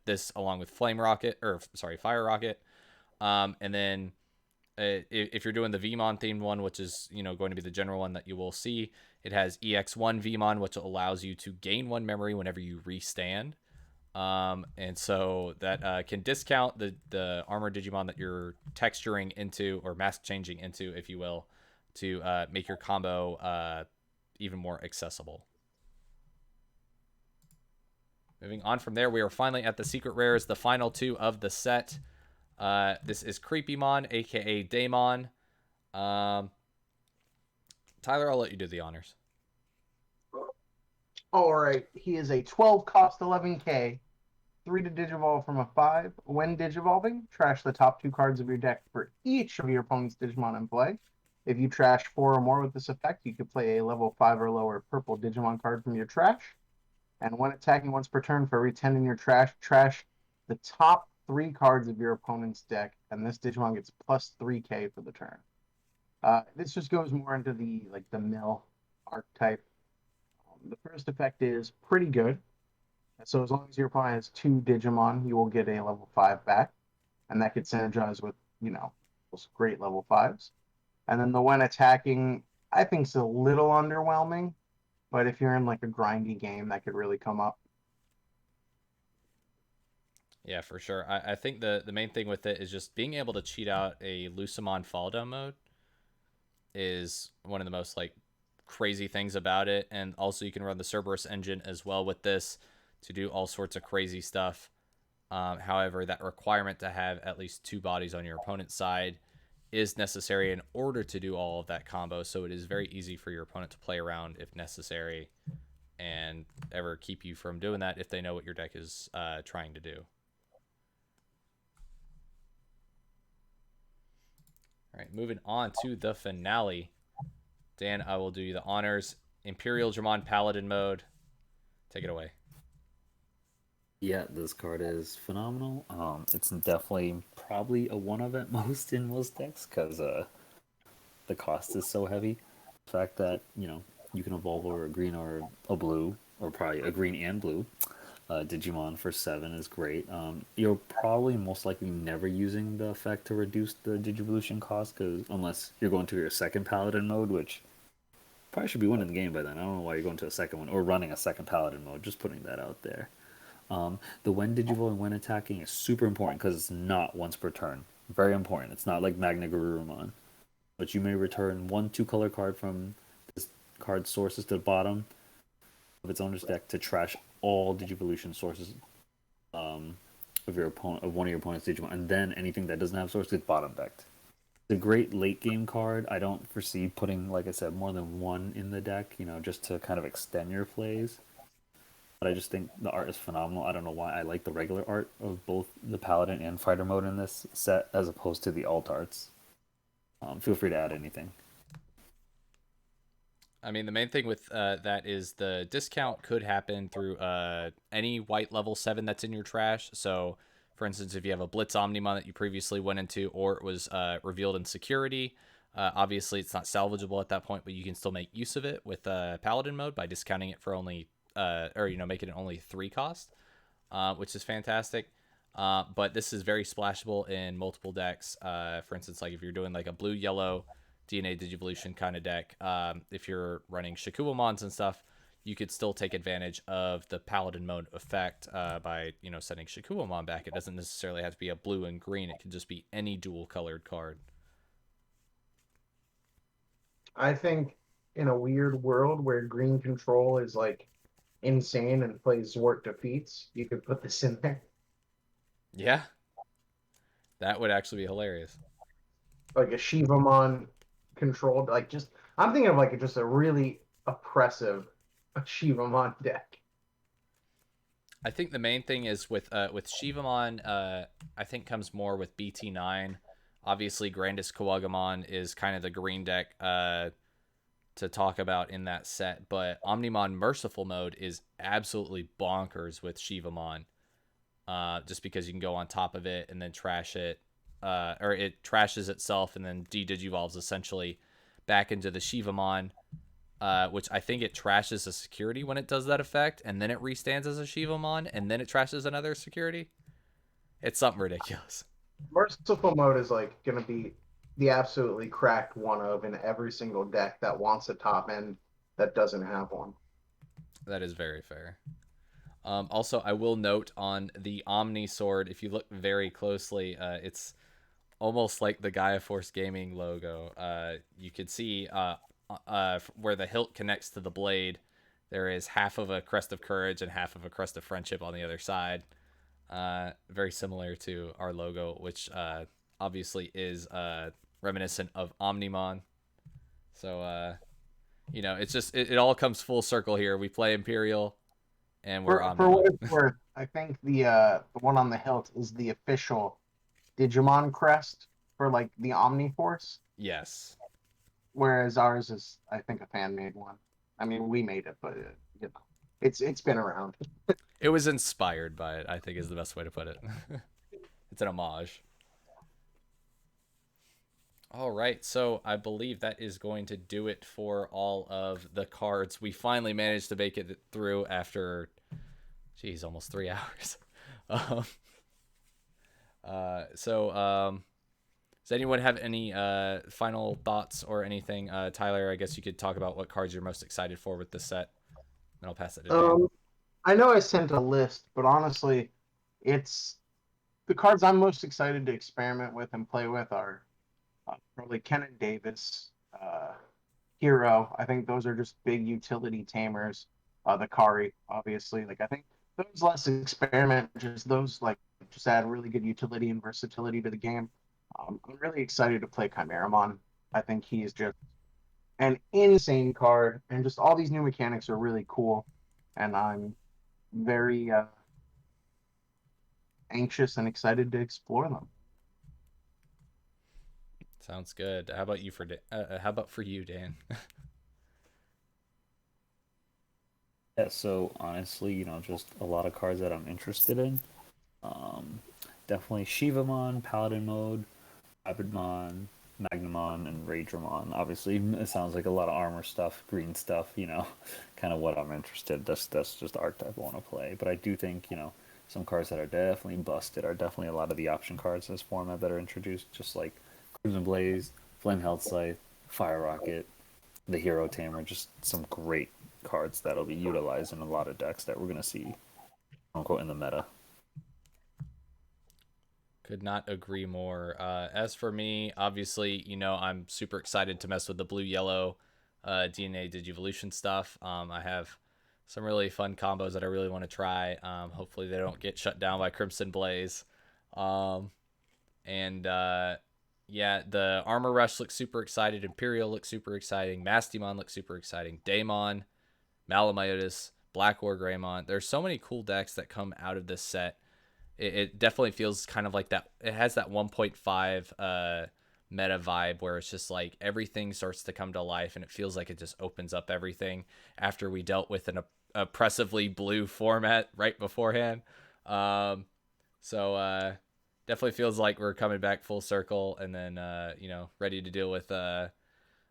this, along with Fire Rocket. And then if you're doing the Vmon themed one, which is going to be the general one that you will see, it has EX1 Vmon, which allows you to gain 1 memory whenever you restand. And so that can discount the armor Digimon that you're texturing into, or mask changing into, if you will, to make your combo even more accessible. Moving on from there, we are finally at the secret rares, the final 2 of the set. This is Creepymon, aka Daemon. Tyler, I'll let you do the honors. All right, he is a 12 cost 11K, 3 to Digivolve from a 5. When Digivolving, trash the top 2 cards of your deck for each of your opponent's Digimon in play. If you trash 4 or more with this effect, you could play a level 5 or lower purple Digimon card from your trash. And when attacking once per turn, for every 10 in your trash the top 3 cards of your opponent's deck, and this Digimon gets plus 3K for the turn. This just goes more into the mill archetype. The first effect is pretty good. So as long as your opponent has 2 Digimon, you will get a level 5 back, and that could synergize with those great level 5s. And then the when attacking, I think, is a little underwhelming. But if you're in a grindy game, that could really come up. Yeah, for sure. I think the main thing with it is just being able to cheat out a Lucemon fall down mode is one of the most crazy things about it. And also you can run the Cerberus engine as well with this to do all sorts of crazy stuff. However, that requirement to have at least 2 bodies on your opponent's side is necessary in order to do all of that combo. So it is very easy for your opponent to play around if necessary and ever keep you from doing that if they know what your deck is trying to do. All right, moving on to the finale. Dan, I will do you the honors. Imperialdramon Paladin mode. Take it away. Yeah, this card is phenomenal. It's definitely probably a one of at most in most decks because the cost is so heavy. The fact that you can evolve over a green or a blue, or probably a green and blue. Digimon for 7 is great. You're probably most likely never using the effect to reduce the digivolution cost, because unless you're going to your second paladin mode, which probably should be winning the game by then. I don't know why you're going to a second one or running a second paladin mode. Just putting that out there. The when digivolve and when attacking is super important because it's not once per turn. Very important. It's not like Magna Garurumon, but you may return 1 2-color card from this card's sources to the bottom of its owner's deck to trash all digivolution sources of your opponent, of one of your opponent's Digimon, and then anything that doesn't have source gets bottom decked. It's a great late game card. I don't foresee putting, like I said, more than 1 in the deck, just to kind of extend your plays. But I just think the art is phenomenal. I don't know why I like the regular art of both the Paladin and Fighter mode in this set as opposed to the alt arts. Feel free to add anything. I mean, the main thing with that is the discount could happen through any white level 7 that's in your trash. So, for instance, if you have a Blitz Omnimon that you previously went into, or it was revealed in security, obviously it's not salvageable at that point, but you can still make use of it with Paladin mode by discounting it for only, making it only 3 cost, which is fantastic. But this is very splashable in multiple decks. For instance, like if you're doing like a blue-yellow DNA Digivolution kind of deck, if you're running Shakumons and stuff, you could still take advantage of the Paladin mode effect by sending Shakumon back. It doesn't necessarily have to be a blue and green. It can just be any dual-colored card. I think in a weird world where green control is like insane and plays Zwart defeats, you could put this in there. Yeah, that would actually be hilarious. Like a Shivamon controlled, like just I'm thinking of like just a really oppressive Shivamon deck. I think the main thing is with Shivamon, I think comes more with BT9. Obviously, Grandis Kawagamon is kind of the green deck to talk about in that set, but Omnimon Merciful mode is absolutely bonkers with Shivamon. Just because you can go on top of it and then trash it, or it trashes itself and then de-digivolves essentially back into the Shivamon, which I think it trashes a security when it does that effect, and then it restands as a Shivamon, and then it trashes another security. It's something ridiculous. Merciful mode is like going to be the absolutely cracked one of in every single deck that wants a top end that doesn't have one. That is very fair. Also, I will note on the Omni Sword, if you look very closely, it's almost like the Gaia Force Gaming logo. You could see where the hilt connects to the blade, there is half of a Crest of Courage and half of a Crest of Friendship on the other side. Very similar to our logo, which obviously is reminiscent of Omnimon. So, it's just, it all comes full circle here. We play Imperial, and we're Omnimon. For what it's worth, I think the one on the hilt is the official Digimon crest for like the Omniforce. Yes. Whereas ours is, I think, a fan made one. I mean, we made it, but it's been around. It was inspired by it, I think is the best way to put it. It's an homage. All right, so I believe that is going to do it for all of the cards. We finally managed to make it through after, geez, almost 3 hours. Does anyone have any final thoughts or anything? Tyler, I guess you could talk about what cards you're most excited for with this set, and I'll pass it to Dan. I know I sent a list, but honestly, it's the cards I'm most excited to experiment with and play with are probably Kenan Davis, Hero. I think those are just big utility tamers. The Kari, obviously. Like I think those less experiment, just those like just add really good utility and versatility to the game. I'm really excited to play Chimeramon. I think he's just an insane card, and just all these new mechanics are really cool. And I'm very anxious and excited to explore them. Sounds good. How about you how about for you, Dan? Yeah, so honestly, just a lot of cards that I'm interested in. Um, Definitely Shivamon, Paladin mode, Rapidmon, Magnamon, and Raidramon. Obviously, it sounds like a lot of armor stuff, green stuff. Kind of what I'm interested. That's just the archetype I want to play. But I do think some cards that are definitely busted are definitely a lot of the option cards in this format that are introduced, just like Crimson Blaze, Flame Health Scythe, Fire Rocket, the Hero Tamer. Just some great cards that'll be utilized in a lot of decks that we're gonna see, quote unquote, in the meta. Could not agree more. As for me, obviously, I'm super excited to mess with the blue-yellow DNA digivolution stuff. I have some really fun combos that I really want to try. Hopefully, they don't get shut down by Crimson Blaze. And yeah, the Armor Rush looks super excited. Imperial looks super exciting. Mastimon looks super exciting. Daemon, Malamiotis, Black War Greymon. There's so many cool decks that come out of this set. It definitely feels kind of like that. It has that 1.5 meta vibe where it's just like everything starts to come to life, and it feels like it just opens up everything after we dealt with an oppressively blue format right beforehand. So definitely feels like we're coming back full circle, and then ready to deal with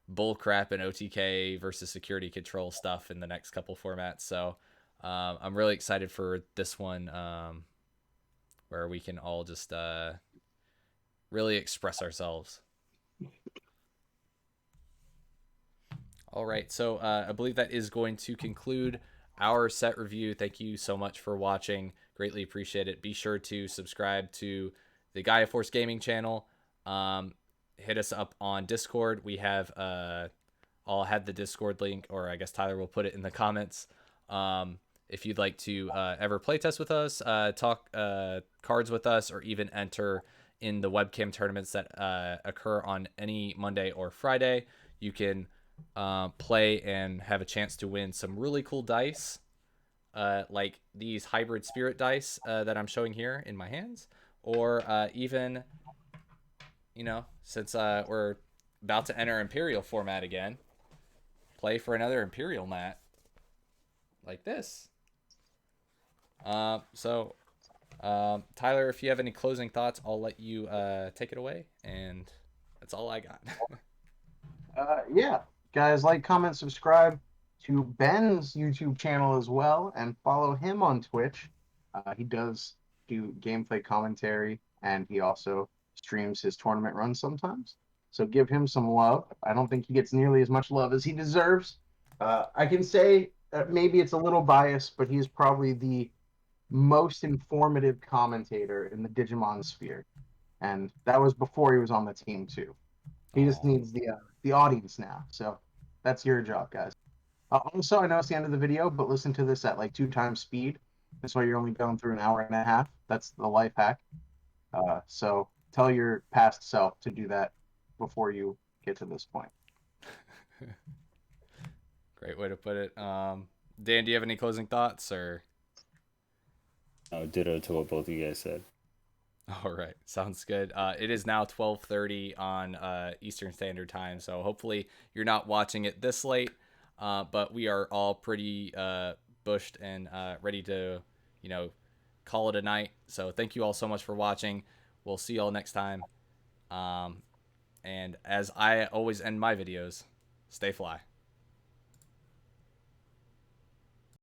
bull crap and OTK versus security control stuff in the next couple formats. So I'm really excited for this one. Where we can all just really express ourselves. All right, so I believe that is going to conclude our set review. Thank you so much for watching. Greatly appreciate it. Be sure to subscribe to the Gaia Force Gaming channel. Hit us up on Discord. We have I'll have the Discord link, or I guess Tyler will put it in the comments. If you'd like to ever playtest with us, talk cards with us, or even enter in the webcam tournaments that occur on any Monday or Friday, you can play and have a chance to win some really cool dice, like these hybrid spirit dice that I'm showing here in my hands, or even, since we're about to enter Imperial format again, play for another Imperial mat like this. Tyler, if you have any closing thoughts, I'll let you take it away, and that's all I got. Yeah, guys, like, comment, subscribe to Ben's YouTube channel as well, and follow him on Twitch. He does do gameplay commentary, and he also streams his tournament runs sometimes. So give him some love. I don't think he gets nearly as much love as he deserves. I can say maybe it's a little biased, but he's probably the most informative commentator in the Digimon sphere, and that was before he was on the team too. He just needs the audience now. So that's your job, guys. Also, I know it's the end of the video, but listen to this at like 2 times speed. That's why you're only going through an hour and a half. That's the life hack. So tell your past self to do that before you get to this point. Great way to put it. Dan, do you have any closing thoughts, or? Ditto to what both of you guys said. All right, sounds good. It is now 12:30 on Eastern Standard Time, so hopefully you're not watching it this late. But we are all pretty bushed and ready to, call it a night. So thank you all so much for watching. We'll see y'all next time. And as I always end my videos, stay fly.